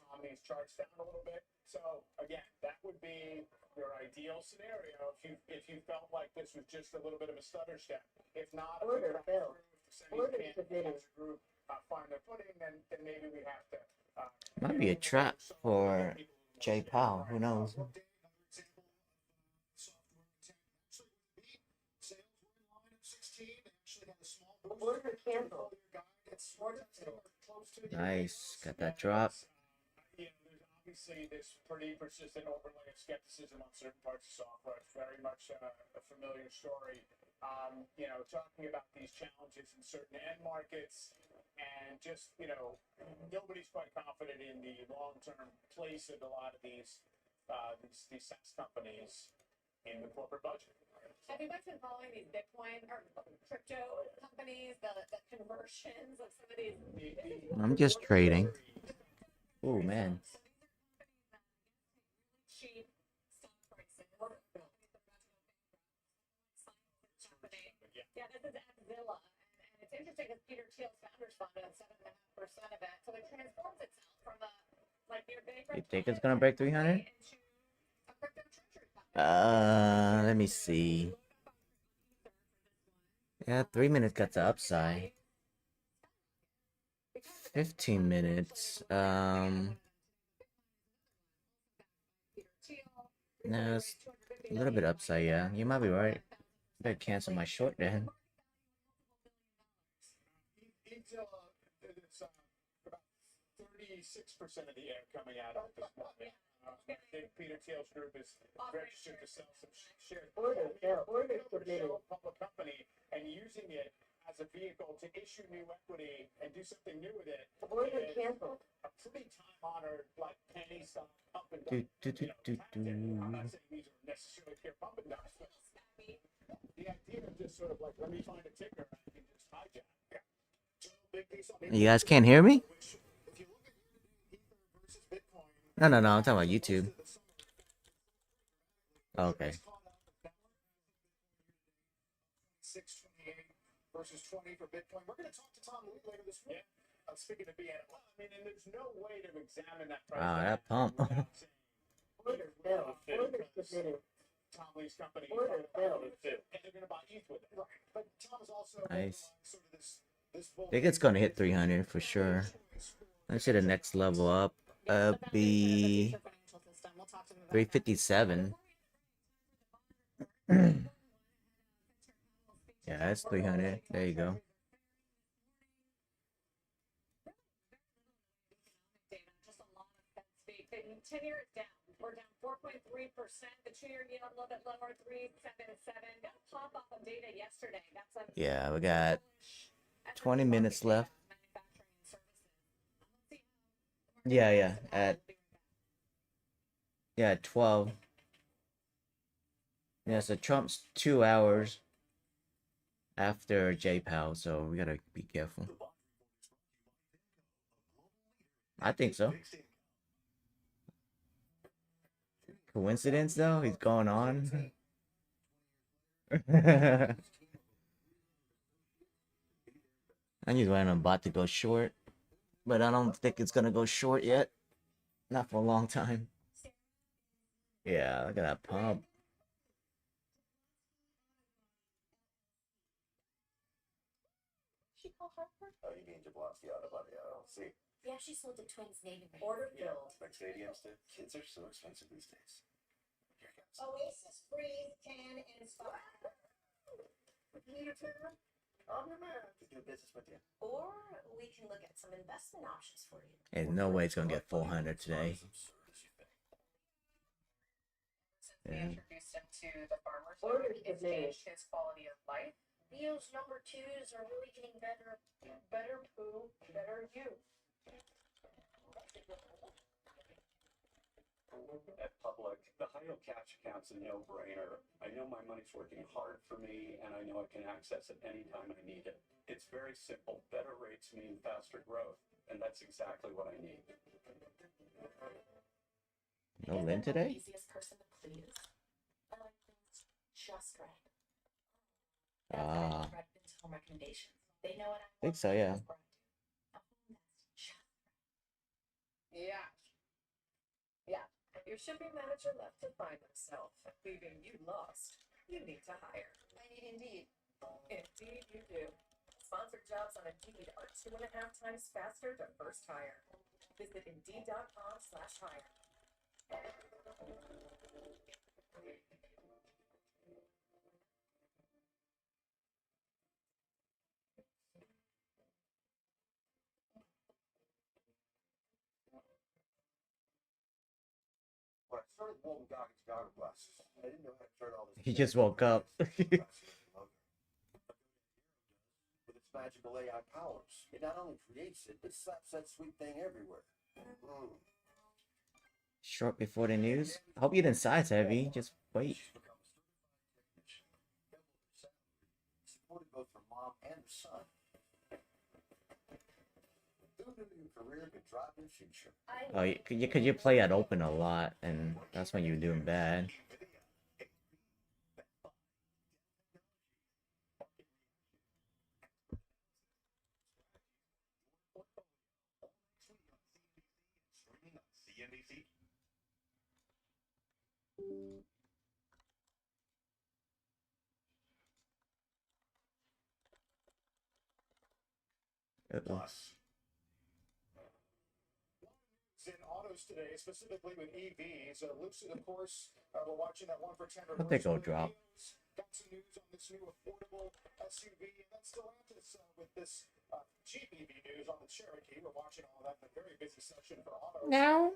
calm these charts down a little bit. So again, that would be your ideal scenario if you felt like this was just a little bit of a stutter step. If not, if Order filled. Order can't submitted. as a group find their footing, then maybe we have to. Might be a trap for Jay Powell. Who knows? Order canceled. Nice. Got that drop. There's obviously this pretty persistent overlay of skepticism on certain parts of software. It's very much a familiar story. Talking about these challenges in certain end markets, and just nobody's quite confident in the long-term place of a lot of these SaaS companies in the corporate budget. Have you guys been following these Bitcoin or crypto companies, the conversions of some of these? I'm just trading. Oh man. Cheap stock prices. Yeah, this is Zilla, and it's interesting because Peter Thiel's founders fund owns 7.5% of it, so it transforms itself from a near bankrupt. You think it's gonna break 300? Let me see. Yeah, 3 minutes got the upside. 15 minutes. No, it's a little bit upside. Yeah, you might be right. Better cancel my short then. It's about 36% of the air coming out of this moment. I think Peter Thiel's group is registered to sell some shares. Order submitted. A public company and using it as a vehicle to issue new equity and do something new with it. Order canceled. A pretty time-honored, penny stock up and down. I'm not saying these are necessarily pure pump and dumps, but the idea of just sort of let me find a ticker and I can just hijack. You guys can't hear me? No, I'm talking about YouTube. Okay. 628 versus 20 for Bitcoin. We're going to talk to Tom Lee later this week. Speaking of BN, and there's no way to examine that price. Wow, that pump. Order filled. Order submitted. Tom Lee's company. Order filled. And they're going to buy ETH with it. But Tom is also Nice. sort of this I think it's gonna hit 300 for sure. Let's see the next level up. Be 357. Yeah, that's 300. There you go. Just a lot of Fed speak. The 10-year is down. We're down 4.3%. The 2-year yield a little bit lower, 3.77. Got a pop off of data yesterday. Yeah, we got 20 minutes left. Yeah, at 12. Yeah, so Trump's 2 hours after Jay Powell, so we gotta be careful. I think so. Coincidence though? He's going on. I knew when I'm about to go short, but I don't think it's gonna go short yet. Not for a long time. Yeah, look at that pump. She called Harper? Oh, you mean Jablonski out of buddy? I don't see. Yeah, she sold the Twins name. Order filled. Like stadiums, the kids are so expensive these days. Here it comes. Oasis Freeze can inspire. I'm your man to do business with you. Or we can look at some investment options for you. There's no way it's gonna get 400 today. We introduced him to the farmers. Order It's submitted. changed his quality of life. Leo's number 2s are really getting better. Better poo, better you. At public, the High-yield cash account's a no-brainer. I know my money's working hard for me, and I know I can access it anytime I need it. It's very simple. Better rates mean faster growth, and that's exactly what I need. No Lynn today? Easiest person to please. I like things just right. Ah, Home recommendations. They know what I I think so, yeah. Yeah. Yeah. Your shipping manager left to find himself, leaving you lost. You need to hire. I need Indeed. Indeed you do. Sponsored jobs on Indeed are 2.5 times faster to first hire. Visit Indeed.com/hire. When I started Walton Goggins Jogger glasses, I didn't know how to turn all this. He just woke up. With its magical AI powers, it not only creates it, but slaps that sweet thing everywhere. Short before the news. I hope you didn't size heavy. Just wait. Supported both her mom and her son. Who knew your career could drive your future? Oh, you play at open a lot, and that's when you're doing bad. Plus. In autos today, specifically with EVs, Lucid, of course, we're watching that 1 for 10 I think I'll drop. Got some news on this new affordable SUV, and then Stellantis with this Jeep EV news on the Cherokee. We're watching all that in a very busy session for autos. No.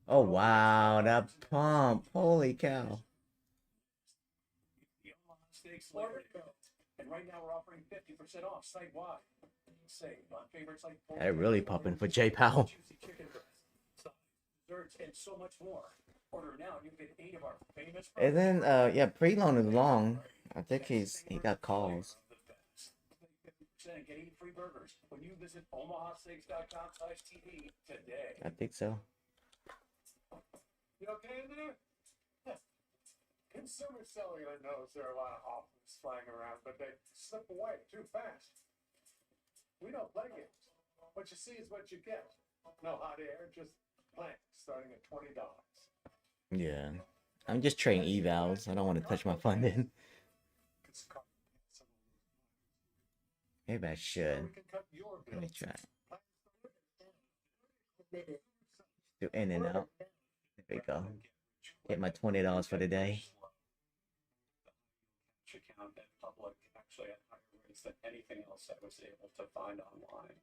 Oh wow, that pump! Holy cow! And right now we're offering 50% off site-wide. Save on favorites like They're really popping for J Powell. juicy chicken breasts, desserts, and so much more. Order now and you get 8 of our famous. And then yeah, pre-loan is long. I think he got calls. And get 8 free burgers when you visit omahasteaks.com/TV today. I think so. You okay in there? Consumer Cellular knows there are a lot of offers flying around, but they slip away too fast. We don't play games. What you see is what you get. No hot air, just plans starting at $20. I'm just trading evals. I don't want to touch my funding. Maybe I should. Let me try. Do in and out. There we go. Get my $20 for the day. Account at public actually at higher rates than anything else I was able to find online.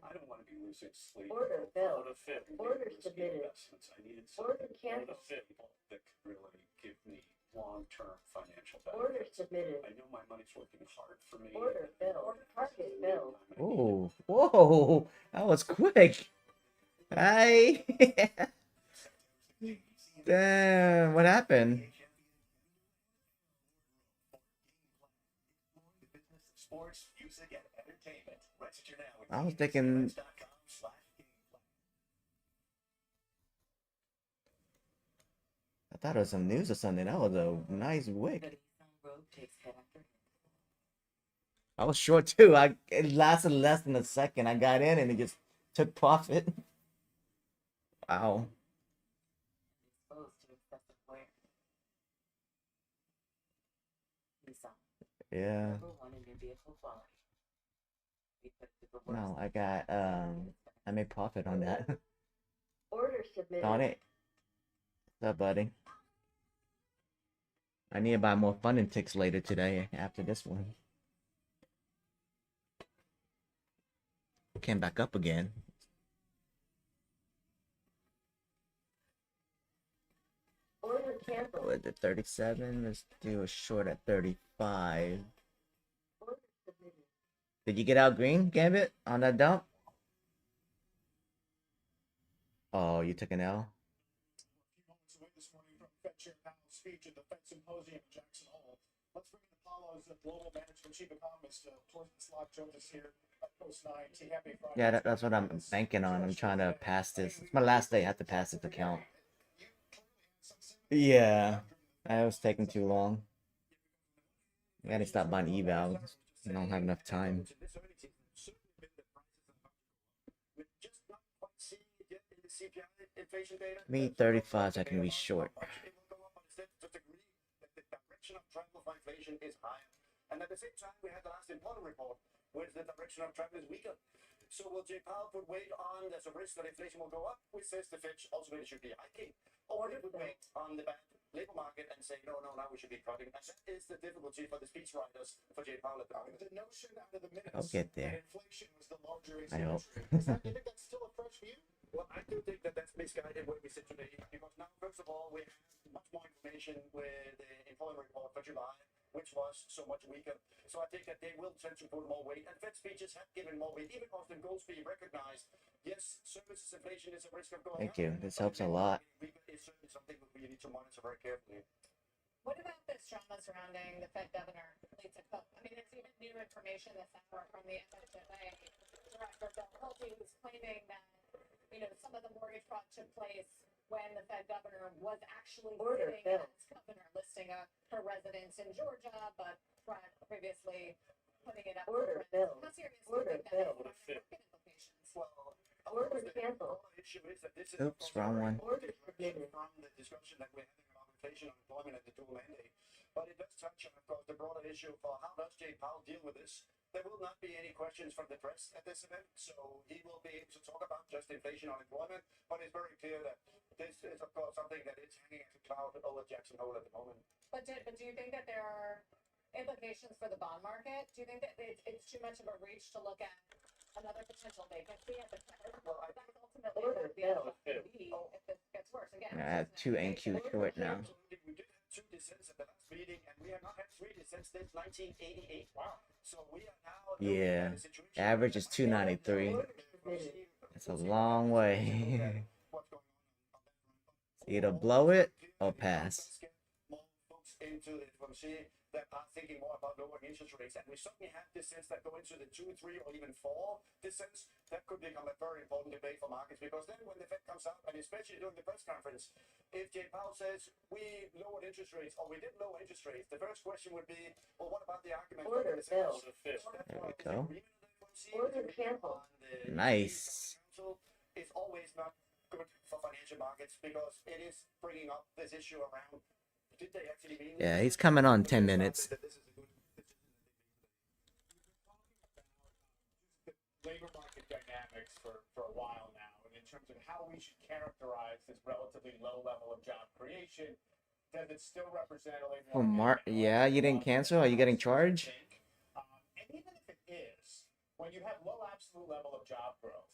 I don't want to be losing sleep. Order filled. Order submitted. Investments. I needed something Order canceled. that could really give me long-term financial benefits. Order submitted. I know my money's working hard for me. Order filled. Target filled. Oh, whoa, that was quick. Hi. Damn, what happened? Sports, music, and entertainment. Register now I was thinking. I thought it was some news or something. That was a nice wick. I was short too. It lasted less than a second. I got in and it just took profit. Wow. Yeah. No, I got I made profit on that. Order submitted. On it. What's up, buddy? I need to buy more funding ticks later today after this one. Came back up again. Order canceled. What, the 37? Let's do a short at 35. Order submitted. Did you get out green, Gambit, on that dump? Oh, you took an L? Moments away this morning from Fed Chair Powell's speech at the Fed Symposium in Jackson Hole. Let's bring in Apollo's Global Management Chief Economist, Torsten Slot, joins us here at Post 9. T, happy Friday. Yeah, that's what I'm banking on. I'm trying to pass this. It's my last day. I have to pass this account. Yeah, I was taking too long. I gotta stop buying evals. I don't have enough time. Me 35 so I can be short. And at the same time, we had the last employment report, where the direction of travel is weaker. So will Jay Powell put weight on there's a risk that inflation will go up, which says the Fitch ultimately should be hiking? Or it would wait on the bad labor market and say, no, now we should be cutting. And that is the difficulty for the speechwriters for Jay Powell at the moment. The notion out of the minutes I'll get there. that inflation was the larger I hope. Do you think that's still a fresh view? Well, I do think that that's misguided where we sit today, because now, first of all, we have much more information with the employment report for July, which was so much weaker. So I think that they will tend to put more weight, and Fed speeches have given more weight. Even Austin Goolsbee recognized, yes, services inflation is a risk of going Thank up. you. This helps a lot. It's certainly something that we need to monitor very carefully. What about this drama surrounding the Fed governor, Lisa Cook? I mean, it's even new information this hour from the FHFA director, Bill Pulte, who's claiming that, some of the mortgage fraud took place when the Fed governor was actually sitting as governor, listing her residence in Georgia, but previously putting it up for rent. How serious do you think that is? What are the market implications? Well, the issue is that this is Oops, wrong one. from the discussion that we're having about inflation, unemployment, and the dual mandate. But it does touch on, of course, the broader issue for how does Jay Powell deal with this. There will not be any questions from the press at this event, so he will be able to talk about just inflation, unemployment. But it's very clear that this is, of course, something that is hanging as a cloud over Jackson Hole at the moment. But do you think that there are implications for the bond market? Do you think that it's too much of a reach to look at another potential vacancy at the Fed? Well, I think ultimately what the outcome could be if this gets worse. Again, I have 2 NQ short now. We did have 2 dissents at the last meeting, and we have not had 3 dissents since 1988. Wow. So we are now Yeah, average is 293. It's a long way. Either blow it or pass. More folks into the FOMC that are thinking more about lowering interest rates, and we certainly have dissents that go into the 2, 3, or even 4 dissents. That could become a very important debate for markets, because then when the Fed comes out, and especially during the press conference, if Jay Powell says we lowered interest rates or we didn't lower interest rates, the first question would be, well, what about the argument? There we go. Nice. It's always not good for financial markets, because it is bringing up this issue around, did they actually mean? Yeah, he's coming on 10 minutes. Labor market dynamics for a while now, and in terms of how we should characterize this relatively low level of job creation, does it still represent a labor market? Yeah, you didn't cancel? Are you getting charged? And even if it is, when you have low absolute level of job growth,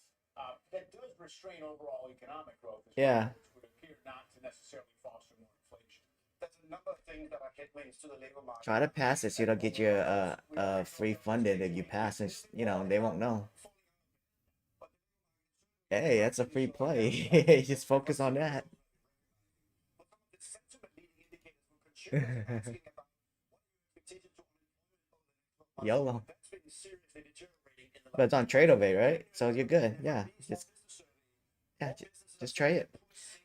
that does restrain overall economic growth as well, which would appear not to necessarily foster more inflation. There's a number of things that are headwinds to the labor market. Try to pass it so you don't get your free funded. If you pass it, they won't know. Hey, that's a free play. Just focus on that. YOLO. But it's on Tradeify, right? So you're good. Yeah. Just try it.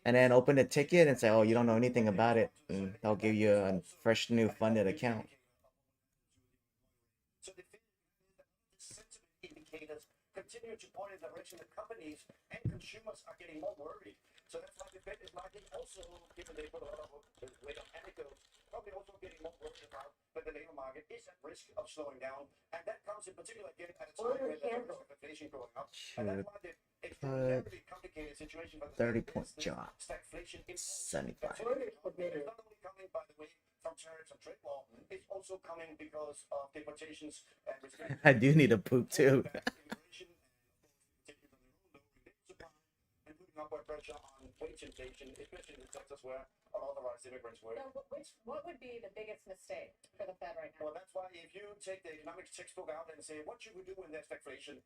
And then open the ticket and say, oh, you don't know anything about it. And they'll give you a fresh new funded account. So the sentiment indicators continue to point in the direction that companies and consumers are getting more worried. So that's why the Fed is likely also, given they put a lot of weight on anecdotes, probably also getting more worried about that the labor market is at risk of slowing down. And that comes in particular again at a time when there's risk of inflation going up. And that's why the extraordinarily complicated situation for the 30-point job. Stagflation is 75. It's not only coming, by the way, from tariffs and trade war, it's also coming because of deportations and restrictions. I do need a poop too. Upward pressure on wage inflation, especially in Texas where unauthorized immigrants work. So what would be the biggest mistake for the Fed right now? Well, that's why if you take the economics textbook out and say, what should we do when there's stagflation?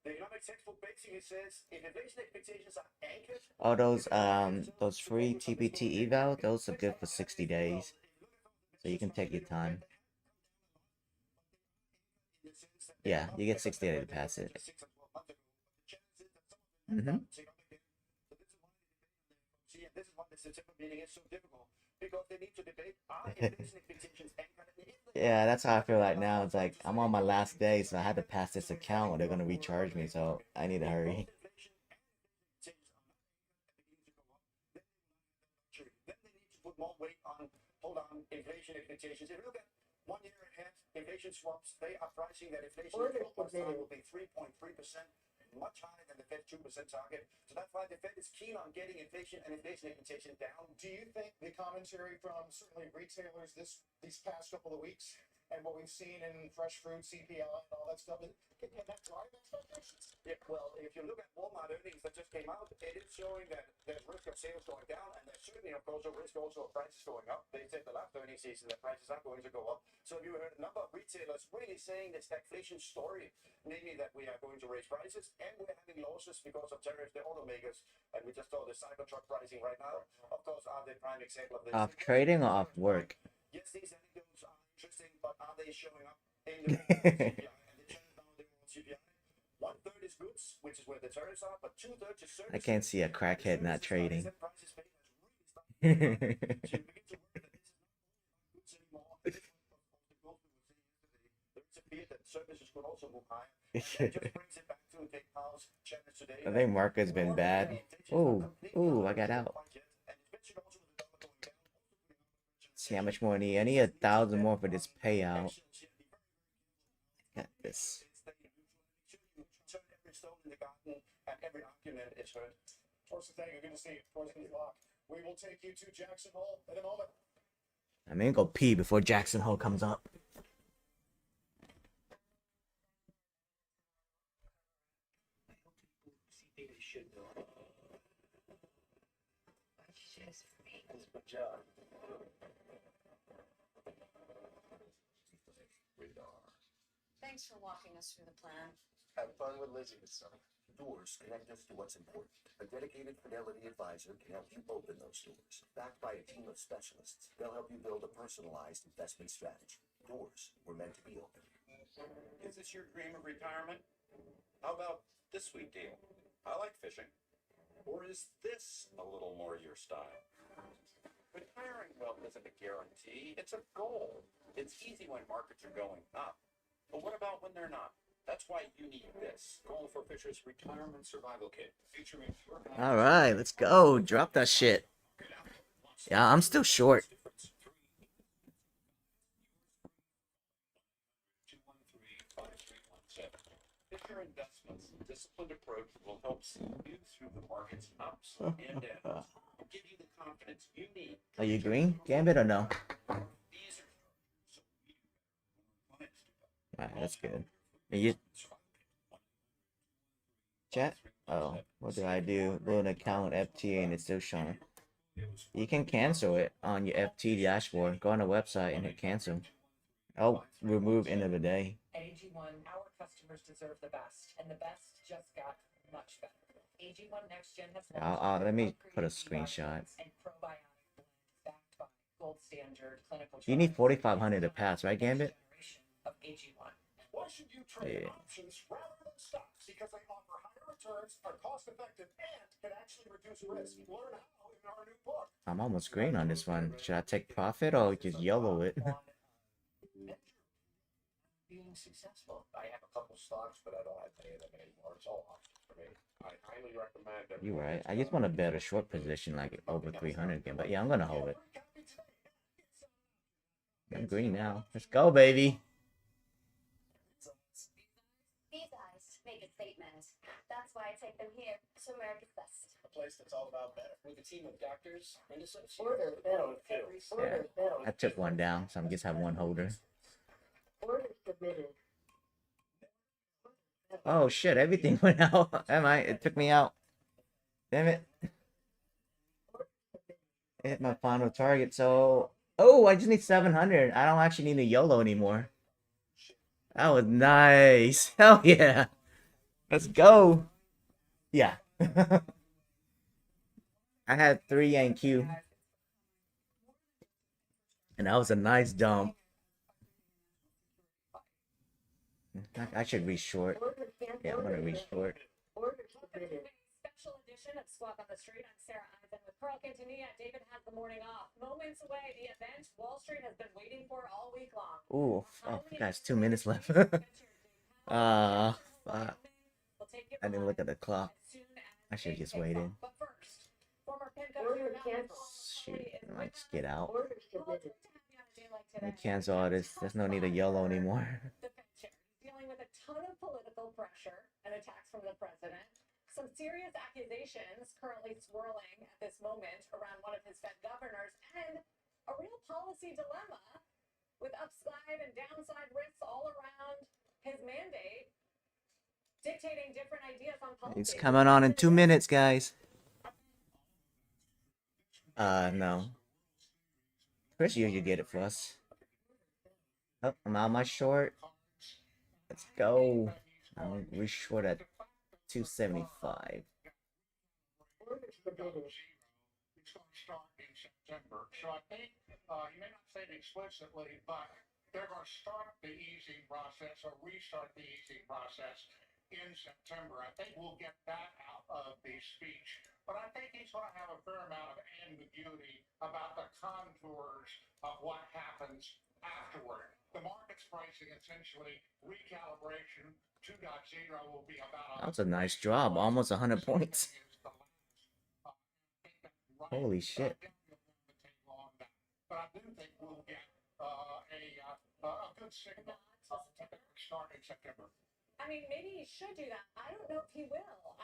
The economic textbook basically says if inflation expectations are anchored. All those free TPT eval, those are good for 60 days. So you can take your time. Yeah, you get 60 days to pass it. This is why the September meeting is so difficult, because they need to debate are inflation expectations anchored in the Yeah, that's how I feel right now. It's like I'm on my last day, so I had to pass this account or they're gonna recharge me, so I need to hurry. Then they need to put more weight on hold on inflation expectations. If you look at 1 year ahead, inflation swaps, they are pricing that inflation in 12 months' time will be 3.3%, much higher than the Fed 2% target. So that's why the Fed is keen on getting inflation and inflation expectation down. Do you think the commentary from certainly retailers these past couple of weeks and what we've seen in fresh fruit, CPI, and all that stuff, can that drive expectations? Yeah, well, if you look at Walmart earnings that just came out, it is showing that there's risk of sales going down, and there's certainly, of course, a risk also of prices going up. They said the last earnings season that prices are going to go up. So you heard a number of retailers really saying the stagflation story, namely that we are going to raise prices, and we're having losses because of tariffs. The automakers, and we just saw the Cybertruck pricing right now, of course, are the prime example of this. Off trading or off work? Yes, these anecdotes are interesting, but are they showing up in the CPI? And the trend now, the CPI, 1/3 is goods, which is where the tariffs are, but 2/3 is services. I can't see a crackhead not trading. I think market's been bad. Ooh, I got out. See how much more I need. I need 1,000 more for this payout. Got this. Every argument is heard. Torsten, thank you. Good to see you. Torsten Block. We will take you to Jackson Hole in a moment. I'm gonna go pee before Jackson Hole comes up. Thanks for walking us through the plan. Have fun with Lizzie this summer. Doors connect us to what's important. A dedicated Fidelity advisor can help you open those doors. Backed by a team of specialists, they'll help you build a personalized investment strategy. Doors were meant to be open. Is this your dream of retirement? How about this sweet deal? I like fishing. Or is this a little more your style? Retiring wealth isn't a guarantee, it's a goal. It's easy when markets are going up. But what about when they're not? That's why you need this. Goal for Fisher's Retirement Survival Kit. Featuring All right, let's go. Drop that shit. Yeah, I'm still short. Fisher Investments' disciplined approach will help see you through the market's ups and downs. Give you the confidence you need. Are you green, Gambit, or no? Alright, that's good. You chat? Oh, what do I do? Load an account FT and it's still showing. You can cancel it on your FT dashboard. Go on the website and hit cancel. Oh, remove end of the day. At AG1, our customers deserve the best, and the best just got much better. AG1 Next Gen has Let me put a screenshot. and probiotic blends backed by gold standard clinical You need 4,500 to pass, right, Gambit? of AG1. Why should you trade Yeah. options rather than stocks? Because they offer higher returns, are cost effective, and can actually reduce risk. Learn how in our new book. I'm almost green on this one. Should I take profit or just YOLO it? Being successful. I have a couple stocks, but I don't have any of them anymore. It's all options for me. I highly recommend it. You're right. I just want to bet a short position like over 300 again. But yeah, I'm gonna hold it. I'm green now. Let's go, baby. These eyes make a statement. That's why I take them here to America's Best. A place that's all about better. With a team of doctors and associates. Order filled. Order filled. I took one down, so I'm just have one holder. Order submitted. Oh shit! Everything went out. It took me out. Damn it! I hit my final target. So, I just need 700. I don't actually need a YOLO anymore. That was nice. Hell yeah! Let's go. Yeah. I had 3 and Q. And that was a nice dump. I should reach short. Yeah, I'm gonna reach short. Special edition of Squawk on the Street. I'm Sarah Eisen with Carl Quintanilla. David has the morning off. Moments away, the event Wall Street has been waiting for all week long. Ooh, oh, guys, 2 minutes left. Fuck. I didn't look at the clock. I should have just waited. Shoot, I might just get out. Let me cancel all this. There's no need of YOLO anymore. Dealing with a ton of political pressure and attacks from the president. Some serious accusations currently swirling at this moment around one of his Fed governors, and a real policy dilemma with upside and downside risks all around his mandate, dictating different ideas on policy. It's coming on in 2 minutes, guys. No. Chris usually get it for us. Oh, I'm out my short. Let's go. I'm reach short at 275. It's going to start in September. So I think he may not say it explicitly, but they're going to start the easing process or restart the easing process in September. I think we'll get that out of the speech. But I think he's going to have a fair amount of ambiguity about the contours of what happens afterward. The market's pricing essentially recalibration 2.0 will be about. That was a nice drop, almost 100 points. Holy shit. But I do think we'll get a good signal start in September. I mean, maybe he should do that. I don't know if he will.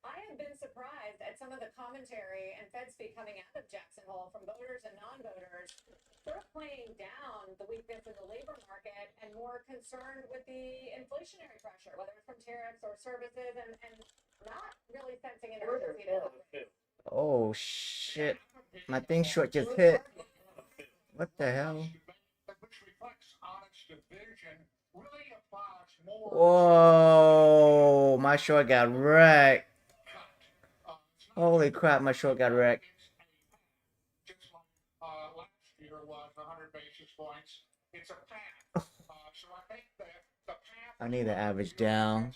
I have been surprised at some of the commentary and Fed speak coming out of Jackson Hole from voters and non-voters, sort of playing down the weakness in the labor market and more concerned with the inflationary pressure, whether it's from tariffs or services, and not really sensing an urgency. Oh shit. My thing short just hit. What the hell? Whoa, my short got wrecked. Holy crap, my short got wrecked. Last year was 100 basis points. It's a path. So I think the path. I need the average down.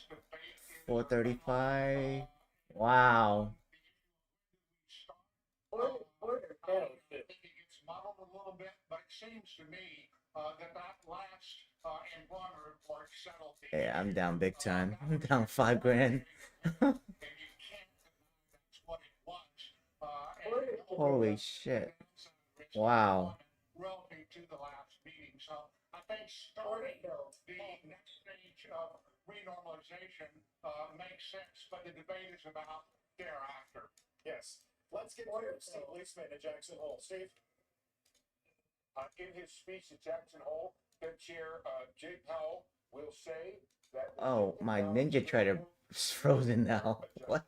435. Wow. I think it gets muddled a little bit, but it seems to me that last employment report settled. Yeah, I'm down big time. I'm down 5 grand. Holy shit. Wow. Relative to the last meeting. So I think starting the next stage of renormalization makes sense, but the debate is about thereafter. Yes. Let's get to Steve Leisman at Jackson Hole. Steve? In his speech at Jackson Hole, Fed Chair Jay Powell will say that. Oh, my Ninja Trader is frozen now. What?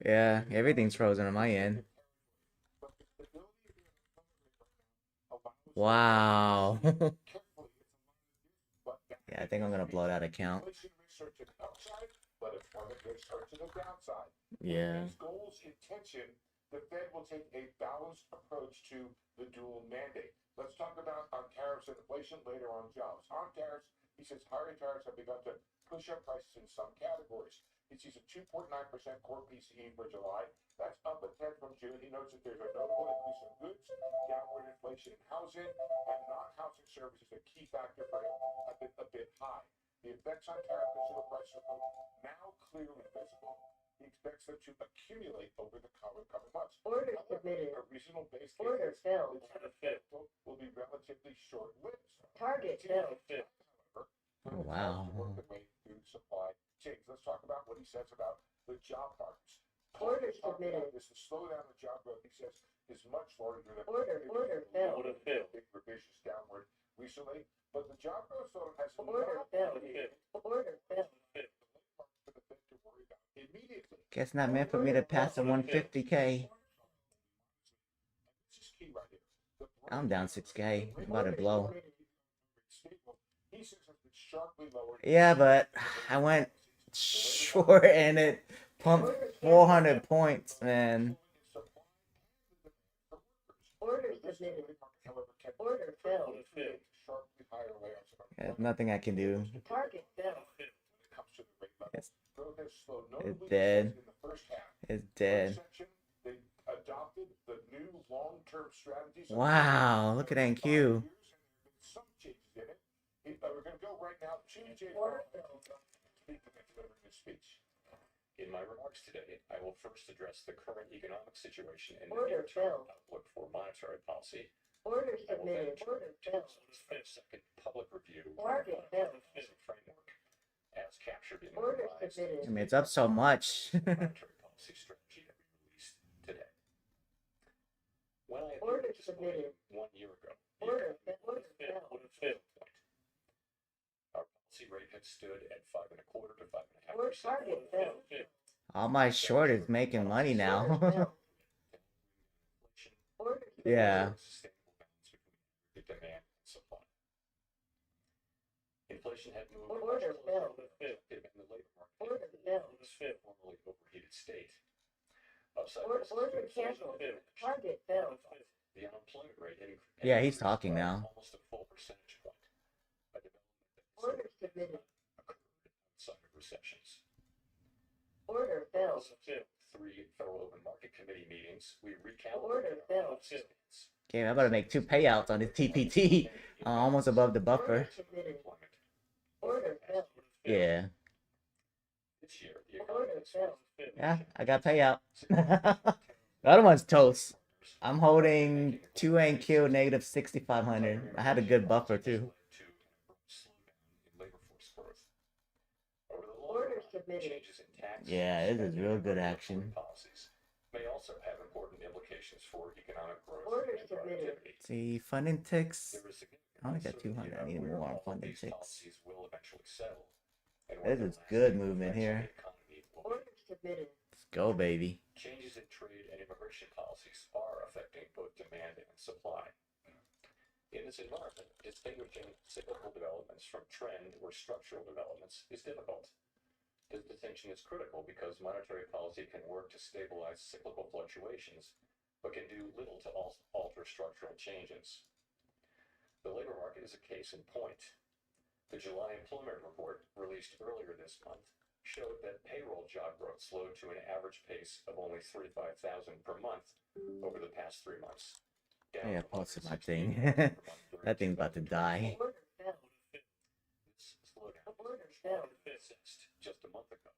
Yeah, everything's frozen on my end. Wow. Yeah, I think I'm gonna blow that account. Yeah. His goals intention, the Fed will take a balanced approach to the dual mandate. Let's talk about on tariffs and inflation, later on jobs. On tariffs, he says higher tariffs have begun to push up prices in some categories. He sees a 2.9% core PCE for July. That's up a tenth from June. He notes that there's a notable increase in goods, downward inflation in housing, and non-housing services, a key factor for him, a bit high. The effects on tariff consumer prices are now clearly visible. He expects them to accumulate over the coming months. Order submitted. A reasonable base case Order filled. will be relatively short-lived. Target filled. Oh, wow. Work their way through supply chains. Let's talk about what he says about the job markets. Order submitted. This the slowdown in job growth, he says, is much larger than Order filled. big revisions downward recently. But the job growth slowdown has Order filled. Order filled. Immediately. Guess not meant for me to pass the 150K. I'm down 6K. I'm about to blow. He says that the sharply lowered. Yeah, but I went short and it pumped 400 points, man. Order submitted. Order filled. There's nothing I can do. Target filled. It's dead. It's dead. Wow, look at NQ. We're going to go right now to J. In my remarks today, I will first address the current economic situation and the Order near-term filled. outlook for monetary policy. Order I will then submitted. turn Order to filled. the second public review of Target the filled. monetary framework as captured in the Order revised submitted. I mean, it's up so much. monetary policy strategy that we released today. When I appeared Order at this submitted. podium 1 year ago, the Order economy filled. was at a point. Our policy rate had stood at 5.25% to 5.5%. Order target filled. All my short is making money now. Order Yeah. Sustainable balance between the demand and supply. Inflation had moved Order much closer filled. to the labor market Order in filled. its formerly overheated state. Upside Order risks to inflation canceled. diminished. Target filled. The unemployment rate had Yeah, he's increased talking by now. almost a full percentage point. A development that has Order submitted. occurred outside of recessions. Order filled. Also, 3 Federal Open Market Committee meetings, we Order recalibrated our filled. policy stance. Okay, I'm about to make 2 payouts on this TPT. Almost above the buffer. Order submitted. Order filled. Yeah. This year, the economy Order is filled. Yeah, I got payout. The other one's toast. I'm holding 2 NQ negative 6,500. I had a good buffer too. Order submitted. Changes in tax Yeah, this is real good action. policies may also have important implications for economic growth Order and submitted. productivity. See, funding ticks. There is significant I only got uncertainty 200. I about need where more on all of funding these ticks. policies will eventually settle, and This what is the good lasting movement effects on here. the economy will be. Order submitted. Let's go, baby. Changes in trade and immigration policies are affecting both demand and supply. In this environment, distinguishing cyclical developments from trend or structural developments is difficult. This distinction is critical because monetary policy can work to stabilize cyclical fluctuations, but can do little to alter structural changes. The labor market is a case in point. The July employment report, released earlier this month, showed that payroll job growth slowed to an average pace of only 35,000 per month over the past 3 months. Down Yeah, from posted my 168,000 thing. per month during That thing's about to die. Order filled. This slowdown Order filled. persist just a month ago,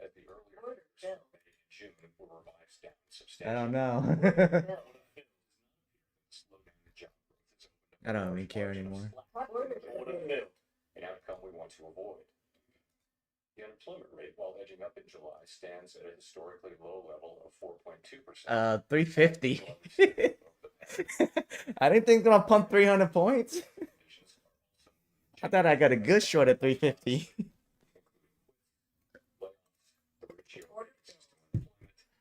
as the earlier Order figures filled. for May and June were revised down I substantially. don't know. Slowdown in job growth is opened up I don't large even care margin of anymore. slack. Order submitted. An outcome we want to avoid. The unemployment rate, while edging up in July, stands at a historically low level of 4.2%. 350. I didn't think gonna pump 300 points. I thought I got a good short at 350.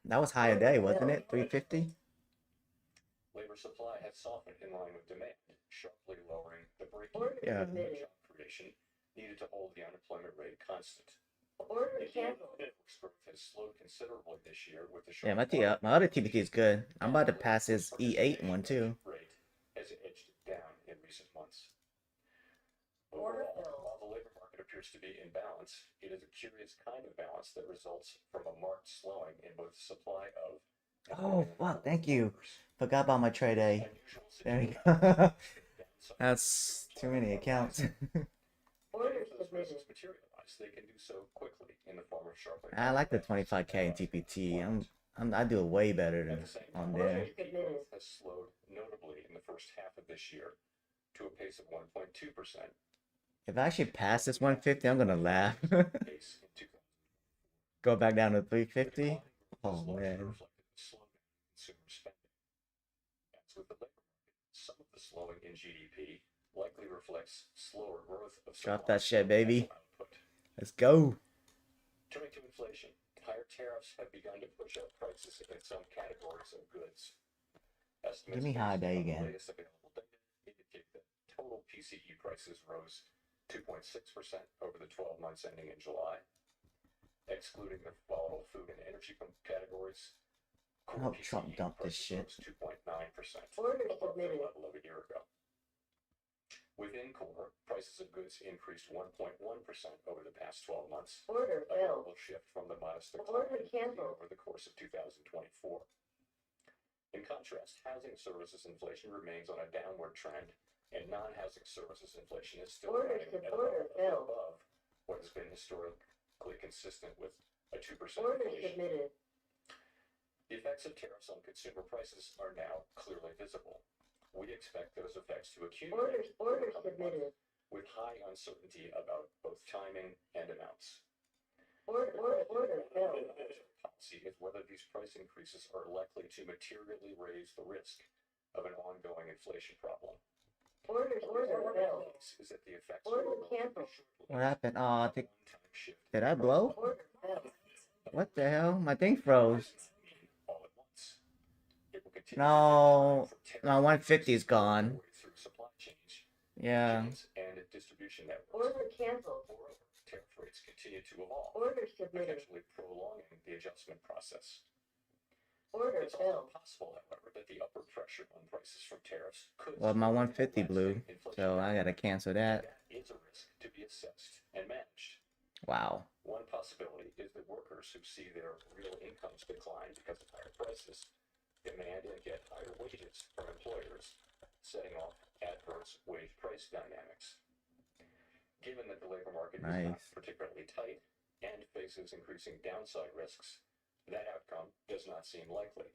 That was high a day, wasn't it? 350. Labor supply has softened in line with demand, sharply lowering the break-even Order Yeah. submitted. job creation needed to hold the unemployment rate constant. Order Indeed, canceled. workforce growth has slowed considerably this year with the Yeah, short my other TPT is good. I'm about to pass his E8 one too. rate has edged down in recent months. Order Overall, filled. while the labor market appears to be in balance, it is a curious kind of balance that results from a marked slowing in both supply of and Oh, demand fuck, of thank you. workers. Forgot about my trade A. Unusual There you situation. go. That's too many accounts. Order If those submitted. risks materialize, they can do so quickly in the form of sharply I like the 25K in TPT. I do way better than on there. Order submitted. has slowed notably in the first half of this year to a pace of 1.2%. If I actually pass this 150, I'm gonna laugh. Pace in 2000. Go back down to 350. Oh This largely man. reflected a slowdown in consumer spending. As with the labor market, some of the slowing in GDP likely reflects slower growth of Drop supply that shit, and baby. actual output. Let's go. Turning to inflation, higher tariffs have begun to push up prices in some categories of goods. Estimates Give me high based day on the again. latest available data indicate that total PCE prices rose 2.6% over the 12 months ending in July. Excluding the volatile food and energy categories, I hope Trump dumped this shit. 2.9%, Orders above the submitted. level of a year ago. Within core, prices of goods increased 1.1% over the past 12 months. Order A filled. notable shift from the modest Order decline canceled. over the course of 2024. In contrast, housing services inflation remains on a downward trend, and non-housing services inflation is still Orders running at order filled. above what has been historically consistent with a 2% Orders inflation. submitted. The effects of tariffs on consumer prices are now clearly visible. We expect those effects to accumulate Orders over the coming submitted. months, with high uncertainty about both timing and amounts. Order filled. Policy is whether these price increases are likely to materially raise the risk of an ongoing inflation problem. Orders filled. Is that the effects Order canceled. What happened? Oh, shift did I blow? Order filled. What the hell? My thing froze. all at once. It will continue No, to no, 150 is gone. through supply chains, Yeah. chains and distribution networks. Order canceled. Moreover, tariff rates continue to evolve, Order submitted. potentially prolonging the adjustment process. Order It's also filled. possible, however, that the upward pressure on prices from tariffs could Well, my support 150 blew, lasting inflation. so I gotta cancel that. That is a risk to be assessed and managed. Wow. One possibility is that workers who see their real incomes decline because of higher prices demand and get higher wages from employers, setting off adverse wage price dynamics. Given that the labor market is not Nice. particularly tight and faces increasing downside risks, that outcome does not seem likely.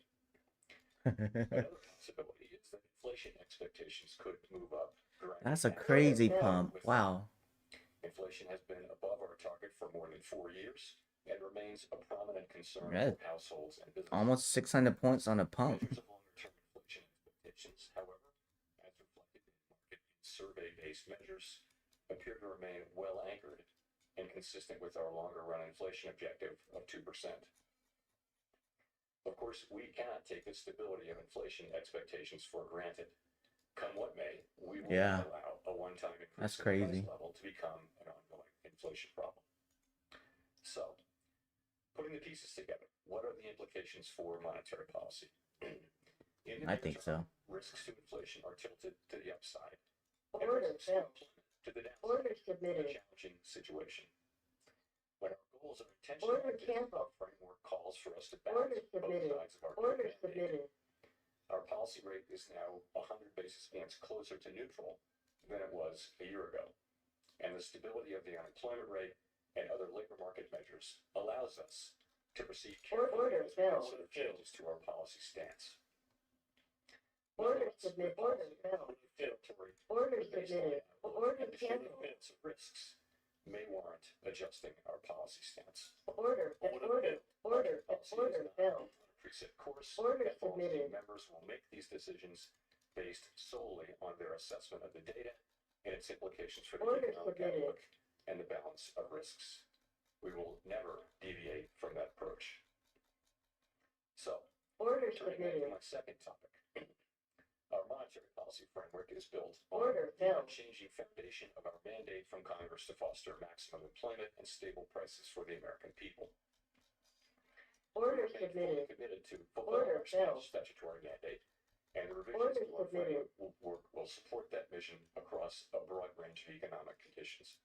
Another possibility is that inflation expectations could move up. That's a crazy pump. Wow. Inflation has been above our target for more than 4 years and remains a prominent concern Yeah. for households and businesses. Almost 600 points on a pump. Measures of longer-term inflation expectations, however, as reflected in market survey-based measures, appear to remain well anchored and consistent with our longer-run inflation objective of 2%. Of course, we cannot take the stability of inflation expectations for granted. Come what may, we will Yeah. not allow a one-time increase That's in the crazy. price level to become an ongoing inflation problem. So, putting the pieces together, what are the implications for monetary policy? In the I near think term, so. risks to inflation are tilted to the upside, and Order risks to filled. employment to the downside. Order A submitted. challenging situation. When our goals are Order intentionally canceled. our framework calls for us to Order balance both submitted. sides of our Order mandate. submitted. Our policy rate is now 100 basis points closer to neutral than it was a year ago. And the stability of the unemployment rate and other labor market measures allows us to proceed carefully Order as we filled. consider changes to our policy stance. Order Nonetheless, submitted. the Order policy filled. territory, Order the baseline submitted. outlook, Order and the shape canceled. of risks may warrant adjusting our policy stance. Order filled. Order filled. Preset course, Order and all team submitted. members will make these decisions based solely on their assessment of the data and its implications for the Order economic submitted. outlook and the balance of risks. We will never deviate from that approach. So, Order turning back to submitted. my second topic, our monetary policy framework is built Order on the filled. unchanging foundation of our mandate from Congress to foster maximum employment and stable prices for the American people. Order We remain fully submitted. committed to fulfill Order our filled. statutory mandate, and the revisions Order to our submitted. framework will support that mission across a broad range of economic conditions.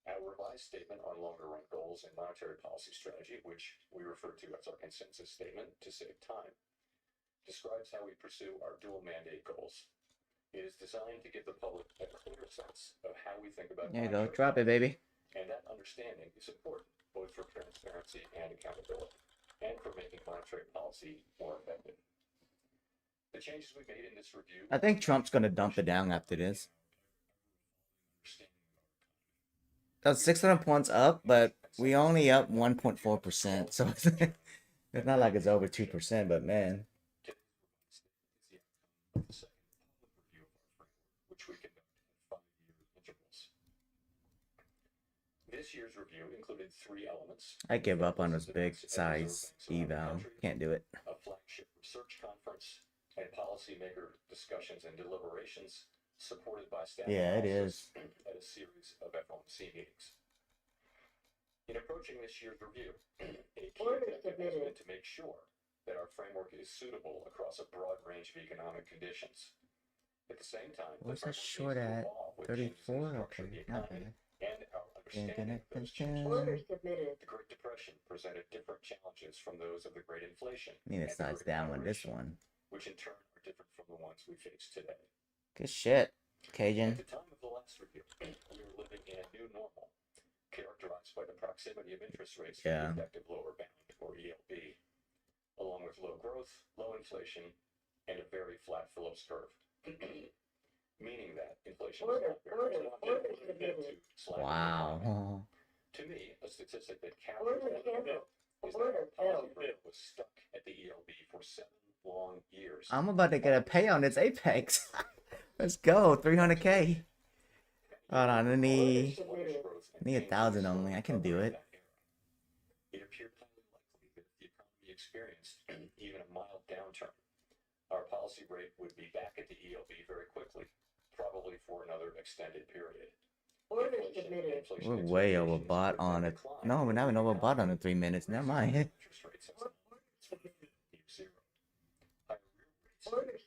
Our revised statement on longer-run goals and monetary policy strategy, which we refer to as our consensus statement to save time, describes how we pursue our dual mandate goals. It is designed to give the public a clear sense of how we think about There you go. monetary Drop it, baby. and that understanding is important both for transparency and accountability, and for making monetary policy more effective. The changes we made in this review. I think Trump's gonna dump it down after this. That's 600 points up, but we only up 1.4%, so it's not like it's over 2%, but man. Which we conduct in 5-year intervals. This year's review included 3 elements. I give up on this big size eval. Can't do it. A flagship research conference and policymaker discussions and deliberations supported by staff Yeah, it analysis is. at a series of FOMC meetings. In approaching this year's review, a key objective has been to make sure that our framework is suitable across a broad range of economic conditions. At the same time, the What's that framework short needs to at? evolve with changes in the 34? structure of Okay, the not economy bad. and our understanding of those changes. The Great Depression presented different challenges from those of the Great Inflation Need to and the size Great down with this Moderation, one. which in turn are different from the ones we face today. Good shit, At Cajun. the time of the last review, we were living in a new normal, characterized by the proximity of interest rates to the Yeah. effective lower bound, or ELB, along with low growth, low inflation, and a very flat Phillips curve. Meaning that inflation was not very to slack. Wow. To me, a statistic that captures what it is that our policy rate was stuck at the ELB for 7 long years. I'm about to get a pay on this Apex. Let's go, 300K. Hold on, I need 1,000 only. I can do it. It appeared highly likely that if the economy experienced even a mild downturn, our policy rate would be back at the ELB very quickly, probably for another extended period. We're way overbought on it. No, we're not even overbought on the 3 minutes. Never mind. Interest rates have near zero. Higher real rates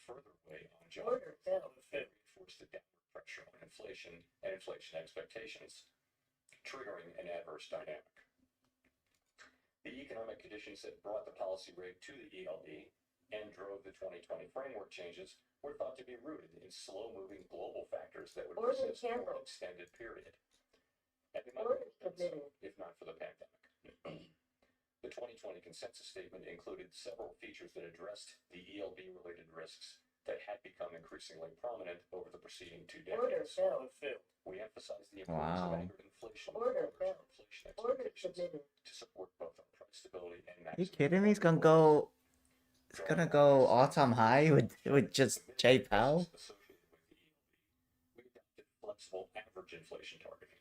further weigh on job growth and reinforce the downward pressure on inflation and inflation expectations, triggering an adverse dynamic. The economic conditions that brought the policy rate to the ELB and drove the 2020 framework changes were thought to be rooted in slow-moving global factors that would persist for an extended period. And they might have done so, if not for the pandemic. The 2020 consensus statement included several features that addressed the ELB-related risks that had become increasingly prominent over the preceding 2 decades. We emphasized the importance of anchored inflation expectations to support both our price stability and Are you kidding me? It's gonna go all-time high with just Jay Powell? We adopted flexible average inflation targeting,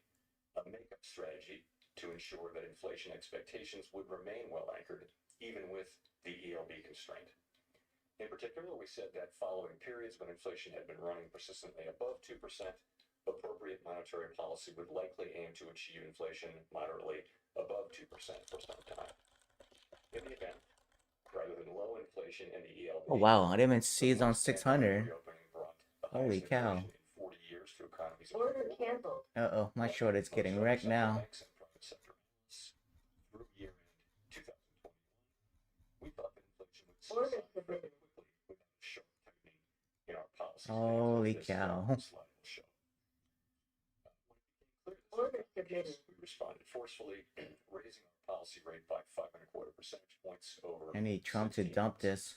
a makeup strategy to ensure that inflation expectations would remain well anchored, even with the ELB constraint. In particular, we said that following periods when inflation had been running persistently above 2%, appropriate monetary policy would likely aim to achieve inflation moderately above 2% for some time. In the event, rather than low inflation in the ELB. Oh wow, I didn't even see it's on 600. Holy cow. Uh-oh, my short is getting wrecked now. Through year-end 2021, we thought that inflation would subside very quickly without a sharp tightening in our policy. Holy cow. We responded forcefully, raising our policy rate by 5.25 percentage points over. I need Trump to dump this.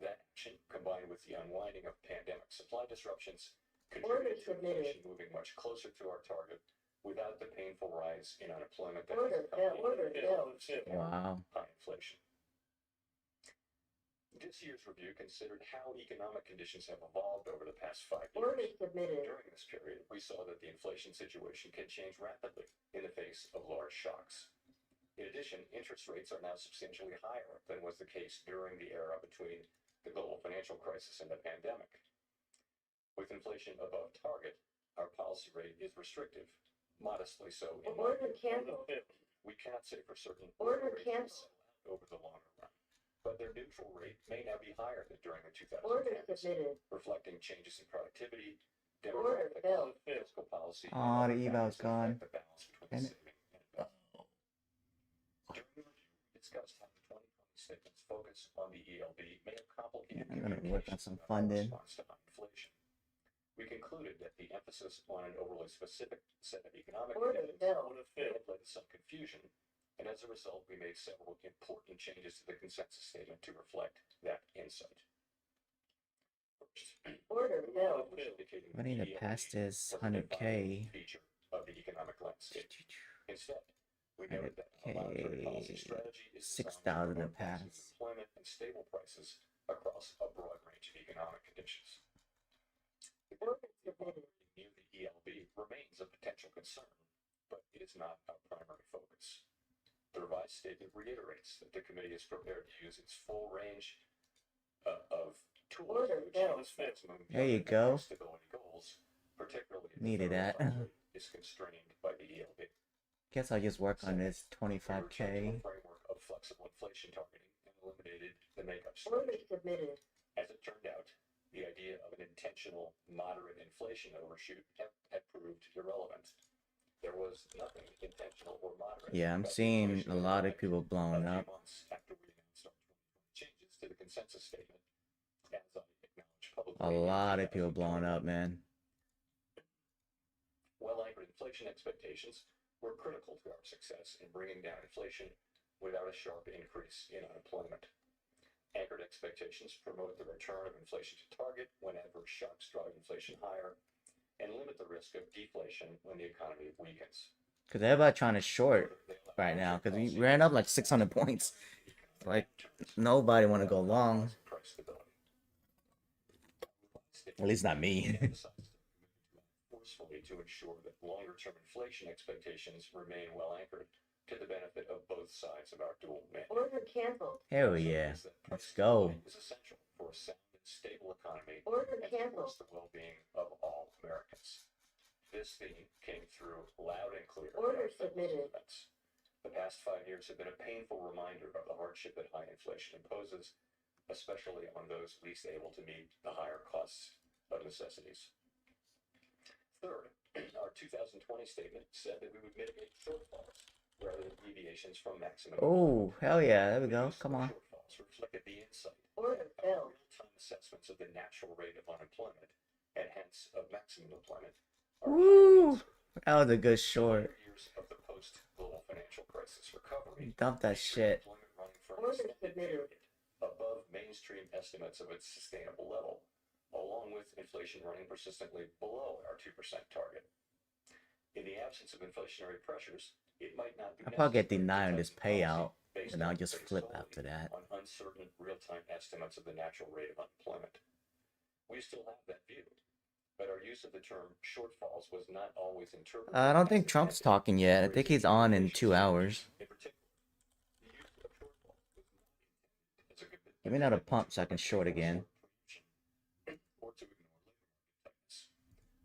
That action, combined with the unwinding of pandemic supply disruptions, contributed to inflation moving much closer to our target without the painful rise in unemployment that Wow. high inflation. This year's review considered how economic conditions have evolved over the past 5 years. During this period, we saw that the inflation situation can change rapidly in the face of large shocks. In addition, interest rates are now substantially higher than was the case during the era between the global financial crisis and the pandemic. With inflation above target, our policy rate is restrictive, modestly so. We cannot say for certain rates over the longer run, but their neutral rate may now be higher than during the 2010s, reflecting changes in productivity, demographic, fiscal policy. Oh, the eval's gone. The balance between saving and investment. During the review, we discussed how the 2020 statement's focus on the ELB may have complicated I'm gonna work on some funding. response to high inflation. We concluded that the emphasis on an overly specific set of economic conditions had led to some confusion, and as a result, we made several important changes to the consensus statement to reflect that insight. I need to pass this 100K. Feature of the economic landscape. Instead, we noted that a monetary policy strategy is 6,000 to pass. employment and stable prices across a broad range of economic conditions. Near the ELB remains a potential concern, but it is not our primary focus. The revised statement reiterates that the committee is prepared to use its full range of tools to achieve maximum There you go. stability goals, particularly if Needed the that. federal funds rate is constrained by the ELB. Guess I'll just work on this They returned to 25K. a framework of flexible inflation targeting and eliminated the makeup strategy. Submitted. As it turned out, the idea of an intentional moderate inflation overshoot had proved irrelevant. There was nothing intentional or moderate. Yeah, I'm about the seeing inflation a lot of override people blowing a few up. months after we announced our 2020 changes to the consensus statement, as I acknowledged publicly. A lot of people blowing up, man. Well-anchored inflation expectations were critical to our success in bringing down inflation without a sharp increase in unemployment. Anchored expectations promote the return of inflation to target when adverse shocks drive inflation higher and limit the risk of deflation when the economy weakens. Because everybody trying to short right now. Because we ran up like 600 points. Like, nobody want to go long. At least not me. Forcefully to ensure that longer-term inflation expectations remain well anchored to the benefit of both sides of our dual mandate. Order canceled. Hell yeah. Let's go. Is essential for a sound and stable economy Order and canceled. supports the well-being of all Americans. This theme came through loud and clear. Order submitted. The past 5 years have been a painful reminder of the hardship that high inflation imposes, especially on those least able to meet the higher costs of necessities. Third, our 2020 statement said that we would mitigate shortfalls rather than deviations from maximum. Oh, hell yeah. There we go. Come on. Shortfalls reflected the insight Order filled. real-time assessments of the natural rate of unemployment and hence of maximum employment. Woo! That was a good short. Years of the post-global financial crisis recovery. Dump that shit. Employment running for an Order extended submitted. period above mainstream estimates of its sustainable level, along with inflation running persistently below our 2% target. In the absence of inflationary pressures, it might not be I'll probably get necessary to denied on tighten this payout, policy based and I'll on just based flip solely after that. on uncertain real-time estimates of the natural rate of unemployment. We still have that view, but our use of the term shortfalls was not always interpreted. I don't as think Trump's intended, talking yet. I think raising he's on in inflation 2 hours. in particular. The use of shortfalls was not intended as a good Give me another pump so I can short again. or to ignore labor market tightness.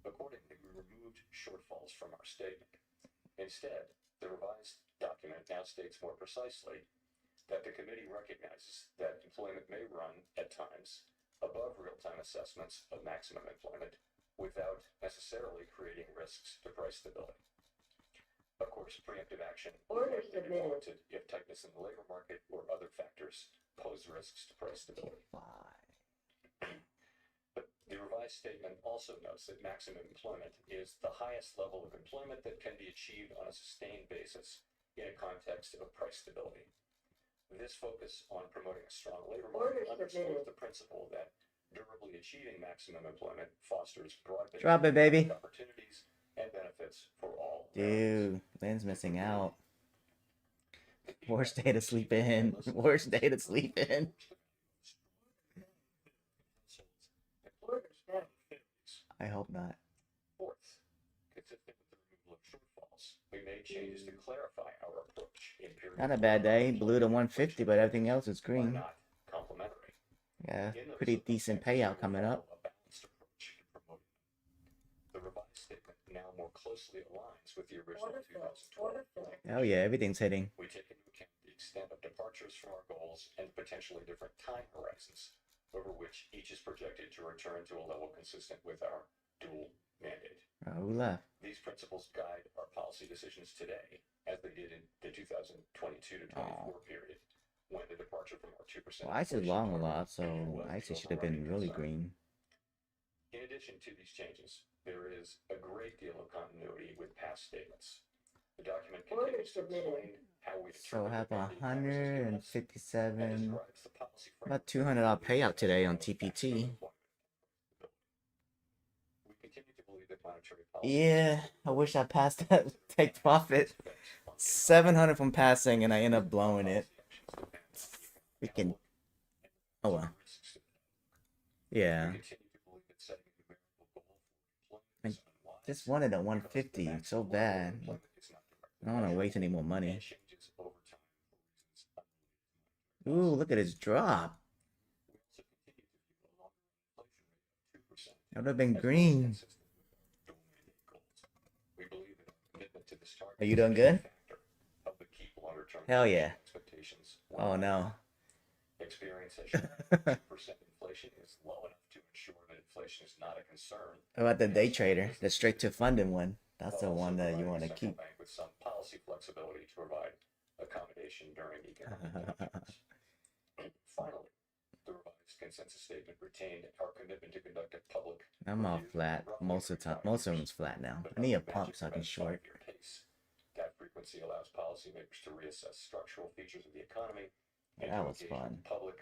Accordingly, we removed shortfalls from our statement. Instead, the revised document now states more precisely that the committee recognizes that employment may run at times above real-time assessments of maximum employment without necessarily creating risks to price stability. Of course, preemptive action Order may be submitted. warranted if tightness in the labor market or other factors pose risks to price stability. But the revised statement also notes that maximum employment is the highest level of employment that can be achieved on a sustained basis in a context of price stability. This focus on promoting a strong labor market Order underscores submitted. the principle that durably achieving maximum employment fosters broad-based Drop it, baby. economic opportunities and benefits for all. Dude, Lynn's missing out. Worst day to sleep in. Worst day to sleep in. Order filled. I hope not. Fourth, consistent with the removal of shortfalls, we made changes to clarify our approach in periods Not a bad day. Blue to 150, but everything else is are green. not complementary. Yeah, In those pretty decent payout circumstances, coming we up. follow a balanced approach in promoting them. The revised statement now more closely aligns with the original Order filled. 2020. Order filled. Hell yeah, everything's hitting. We take into account the extent of departures from our goals and potentially different time horizons over which each is projected to return to a level consistent with our dual mandate. Who left? These principles guide our policy decisions today, as they did in the 2022 to 24 period, when the departure from our 2%. Well, ice is inflation long a target lot, so was the ice should have been overriding really concern. green. In addition to these changes, there is a great deal of continuity with past statements. The document Order continues to submitted. explain how we So I determine have the mandate Congress has given us, and 157, describes the policy about framework $200 payout today on TPT. We continue to believe that monetary policy Yeah, I wish I passed that take profit. 700 from passing, and I end up blowing it. Freaking. Oh well. Yeah. I just wanted a 150 so bad. I don't want to waste any more money. Ooh, look at his drop. It would have been green. We believe that our commitment to this target Are you doing good? help to keep longer-term Hell yeah. expectations. Oh no. Experience has shown that 2% inflation is low enough to ensure that inflation is not a concern. How about the day trader, the straight to funding one? That's the Also one that you providing want the to central keep. bank with some policy flexibility to provide accommodation during economic downturns. Finally, the revised consensus statement retained our commitment to conduct a public I'm all review flat roughly most of the time. Most of them's flat now. I need a pump so I can short. pace. That frequency allows policymakers to reassess structural features of the economy and That to was engage fun. with public,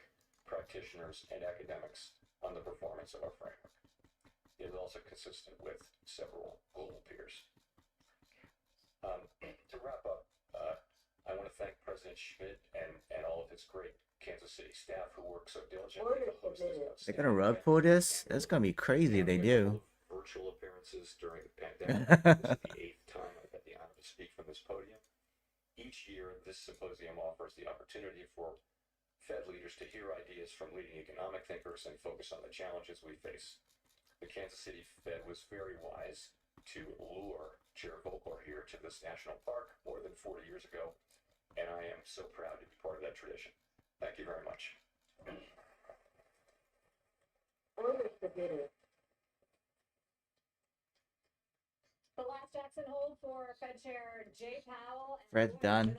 practitioners, and academics on the performance of our framework. It is also consistent with several global peers. To wrap up, I want to thank President Schmidt and all of his great Kansas City staff who work so diligently to host this. They're gonna rug pull this? That's gonna be crazy if they do. Virtual appearances during the pandemic. This is the 8th time I've had the honor to speak from this podium. Each year, this symposium offers the opportunity for Fed leaders to hear ideas from leading economic thinkers and focus on the challenges we face. The Kansas City Fed was very wise to lure Chair Volcker here to this national park more than 40 years ago, and I am so proud to be part of that tradition. Thank you very much. The last Jackson Hole for Fed Chair Jay Powell. Fred's done.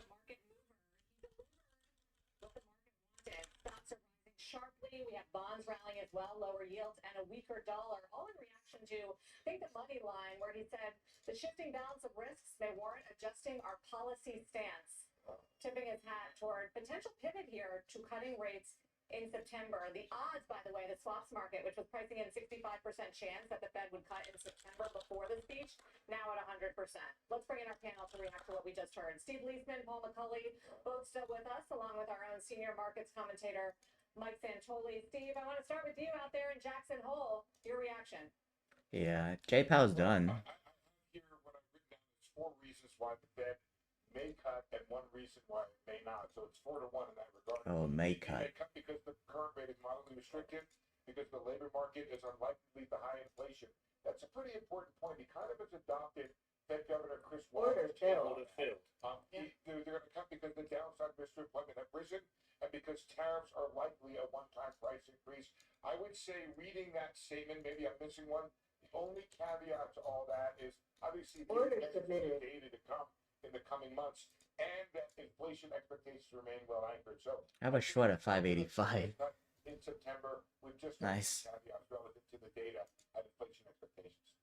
Stocks are rising sharply. We have bonds rallying as well, lower yields and a weaker dollar, all in reaction to, I think, the money line where he said the shifting balance of risks may warrant adjusting our policy stance, tipping his hat toward potential pivot here to cutting rates in September. The odds, by the way, the swaps market, which was pricing in 65% chance that the Fed would cut in September before the speech, now at 100%. Let's bring in our panel to react to what we just heard. Steve Leisman, Paul McCulley, both still with us, along with our own senior markets commentator, Mike Santoli. Steve, I want to start with you out there in Jackson Hole. Your reaction? Yeah, Jay Powell's done. Here, what I've written down is 4 reasons why the Fed may cut and 1 reason why it may not. So it's 4 to 1 in that regard. Oh, may It cut. may cut because the current rate is mildly restricted, because the labor market is unlikely to lead to high inflation. That's a pretty important point. He kind of has adopted Fed Governor Chris Wallace's take on that. They're going to cut because the downside risks to employment have risen and because tariffs are likely a one-time price increase. I would say reading that statement, maybe I'm missing one. The only caveat to all that is obviously the data to come in the coming months, and that inflation expectations remain well anchored. So I have a short at 585. in September with just Nice. caveats relative to the data and inflation expectations.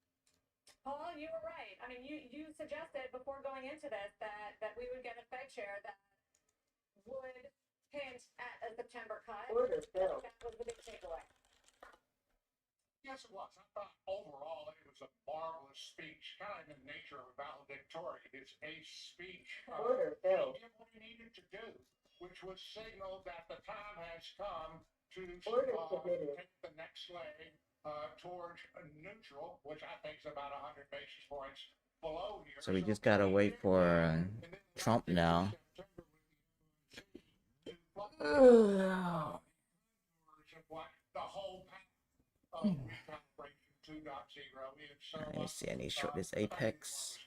Paul, you were right. I mean, you suggested before going into this that we would get a Fed chair that would hint at a September cut. That was the big takeaway. Yes, it was. I thought overall it was a marvelous speech, kind of in the nature of a valedictorian. It's a speech. He did what he needed to do, which was signal that the time has come to take the next leg towards a neutral, which I think is about 100 basis points below here. So we just gotta wait for Trump now. The whole path of recalibration 2.0 is. So, Let me see, I need to show this Apex.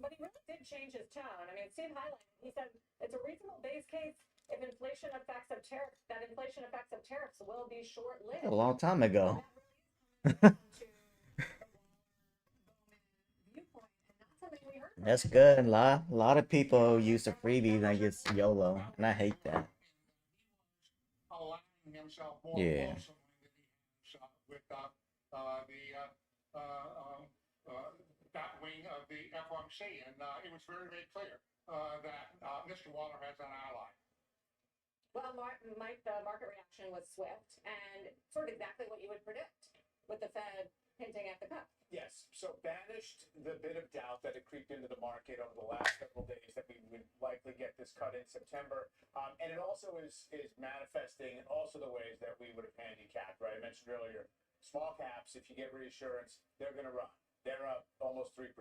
But he really did change his tone. I mean, Steve highlighted, he said it's a reasonable base case if inflation effects of tariffs will be short-lived. A long time ago. That's good. A lot of people use the freebies and I guess YOLO, and I hate that. Allowing himself more Yeah. fulsomely than he has with that wing of the FOMC, and it was very, very clear that Mr. Waller has an ally. Well, Mike, the market reaction was swift and sort of exactly what you would predict with the Fed hinting at the cut. Yes, so banished the bit of doubt that had creeped into the market over the last several days that we would likely get this cut in September. And it also is manifesting in also the ways that we would have handicapped, right? I mentioned earlier, small caps, if you get reassurance, they're going to run. They're up almost 3%.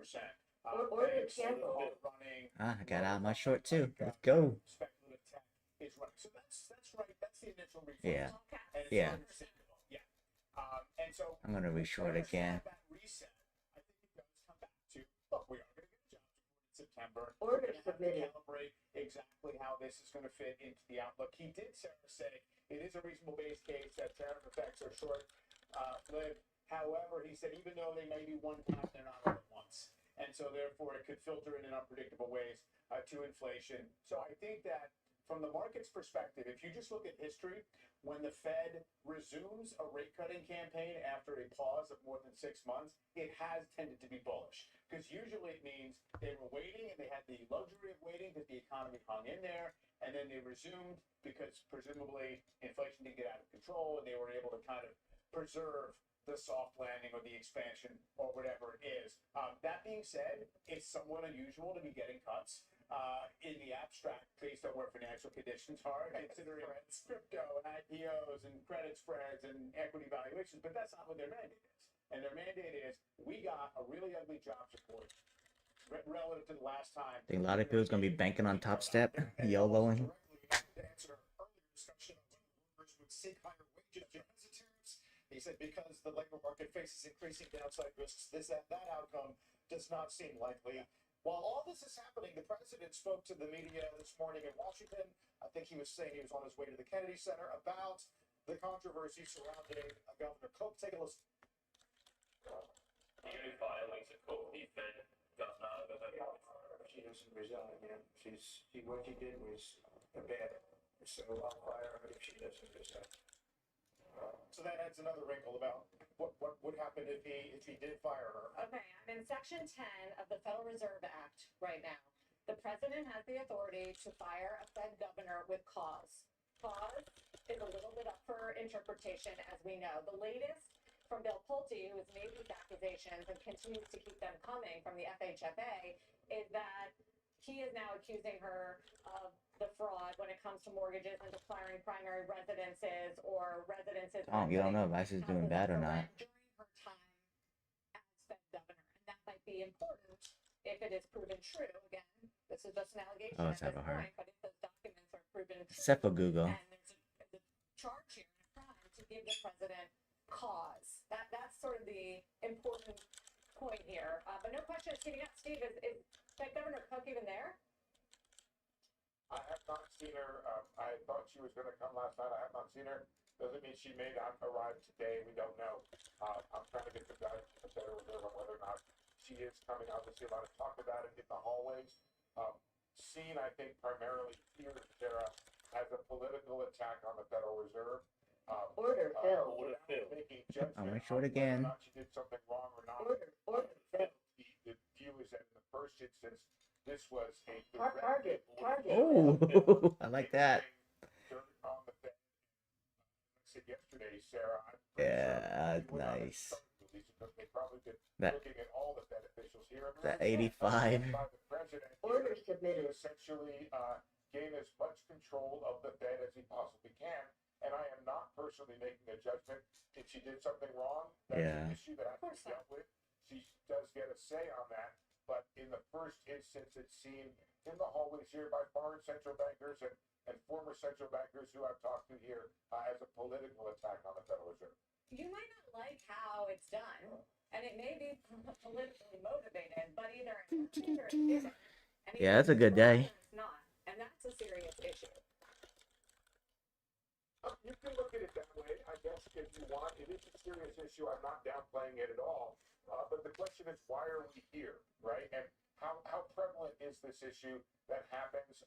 Banks are running. I got out my short too. Let's go. Speculative tech is running. So that's right. That's the initial reflex. Yeah. And it's Yeah. understandable. Yeah. And so I'm gonna reshort again. that reset, I think it does come back to, look, we are going to get a jobs report in September. Order We're going to have to calibrate exactly how this is going to fit into the outlook. He did, Sarah, say it is a reasonable base case that tariff effects are short-lived. However, he said even though they may be one time, they're not all at once. And so therefore it could filter in unpredictable ways to inflation. So I think that from the market's perspective, if you just look at history, when the Fed resumes a rate cutting campaign after a pause of more than 6 months, it has tended to be bullish. Because usually it means they were waiting and they had the luxury of waiting because the economy hung in there, and then they resumed because presumably inflation didn't get out of control and they were able to kind of preserve the soft landing or the expansion or whatever it is. That being said, it's somewhat unusual to be getting cuts in the abstract based on where financial conditions are, considering crypto and IPOs and credit spreads and equity valuations, but that's not what their mandate is. And their mandate is, we got a really ugly jobs report relative to the last time. I think a lot of people's gonna be banking on Top Step, YOLOing. To answer earlier discussion of whether workers would seek higher wages because of tariffs, he said because the labor market faces increasing downside risks, that outcome does not seem likely. While all this is happening, the president spoke to the media this morning in Washington. I think he was saying he was on his way to the Kennedy Center about the controversy surrounding Governor Cook. Take a listen. New filings at Cook, the Fed governor of the She doesn't resign, what she did was bad. So I'll fire her if she doesn't resign. So that adds another wrinkle about what would happen if he did fire her. Okay, I'm in Section 10 of the Federal Reserve Act right now. The president has the authority to fire a Fed governor with cause. Cause is a little bit up for interpretation, as we know. The latest from Bill Pulte, who has made these accusations and continues to keep them coming from the FHFA, is that he is now accusing her of the fraud when it comes to mortgages and declaring primary residences or residences. Oh, you don't know if Vice is doing bad or not. During her time as Fed governor, and that might be important if it is proven true. Again, this is just an allegation Oh, at it's this ever her. point, but if those documents are proven true, Except for Google. and there's a charge here, a crime, to give the president cause. That's sort of the important point here. But no question is heating up. Steve, is Fed Governor Cook even there? I have not seen her. I thought she was going to come last night. I have not seen her. Doesn't mean she may not arrive today. We don't know. I'm trying to get the guidance from the Federal Reserve on whether or not she is coming. Obviously, a lot of talk about it in the hallways. Seen, I think, primarily here, Sarah, as a political attack on the Federal Reserve. Order, Phil. Making judgment I'm gonna on short whether again. or not she did something wrong or not. Order, Phil. The view is that in the first instance, this was a Target. Oh, I like that. on the Fed. I said yesterday, Sarah. Yeah, nice. They probably been That looking at all the Fed officials here. that 85. By the president Order to submitted. essentially gain as much control of the Fed as he possibly can. And I am not personally making a judgment if she did something wrong. That's Yeah. an issue that has to be dealt with. She does get a say on that. But in the first instance, it seemed in the hallways here by foreign central bankers and former central bankers who I've talked to here as a political attack on the Federal Reserve. You might not like how it's done, and it may be politically motivated, but either it isn't. And Yeah, that's a good day. It's not, and that's a serious issue. You can look at it that way, I guess, if you want. It is a serious issue. I'm not downplaying it at all. But the question is, why are we here, right? And how prevalent is this issue that happens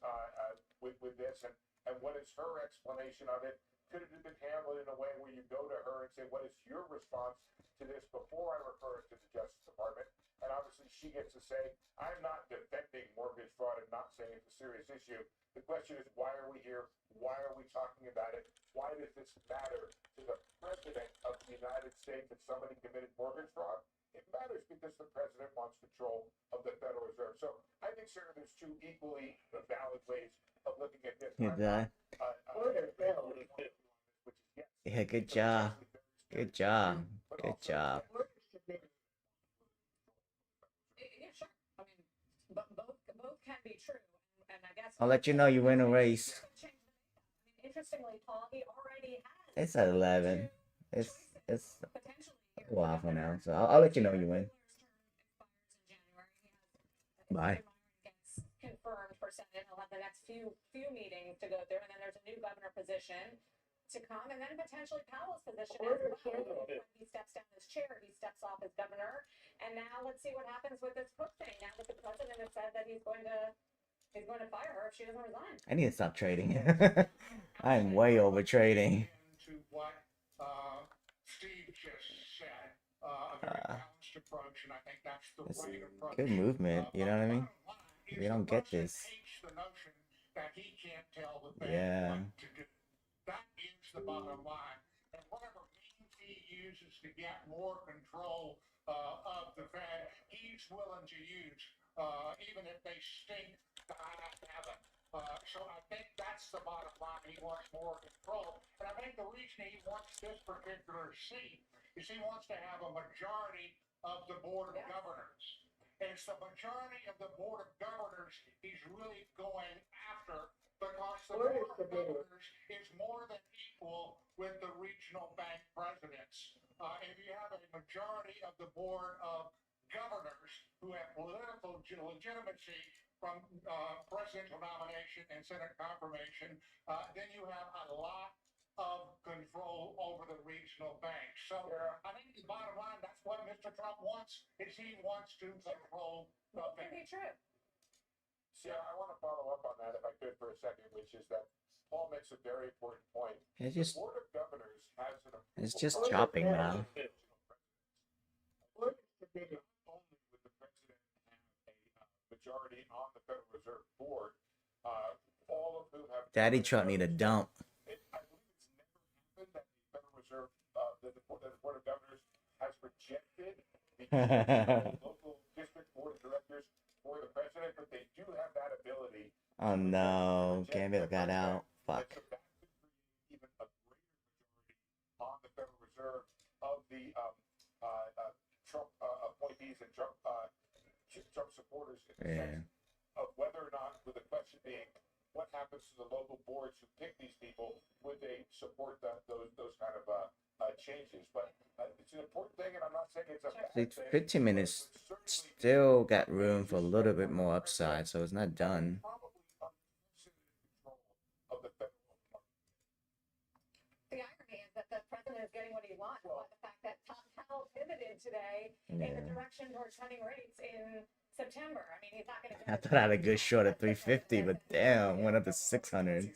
with this? And what is her explanation of it? Could it have been handled in a way where you go to her and say, what is your response to this before I refer it to the Justice Department? And obviously she gets to say, I'm not defending mortgage fraud and not saying it's a serious issue. The question is, why are we here? Why are we talking about it? Why does this matter to the President of the United States if somebody committed mortgage fraud? It matters because the president wants control of the Federal Reserve. So I think, sir, there's two equally valid ways of looking at this. Good guy. Order, Phil. Yeah, good job. Good job. Good job. Order submitted. Yeah, sure. I mean, but both can be true, and I guess I'll let you know you win a race. interestingly, Paul, he already has. It's at 11. it's a while from now. So I'll let you know when you win. Bye. Confirmed for Senate. He'll have the next few meetings to go through, and then there's a new governor position to come, and then potentially Powell's position as well. When he steps down as chair, he steps off as governor, and now let's see what happens with this Cook thing. Now that the president has said that he's going to fire her if she doesn't resign. I need to stop trading. I'm way over trading. To what Steve just said, a very balanced approach, and I think that's the right approach. Good movement, you know what I mean? We don't get this. The notion that he can't tell the Fed what to do. That is the bottom line. And whatever means he uses to get more control of the Fed, he's willing to use, even if they stink to high heaven. So I think that's the bottom line. He wants more control. And I think the reason he wants this particular seat is he wants to have a majority of the Board of Governors. And it's the majority of the Board of Governors he's really going after, because the Board of Governors is more than equal with the regional bank presidents. If you have a majority of the Board of Governors who have political legitimacy from presidential nomination and Senate confirmation, then you have a lot of control over the regional banks. So I think the bottom line, that's what Mr. Trump wants, is he wants to control the bank. Could be true. Yeah, I want to follow up on that if I could for a second, which is that Paul makes a very important point. It's just, the Board of Governors has an it's just chopping now. Only with the president have a majority on the Federal Reserve Board, all of whom have. Daddy Trump need a dump. I believe it's never happened that the Federal Reserve, that the Board of Governors has rejected the local district board of directors for the president, but they do have that ability. Oh no, Gambit got out. Fuck. So that could create even a greater majority on the Federal Reserve of the Trump appointees and Trump supporters in the sense of whether or not, with the question being, what happens to the local boards who pick these people? Would they support those kind of changes? But it's an important thing, and I'm not saying it's a bad thing. 15 minutes still got room for a little bit more upside, so it's not done. The irony is that the president is getting what he wants by the fact that Powell pivoted today in the direction towards cutting rates in September. I mean, he's not going to. I thought I had a good short at 350, but damn, went up to 600.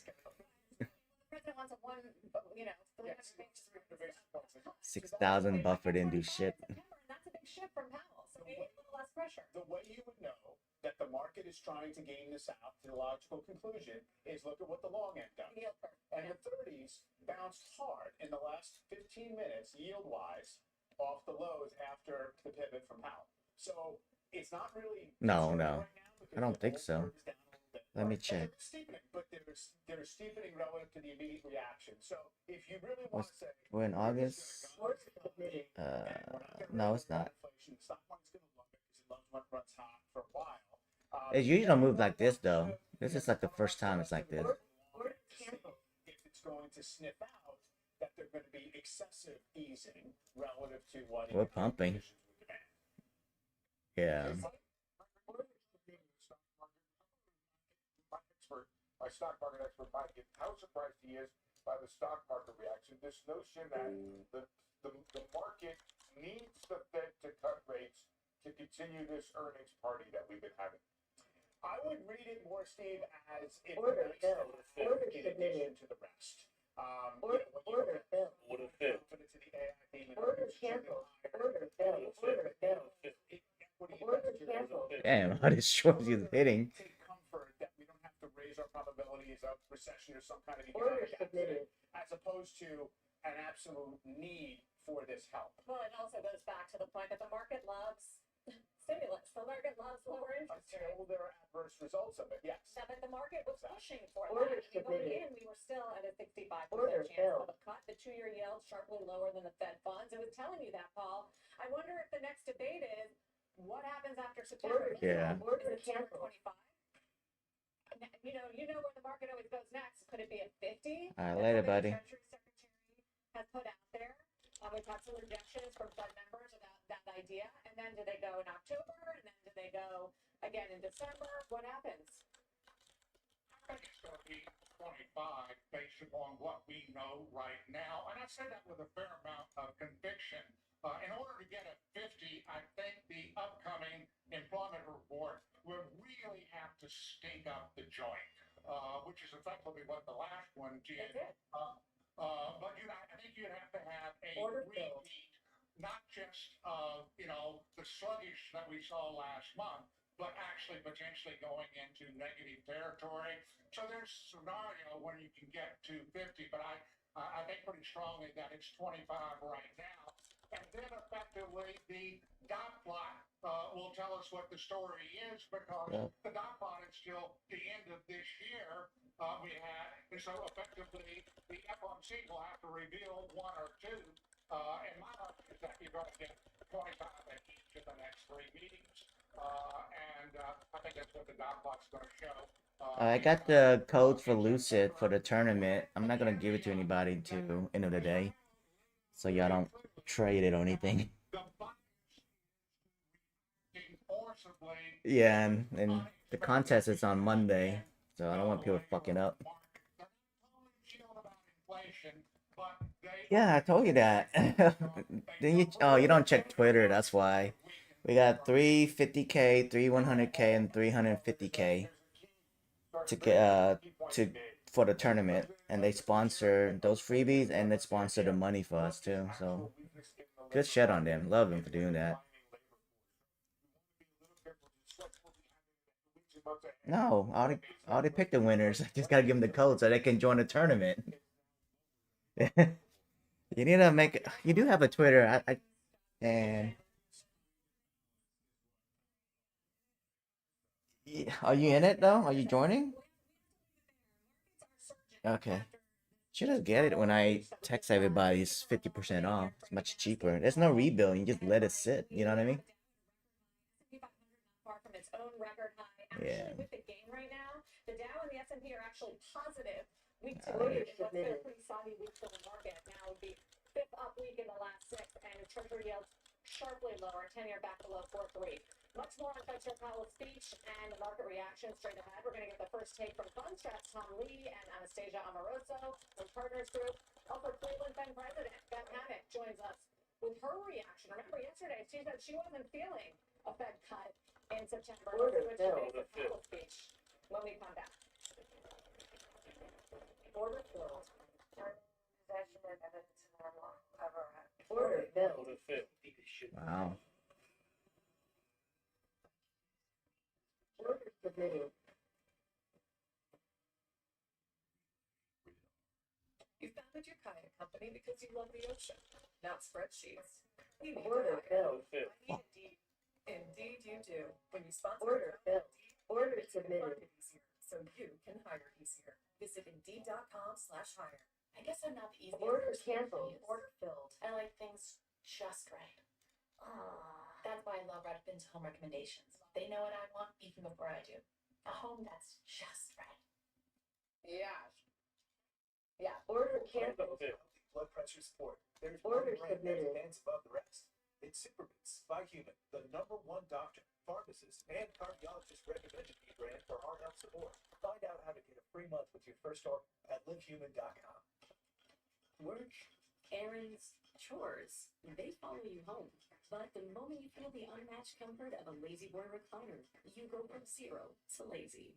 The president wants a 6,000 buffer didn't do shit. That's a big shift from Powell, so maybe a little less pressure. The way you would know that the market is trying to game this out to the logical conclusion is look at what the long end does. And the 30s bounced hard in the last 15 minutes, yield-wise, off the lows after the pivot from Powell. So it's not really. No, I don't think so. Let me check. But they're steepening relative to the immediate reaction. So if you really want to say we're in August. No, it's not. It usually don't move like this though. This is like the first time it's like this. If it's going to sniff out that they're going to be excessive easing relative to what we're pumping. Yeah. My stock market expert Mike, how surprised he is by the stock market reaction. This notion that the market needs the Fed to cut rates to continue this earnings party that we've been having. I would read it more, Steve, as it's nice to the Fed in addition to the rest. Damn, how this short is hitting. Raise our probabilities of recession or some kind of economic accident, as opposed to an absolute need for this help. Well, it also goes back to the point that the market loves stimulus. The market loves lower interest rates. Until there are adverse results of it, yes. Now, but the market was pushing for that. Going in, we were still at a 65% chance of a cut. The 2-year yield sharply lower than the Fed funds. It was telling you that, Paul. I wonder if the next debate is what happens after September. Yeah. Is it 25? You know where the market always goes next. Could it be at 50? All right, later, buddy. The Treasury Secretary has put out there. We've had some rejections from Fed members about that idea. And then do they go in October? And then do they go again in December? What happens? I think it's going to be 25 based upon what we know right now. And I say that with a fair amount of conviction. In order to get a 50, I think the upcoming employment report will really have to stink up the joint, which is effectively what the last one did. But I think you'd have to have a repeat, not just of, the sluggish that we saw last month, but actually potentially going into negative territory. So there's a scenario when you can get to 50, but I think pretty strongly that it's 25 right now. And then effectively the dot plot will tell us what the story is, because the dot plot is still the end of this year we had. And so effectively the FOMC will have to reveal one or two. And my hope is that you're going to get 25 at each of the next 3 meetings. And I think that's what the dot plot's going to show. I got the code for Lucid for the tournament. I'm not gonna give it to anybody till end of the day, so y'all don't trade it or anything. Yeah, and the contest is on Monday, so I don't want people fucking up. Yeah, I told you that. Then you don't check Twitter, that's why. We got 350K, 100K, and 350K to get for the tournament, and they sponsor those freebies and they sponsor the money for us too. So good shit on them. Love them for doing that. No, I already picked the winners. I just gotta give them the code so they can join the tournament. You need to make. You do have a Twitter. And are you in it though? Are you joining? Okay. Should just get it when I text everybody. It's 50% off. It's much cheaper. There's no rebuild. You just let it sit. You know what I mean? Yeah. With the game right now, the Dow and the S&P are actually positive week to week. What's been a pretty soggy week for the market now would be 5th up week in the last 6, and Treasury yields sharply lower, 10-year back below 4.3. Much more on Fed Chair Powell's speech and the market reaction straight ahead. We're going to get the first take from FundStrat's Tom Lee and Anastasia Amoroso from Partners Group. Also, Cleveland Fed President Beth Hammack joins us with her reaction. Remember yesterday, she said she wasn't feeling a Fed cut in September. Speech when we come back. Order filled. Possession of evidence normal. Order filled. Wow. Order submitted. You founded your kayak company because you love the ocean, not spreadsheets. You need order filled. Indeed you do. When you sponsor order filled. Order submitted. So you can hire easier. Visit Indeed.com/hire. I guess I'm not the easiest. Order canceled. Order filled. I like things just right. That's why I love Redfin's home recommendations. They know what I want even before I do. A home that's just right. Yeah. Order canceled. Blood pressure support. There's Order one brand submitted. that stands above the rest. It's Superboots by Human, the #1 doctor, pharmacist, and cardiologist recommended new brand for heart health support. Find out how to get a free month with your first order at livehuman.com. Work, errands, chores, they follow you home. But the moment you feel the unmatched comfort of a Lazy Boy recliner, you go from zero to lazy.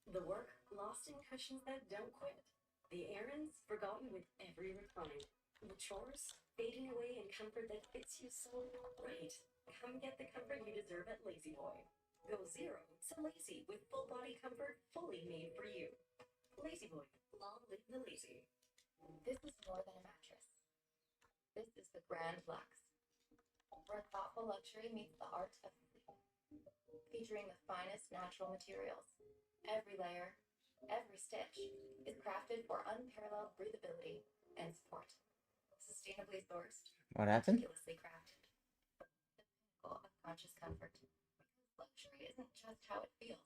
The work lost in cushions that don't quit. The errands forgotten with every recline. The chores fading away in comfort that fits you so right. Come get the comfort you deserve at Lazy Boy. Go zero to lazy with full body comfort fully made for you. Lazy Boy, long live the lazy. This is more than a mattress. This is the Grand Flex, where thoughtful luxury meets the art of sleep. Featuring the finest natural materials. Every layer, every stitch is crafted for unparalleled breathability and support. Sustainably sourced, What happened? meticulously crafted. The pinnacle of conscious comfort. Luxury isn't just how it feels.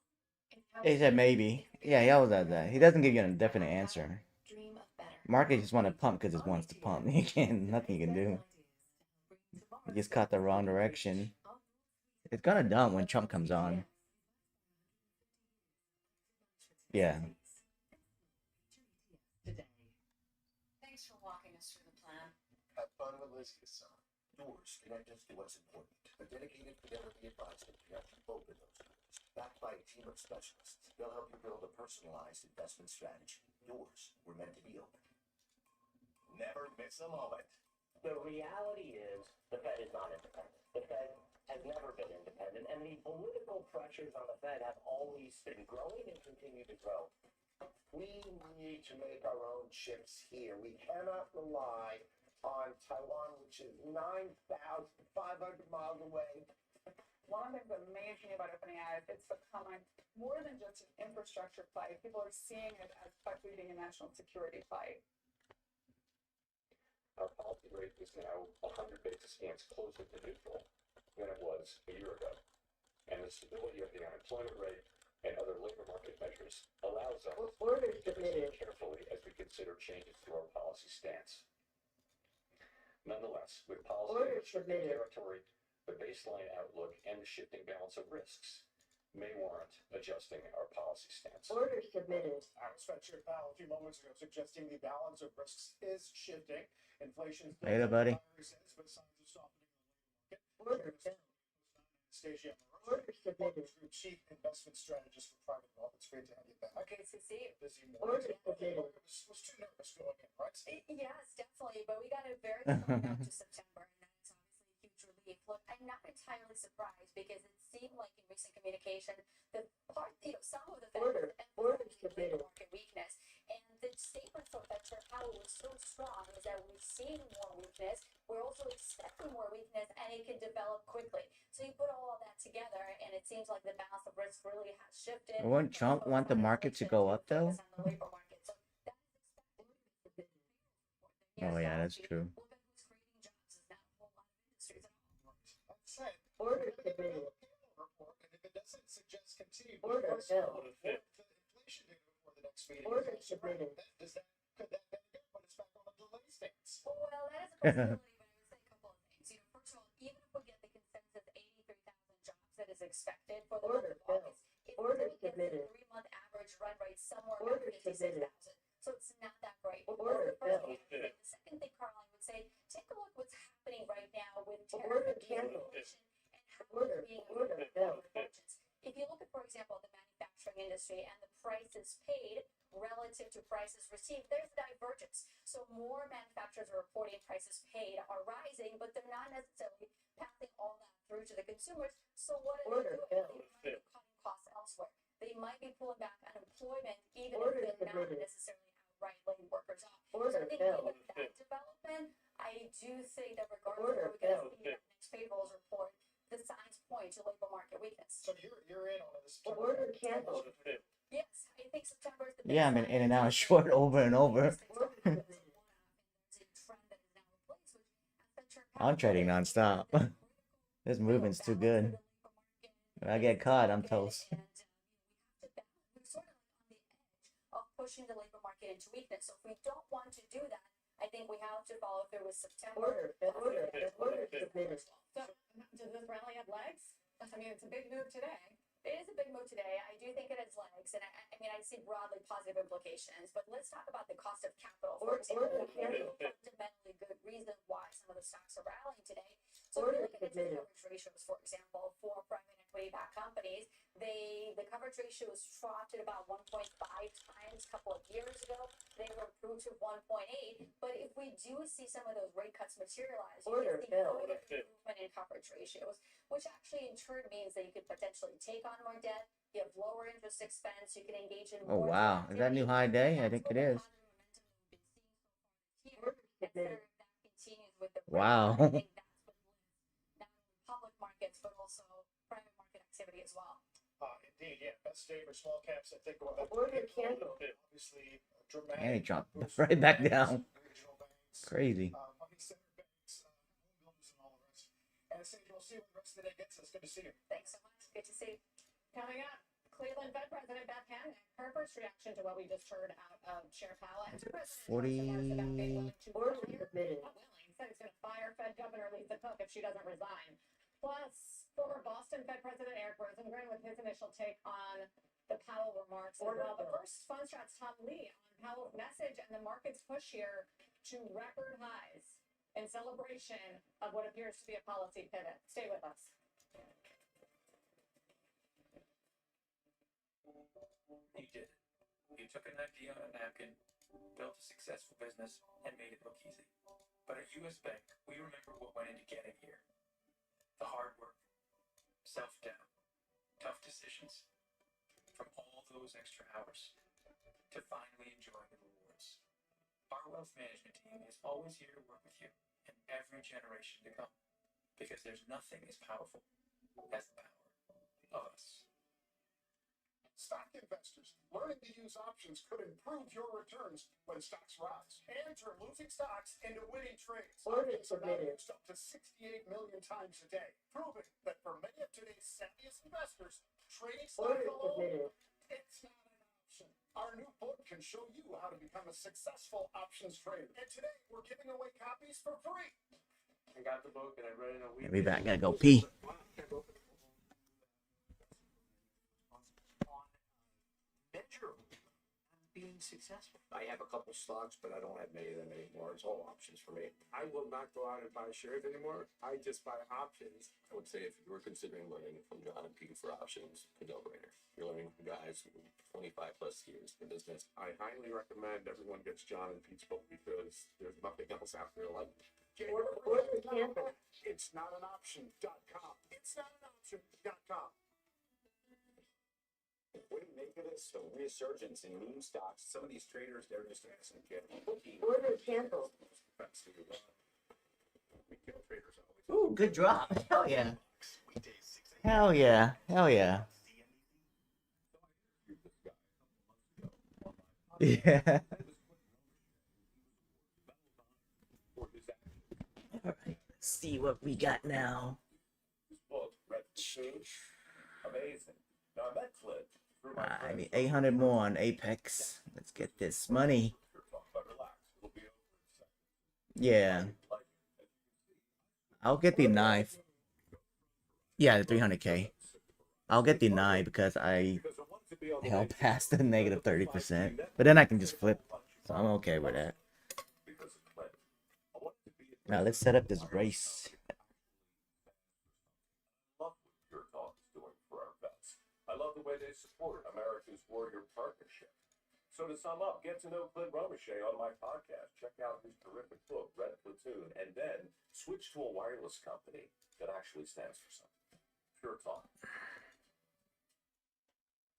It's how He said maybe. Yeah, he always does that. He doesn't give you a definite answer. dream of better. Market just want to pump because it wants to pump. You can't. Nothing you can do. He just caught the wrong direction. It's gonna dump when Trump comes on. Yeah. Thanks for walking us through the plan. Have fun with Lizzie this summer. Doors connect us to what's important. A dedicated fidelity advisor can help you open those doors. Backed by a team of specialists, they'll help you build a personalized investment strategy. Doors were meant to be open. Never miss a moment. The reality is the Fed is not independent. The Fed has never been independent, and the political pressures on the Fed have always been growing and continue to grow. We need to make our own chips here. We cannot rely on Taiwan, which is 9,500 miles away. One of the things that amazed me about OpenAI is it's becoming more than just an infrastructure play. People are seeing it as leading a national security fight. Our policy rate is now 100 basis points closer to neutral than it was a year ago. And the stability of the unemployment rate and other labor market measures allows us to proceed carefully as we consider changes to our policy stance. Nonetheless, with policy in restricted territory, the baseline outlook and the shifting balance of risks may warrant adjusting our policy stance. Order submitted. I was Fed Chair Powell a few moments ago suggesting the balance of risks is shifting. Inflation is Later, buddy. but signs of softening in the labor market. Order filled. Anastasia Order submitted. Chief Investment Strategist for Private Wealth. It's great to have you back. Okay, so see, Busy Order morning. submitted. Was too nervous going in, right? yes, definitely, but we got a very good lead up to September, and that's obviously a huge relief. Look, I'm not entirely surprised because it seemed like in recent communication that some of the Order submitted. market weakness, and the statement from Fed Chair Powell was so strong is that we're seeing more weakness, we're also expecting more weakness, and it can develop quickly. So you put all of that together, and it seems like the balance of risk really has shifted. Wouldn't Trump want the market to go up though? On the labor market. So that is expected. Oh yeah, that's true. Look at who's creating jobs. Is not a whole lot of industries at all. That's it. Order submitted. Report, and if it doesn't suggest continued Order filled. the inflation data before the next meeting. Order submitted. Could that then go when it's back on the delay stance? Well, that is a possibility, but I would say a couple of things. First of all, even if we get the consensus 83,000 jobs that is expected for the Order month of August, it Order still gets the submitted. 3-month average run rate somewhere Order around 56,000. So it's not that great. Order That's the first filled. thing. The second thing, Carl, I would say, take a look what's happening right now with Order tariff canceled. inflation and how Order it's being filled. margins. If you look at, for example, the manufacturing industry and the prices paid relative to prices received, there's a divergence. So more manufacturers are reporting prices paid are rising, but they're not necessarily passing all that through to the consumers. So what are Order they doing? filled. They might be cutting costs elsewhere. They might be pulling back unemployment, even Order if they're not submitted. necessarily outright laying workers off. Order so I think filled. given that development, I do think that regardless Order of what we're going filled. to see in the next payrolls report, the signs point to labor market weakness. So you're in on this. Order canceled. Yes, I think September is the Yeah, I'm in baseline. and out short over and over. I'm trading nonstop. This movement's too good. When I get caught, I'm toast. We're sort of on the edge of pushing the labor market into weakness. So if we don't want to do that, I think we have to follow through with September. Order submitted. So does this rally have legs? I mean, it's a big move today. It is a big move today. I do think it has legs, and I mean, I see broadly positive implications. But let's talk about the cost of capital, for example. Fundamentally good reason why some of the stocks are rallying today. So if you look at the coverage ratios, for example, for private equity-backed companies, the coverage ratio was dropped at about 1.5 times a couple of years ago. They were improved to 1.8. But if we do see some of those rate cuts materialize, you can see further improvement in coverage ratios, which actually in turn means that you could potentially take on more debt, you have lower interest expense, you can engage in Oh more wow, is that new high day? I think it is. Wow. I think that's what lifts not only public markets but also private market activity as well. Indeed, yeah. Best day for small caps, I think, going back to Order April. canceled. Obviously, dramatic. And it dropped boost right for back banks, down. regional banks, Crazy. money-centered banks, home builders, and all the rest. Anastasia, we'll see what the rest of the day gets us. Good to see you. Thanks so much. Good to see you. Coming up, Cleveland Fed President Beth Hancock, her first reaction to what we just heard out of Chair Powell and to President Trump about being willing to Order fire, submitted. not willing, said he's going to fire Fed Governor Lisa Cook if she doesn't resign. Plus, former Boston Fed President Eric Rosengren with his initial take on the Powell remarks as well. But first, Fundstrat's Tom Lee on Powell's message and the market's push here to record highs in celebration of what appears to be a policy pivot. Stay with us. You did. You took an idea on a napkin, built a successful business, and made it look easy. But at US Bank, we remember what went into getting here. The hard work, self-doubt, tough decisions, from all those extra hours to finally enjoy the rewards. Our wealth management team is always here to work with you and every generation to come, because there's nothing as powerful as the power of us. Stock investors, learning to use options could improve your returns when stocks rise and turn losing stocks into winning trades. Options are now used up to 68 million times a day, proving that for many of today's savviest investors, trading stocks alone, it's not an option. Our new book can show you how to become a successful options trader. And today, we're giving away copies for free. I got the book and I read it in a week. I'll be back. Gotta go pee. Being successful. I have a couple stocks, but I don't have many of them anymore. It's all options for me. I will not go out and buy shares anymore. I just buy options. I would say if you were considering learning from John and Pete for options, a no-brainer. You're learning from guys with 25 plus years in business. I highly recommend everyone gets John and Pete's book because there's nothing else out there like it. It's not an option.com. It's not an option.com. What do you make of this resurgence in meme stocks? Some of these traders, they're just asking get Order canceled. Ooh, good drop. Hell yeah. Hell yeah. Hell yeah. Yeah. Alright, let's see what we got now. Amazing. Now that clip. I need 800 more on Apex. Let's get this money. Yeah. I'll get the knife. Yeah, the 300K. I'll get the knife because I held past the negative 30%. But then I can just flip. So I'm okay with that. Now let's set up this race. I love the way they support America's Warrior Partnership. So to sum up, get to know Clint Romeshay on my podcast. Check out his terrific book, Red Platoon, and then switch to a wireless company that actually stands for something. Pure Talk.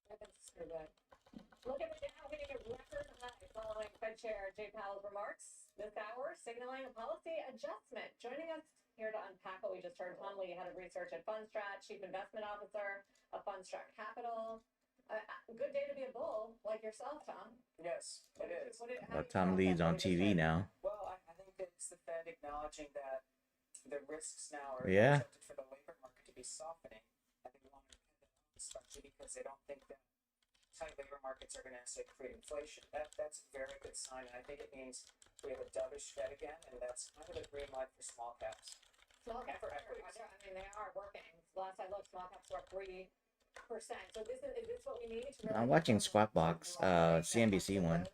Look at the Dow hitting a record high following Fed Chair Jay Powell's remarks this hour, signaling a policy adjustment. Joining us here to unpack what we just heard, Tom Lee, head of research at Fundstrat, chief investment officer of Fundstrat Capital. Good day to be a bull like yourself, Tom. Yes, it is. Tom Lee's on TV now. Well, I think that it's the Fed acknowledging that the risks now are Yeah. accepted for the labor market to be softening, and they want to pivot, especially because they don't think that tight labor markets are going to necessarily create inflation. That's a very good sign, and I think it means we have a dovish Fed again, and that's kind of a green light for small caps. Small caps are, I mean, they are working. Last I looked, small caps were up 3%. So is this what we need to really I'm watching Squawk Box, CNBC one.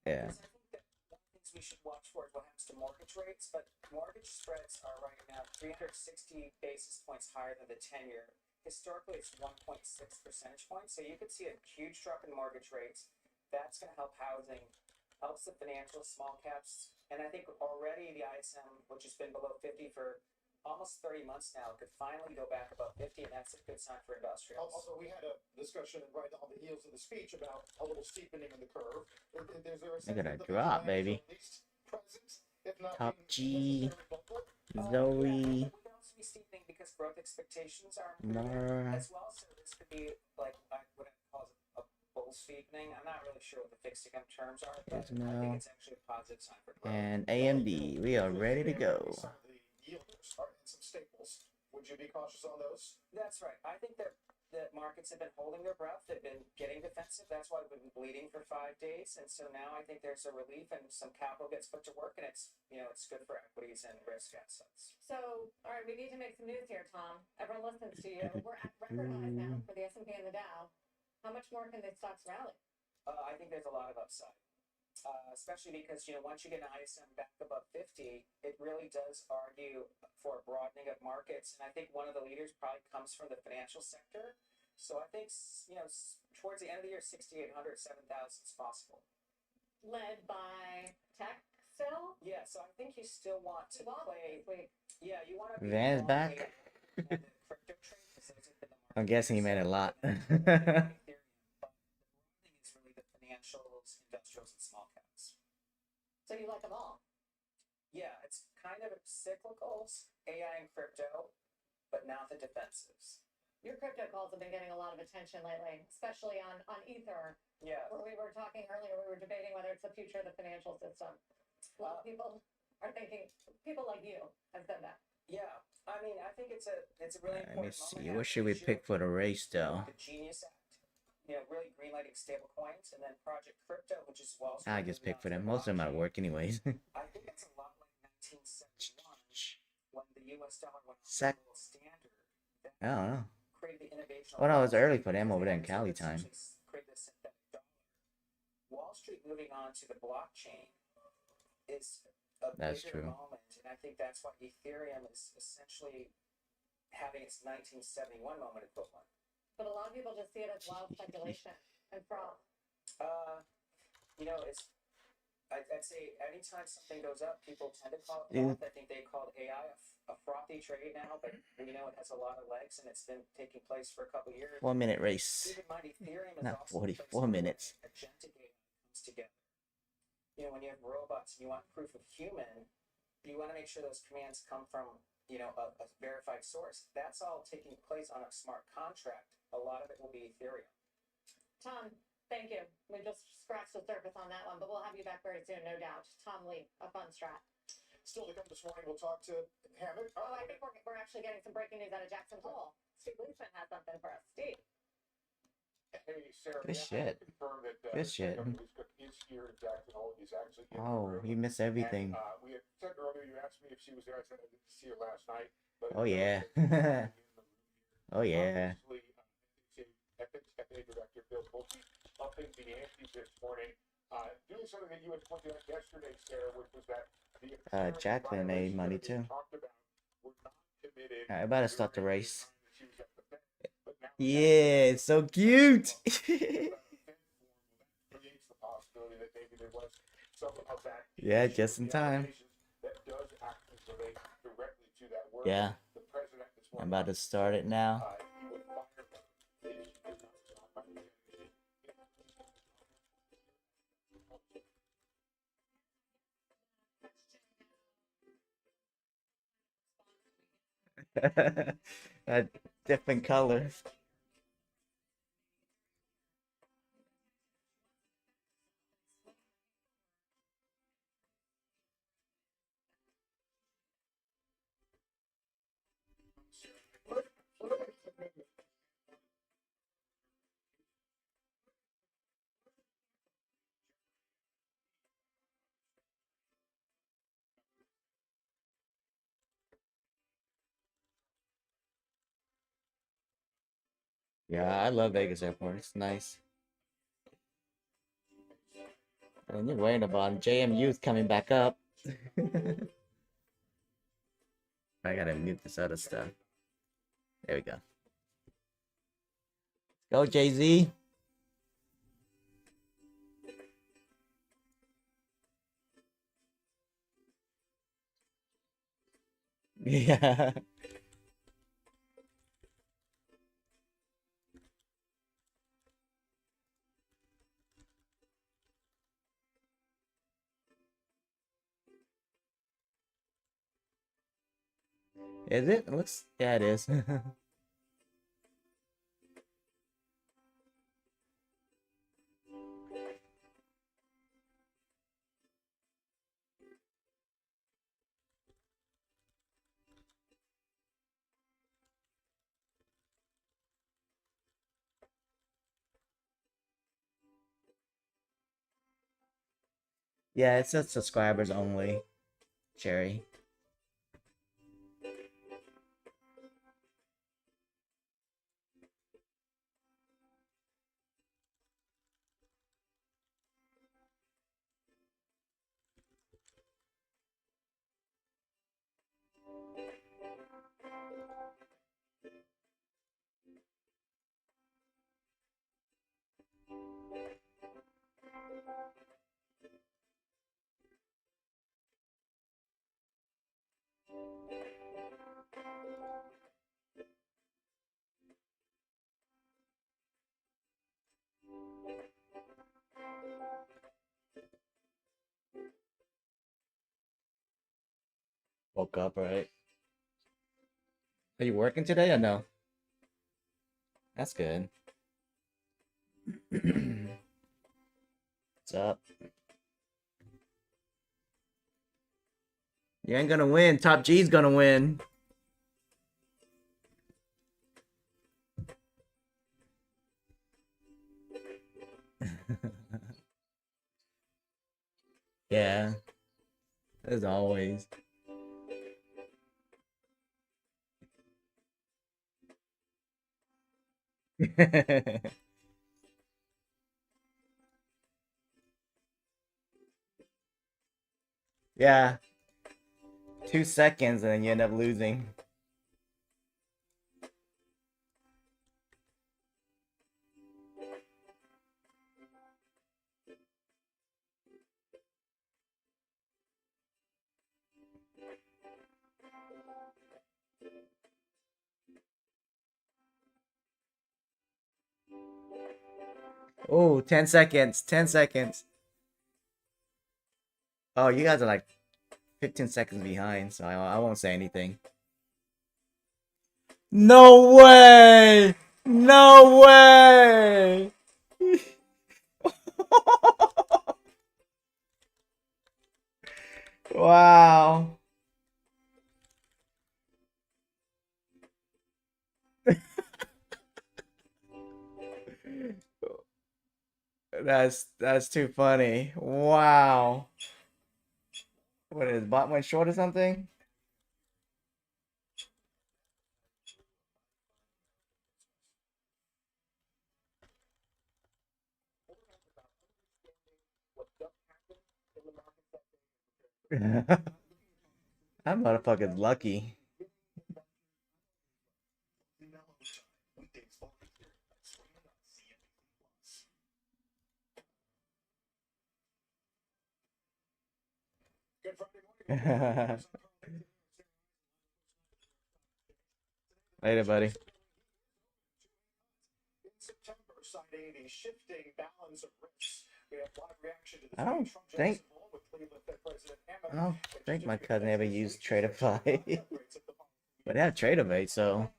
Yeah. I think that one of the things we should watch for is what happens to mortgage rates, but mortgage spreads are right now 360 basis points higher than the 10-year. Historically, it's 1.6 percentage points, so you could see a huge drop in mortgage rates. That's going to help housing, helps the financial small caps, and I think already the ISM, which has been below 50 for almost 30 months now, could finally go back above 50, and that's a good sign for industrials. Also, we had a discussion right on the heels of the speech about a little steepening in the curve. Look at that drop, baby. Top G, Zoe, Steepening because growth expectations are Mara. as well, so this could be like what I call a bull steepening. I'm not really sure what the fixed income terms are, but I think it's actually a positive sign for growth. and AMD. We are ready to go. Yielders are in some staples. Would you be cautious on those? That's right. I think that the markets have been holding their breath. They've been getting defensive. That's why we've been bleeding for 5 days. And so now I think there's a relief and some capital gets put to work, and it's it's good for equities and risk assets. So, all right, we need to make some news here, Tom. Everyone listens to you. We're at record highs now for the S&P and the Dow. How much more can the stocks rally? I think there's a lot of upside. Especially because once you get an ISM back above 50, it really does argue for a broadening of markets, and I think one of the leaders probably comes from the financial sector. So I think towards the end of the year, 6,800, 7,000 is possible. Led by tech still? Yeah, so I think you still want to play. Yeah, you want to be Van's back. crypto trade because those have been the I'm guessing he made a lot. It's really the financials, industrials, and small caps. So you like them all? Yeah, it's kind of cyclicals, AI and crypto, but not the defensives. Your crypto calls have been getting a lot of attention lately, especially on Ether. Yeah. Where we were talking earlier, we were debating whether it's the future of the financial system. A lot of people are thinking, people like you have said that. Yeah, I mean, I think it's a really Let me important see. moment. What should we pick for the race, though? The Genius Act, really greenlighting stable coins, and then Project Crypto, which is Wall Street. I just pick for them. Most of them are work anyways. I think it's a lot like 1971 when the U.S. dollar went Sec. gold standard. I don't know. Created the innovation. Well, no, it was early for them over there in Cali time. Create the synthetic dollar. Wall Street moving on to the blockchain is a That's bigger true. moment, and I think that's why Ethereum is essentially having its 1971 moment equivalent. But a lot of people just see it as wild speculation and fraud. I'd say anytime something goes up, people tend to call it froth. I think they called AI a frothy trade now, but it has a lot of legs and it's been taking place for a couple of years. 4 minute race. Keep in mind, Ethereum is Not also 44 minutes. agentic AI comes together. When you have robots and you want proof of human, you want to make sure those commands come from a verified source. That's all taking place on a smart contract. A lot of it will be Ethereum. Tom, thank you. We just scratched the surface on that one, but we'll have you back very soon, no doubt. Tom Lee, a fun strat. Still to come this morning, we'll talk to Hammett. Oh, I think we're actually getting some breaking news out of Jackson Hole. Steve Leisman has something for us. Steve. Hey, Sarah. Good shit. Confirm that Good shit. is here in Jackson Hole. He's actually in the Oh, room. you miss everything. And, we had said earlier, you asked me if she was there. I said I didn't see her last night. But Oh, yeah. Oh, yeah. Obviously, FA Director Bill Pulte upping the ante this morning. Doing something that you had pointed out yesterday, Sarah, which was that the Jacqueline made money too. talked about were not committed. Alright, I better start the race. She was at the Fed, but now Yeah, it's so cute. creates the possibility that maybe there was some of that. Yeah, just in time. That does actually relate directly to that work. Yeah. The president this I'm morning, about to start it now. he would fire A different color. Yeah, I love Vegas Airport. It's nice. And you're worrying about JMU's coming back up. I gotta mute this other stuff. There we go. Go, Jay-Z. Yeah. Is it? It looks, yeah, it is. Yeah, it says subscribers only, Cherry. Woke up, right? Are you working today or no? That's good. What's up? You ain't gonna win. Top G's gonna win. Yeah, as always. Yeah. 2 seconds and then you end up losing. Oh, 10 seconds. 10 seconds. Oh, you guys are like 15 seconds behind, so I won't say anything. No way! No way! Wow. That's too funny. Wow. What is bot went short or something? That motherfucker's lucky. Later, buddy. In September, citing the shifting balance of risks. We have live reaction to I don't think my cousin ever used Tradeify. But they have Tradeify, so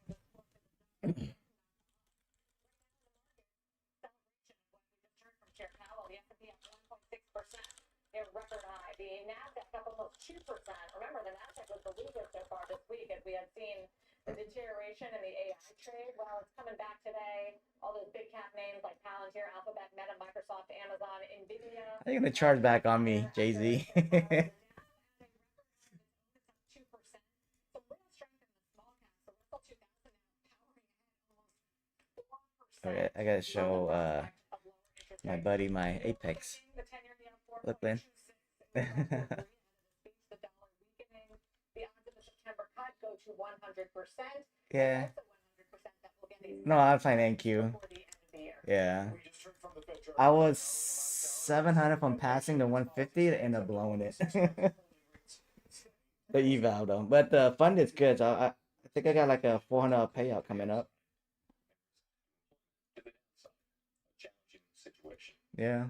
A record high. The Nasdaq up almost 2%. Remember, the Nasdaq was the loser so far this week as we had seen the deterioration in the AI trade. Well, it's coming back today. All those big cap names like Palantir, Alphabet, Meta, Microsoft, Amazon, Nvidia. they're gonna charge back on me, Jay-Z. Okay, I gotta show my buddy my Apex. Look, man. Yeah. No, I'm playing NQ. Yeah. I was 700 from passing to 150 to end up blowing it. The eval though, but the fund is good. So I think I got like a 400 payout coming up. Yeah.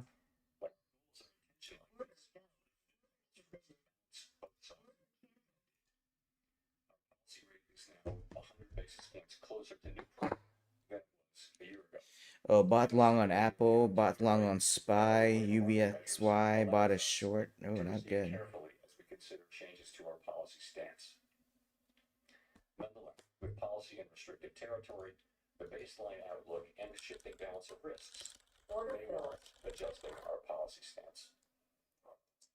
Oh, bought long on Apple, bought long on SPY, UBXY, bought a short. Oh, not good. Carefully as we consider changes to our policy stance. Nonetheless, with policy in restricted territory, the baseline outlook and the shifting balance of risks may warrant adjusting our policy stance.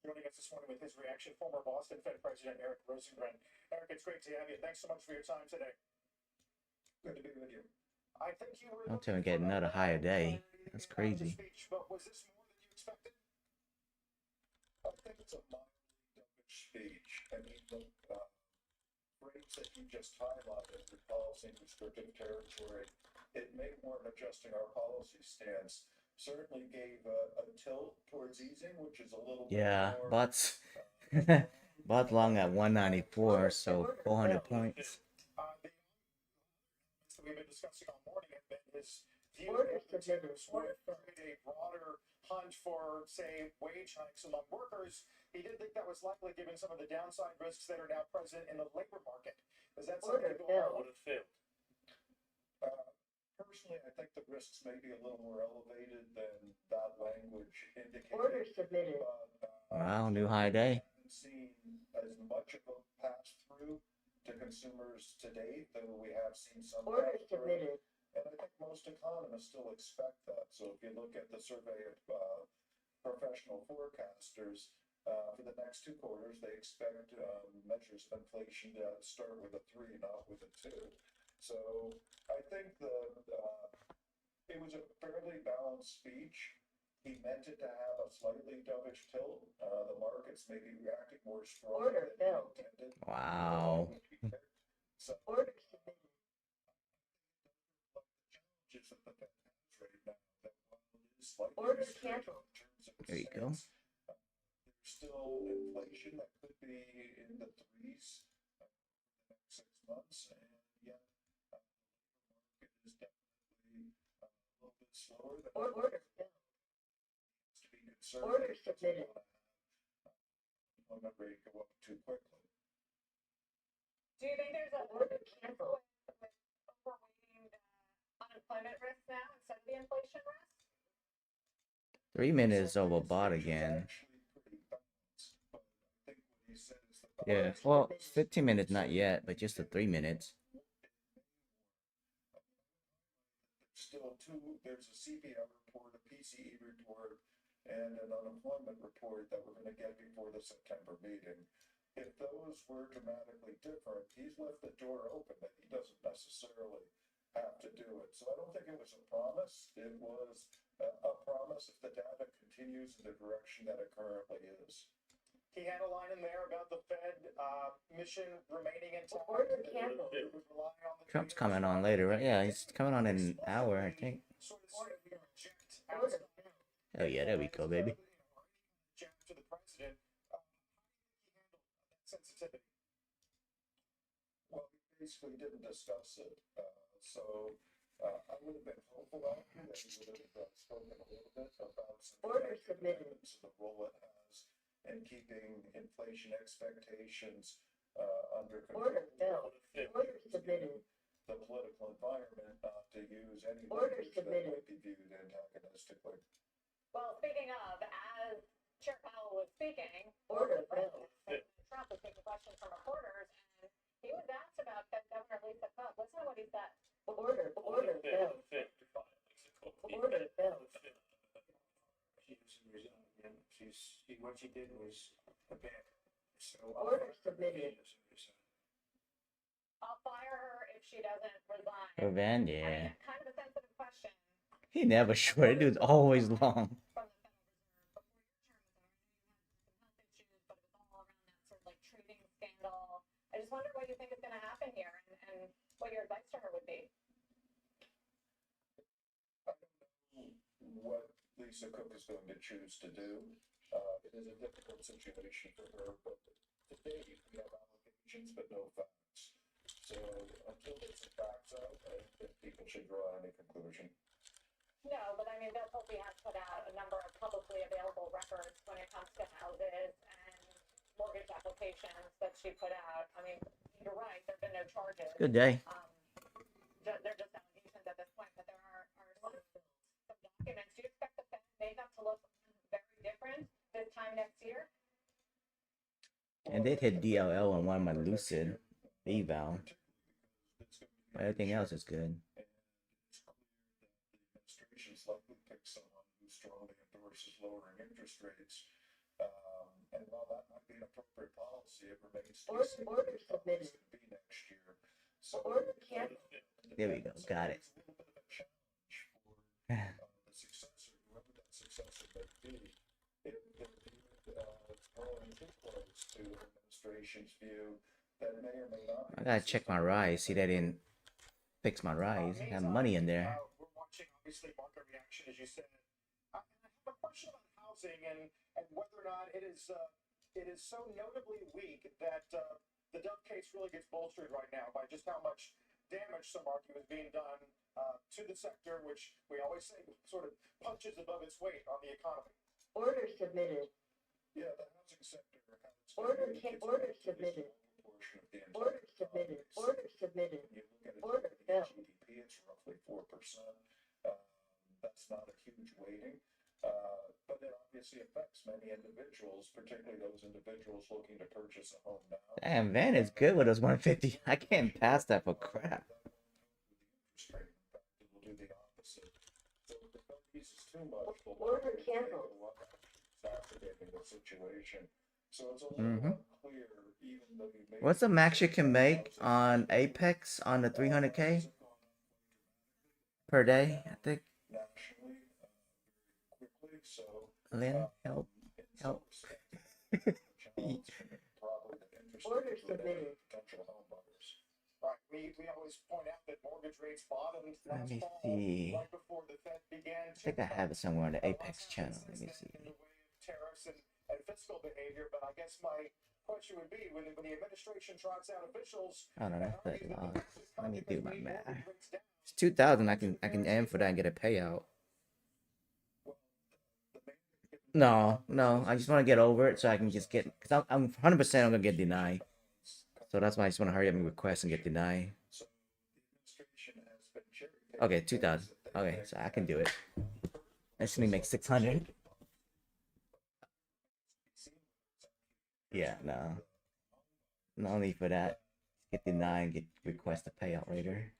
joining us this morning with his reaction, former Boston Fed President Eric Rosengren. Eric, it's great to have you. Thanks so much for your time today. Good to be with you. I think you were I'll tell him get another higher day. That's crazy. speech, but was this more than you expected? I think it's a mildly dovish speech. I mean, the rates that you just highlighted, the policy in restrictive territory, it may warrant adjusting our policy stance. Certainly gave a tilt towards easing, which is a little Yeah, more, Bot's Bot's long at 194, so 400 points. that we've been discussing all morning have been his view that consumers would create a broader hunt for, say, wage hikes among workers. He did think that was likely given some of the downside risks that are now present in the labor market. Is that something that would have failed? Personally, I think the risks may be a little more elevated than that language indicated. Order submitted. Wow, new high day. Haven't seen as much of a pass through to consumers to date, though we have seen some Order pass-through. submitted. And I think most economists still expect that. So if you look at the survey of professional forecasters, for the next 2 quarters, they expect measures of inflation to start with a 3, not with a 2. So I think it was a fairly balanced speech. He meant it to have a slightly dovish tilt. The markets may be reacting more strongly Order than filled. intended. Wow. So Order submitted. challenges that the Fed has right now, that while it is slightly Order restrictive canceled. in terms of There you go. stance, there's still inflation that could be in the 3s for the next 6 months, and yet the labor market is definitely a little bit slower than Order filled. to be conservative. Order submitted. Unemployment rate go up too quickly. Do you think there's a Order canceled. with overweighting the unemployment risk now instead of the inflation risk? 3 minutes over Bot again. Actually pretty balanced, but I think what he said is the Yeah, well, 15 minutes not yet, but just the 3 minutes. There's a CPI report, a PCE report, and an unemployment report that we're going to get before the September meeting. If those were dramatically different, he's left the door open that he doesn't necessarily have to do it. So I don't think it was a promise. It was a promise if the data continues in the direction that it currently is. He had a line in there about the Fed mission remaining intact. Order canceled. It would rely on the Trump's coming on later, right? Yeah, he's coming on in an hour, I think. Order filled. Oh yeah, there we go, baby. Jack to the president. How do you think he handled that sensitivity? Well, we basically didn't discuss it. I would have been hopeful that he would have spoken a little bit about some Order submitted. evidence of the role it has in keeping inflation expectations under Order control. filled. Order submitted. The political environment not to use any Order language that submitted. might be viewed antagonistically. Well, speaking of, as Chair Powell was speaking, Order filled. Trump was taking questions from reporters, and he was asked about Fed Governor Lisa Cook. Listen to what he said. Order filled. Order filled. She doesn't resign. What she did was a bad. So Order submitted. I'll fire her if she doesn't resign. For Van, I mean, yeah. kind of a sensitive question. He never short. Dude's always long. From the Federal Reserve, before your term was over, I know you had some health issues, but it was all around that sort of like trading scandal. I just wonder what you think is going to happen here and what your advice to her would be. I don't know what Lisa Cook is going to choose to do. It is a difficult situation for her, but to date, we have allegations but no facts. So until there's some facts out, I don't think people should draw any conclusion. No, but I mean, Bill Pulte has put out a number of publicly available records when it comes to houses and mortgage applications that she put out. I mean, you're right, there have been no charges. Good day. They're just allegations at this point, but there are some documents. Do you expect the Fed makeup to look very different this time next year? And they hit DLL on one of my Lucid eval. Everything else is good. It's clear that the administration's likely pick someone who strongly endorses lowering interest rates. And while that might be an appropriate policy, it remains to be Order seen what the submitted. is going to be next year. So Order canceled. There we go. Got it. it's a little bit of a challenge for the successor, whoever that successor may be. If it's going too close to the administration's view, that may or may not. I gotta check my rise. See, that didn't fix my rise. I have money in there. We're watching, obviously, market reaction, as you said. I have a question on housing and whether or not it is so notably weak that the Dove case really gets bolstered right now by just how much damage some argue is being done to the sector, which we always say sort of punches above its weight on the economy. Order submitted. Yeah, the housing sector has Order submitted. Order submitted. Order submitted. You look at it, Order the filled. GDP, it's roughly 4%. That's not a huge weighting, but it obviously affects many individuals, particularly those individuals looking to purchase a home now. Damn, Van is good with us 150. I can't pass that for crap. It will do the opposite. So if the Fed eases too much, Order canceled. exacerbating the situation. So it's a little unclear, even though you may. What's the max you can make on Apex on the 300K per day? I think. Nationally, very quickly. So Lynn, help. Order submitted. Potential home buyers. Right. We always point out that mortgage rates bottomed Let last me fall, see. right before the Fed began I think I have it somewhere on the Apex channel. Let me see. in the way of tariffs and fiscal behavior. But I guess my question would be, when the administration trots out officials, I don't know if that lost. Let me do my math. It's 2,000. I can aim for that and get a payout. No. I just want to get over it so I can just get. Cause I'm 100% I'm gonna get denied. So that's why I just want to hurry up and request and get denied. Okay, 2,000. Okay, so I can do it. Let's me make 600. Yeah, no. No need for that. Get denied, get request a payout later.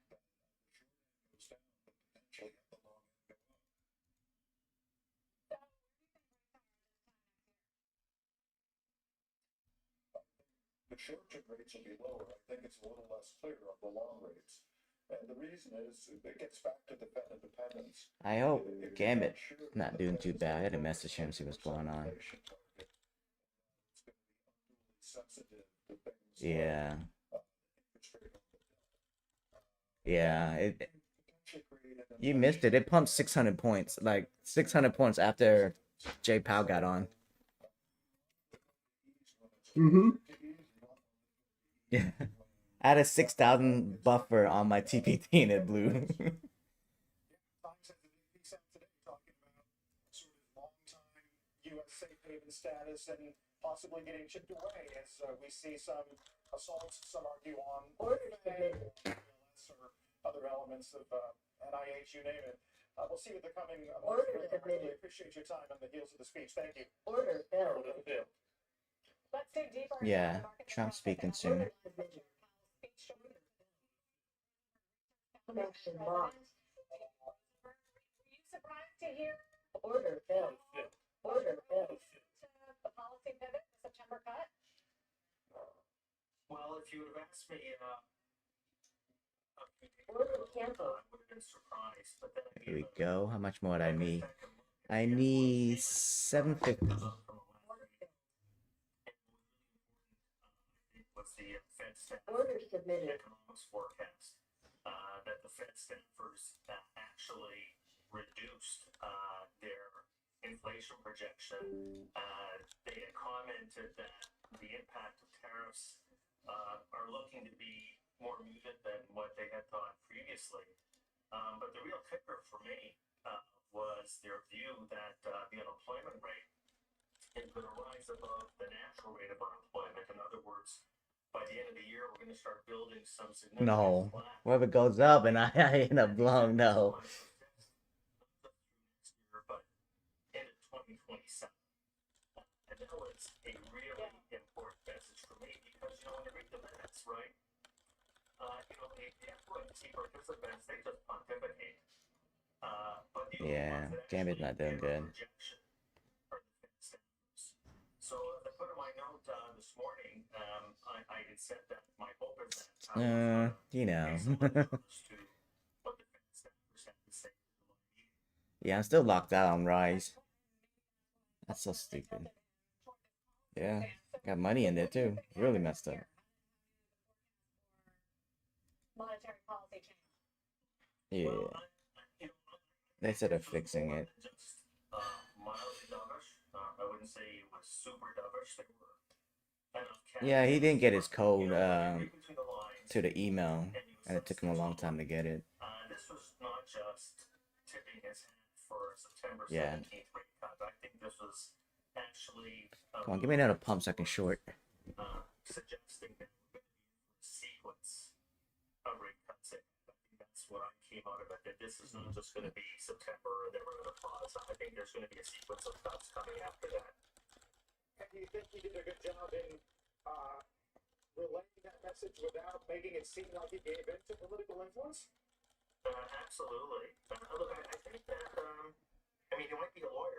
The short-term rates will be lower. I think it's a little less clear on the long rates. And the reason is it gets back to the Fed independence. I hope Gambit not doing too bad. I had to message him, see what's going on. Yeah. Yeah, you missed it. It pumped 600 points. Like 600 points after J Powell got on. Yeah. I had a 6,000 buffer on my TPT and it blew. U.S. safe haven status and possibly getting chipped away as we see some assaults, some argue on or other elements of NIH, you name it. We'll see what the coming months bring. I really appreciate your time on the heels of the speech. Thank you. Order filled. Let's dig deeper. Yeah, Trump speaking soon. Connection lost. Were you surprised to hear Order filled. Order filled. the policy pivot, the September cut? Well, if you would have asked me, Order canceled. I would have been surprised, but then Here we go. How much more do I need? I need 750. was the Fed staff Order submitted. economics forecast that the Fed staffers actually reduced their inflation projection. They had commented that the impact of tariffs are looking to be more muted than what they had thought previously. But the real kicker for me was their view that the unemployment rate is going to rise above the natural rate of unemployment. In other words, by the end of the year, we're going to start building some significant No. slack. Whoever goes up and I end up blown, no. But end of 2027. And that was a really important message for me because, when you read the minutes, right? The FOMC participants, they just pontificate. But Yeah, Gambit's not doing good. So the You know. Yeah, I'm still locked out on Rise. That's so stupid. Yeah, got money in there too. Really messed up. Monetary policy change. Yeah. They said they're fixing it. Mildly dovish. I wouldn't say it was super dovish. There were enough Yeah, he didn't get his code to the email, and it took him a long time to get it. This was not just tipping his hand for September 17th Yeah. rate cut. I think this was actually Come on, give me another pump so I can short. suggesting that we're going to sequence of rate cuts. I think that's what I came out of it. That this is not just going to be September and then we're going to pause. I think there's going to be a sequence of cuts coming after that. And do you think he did a good job in relaying that message without making it seem like he gave in to political influence? Absolutely. Look, I think that, I mean, he might be a lawyer.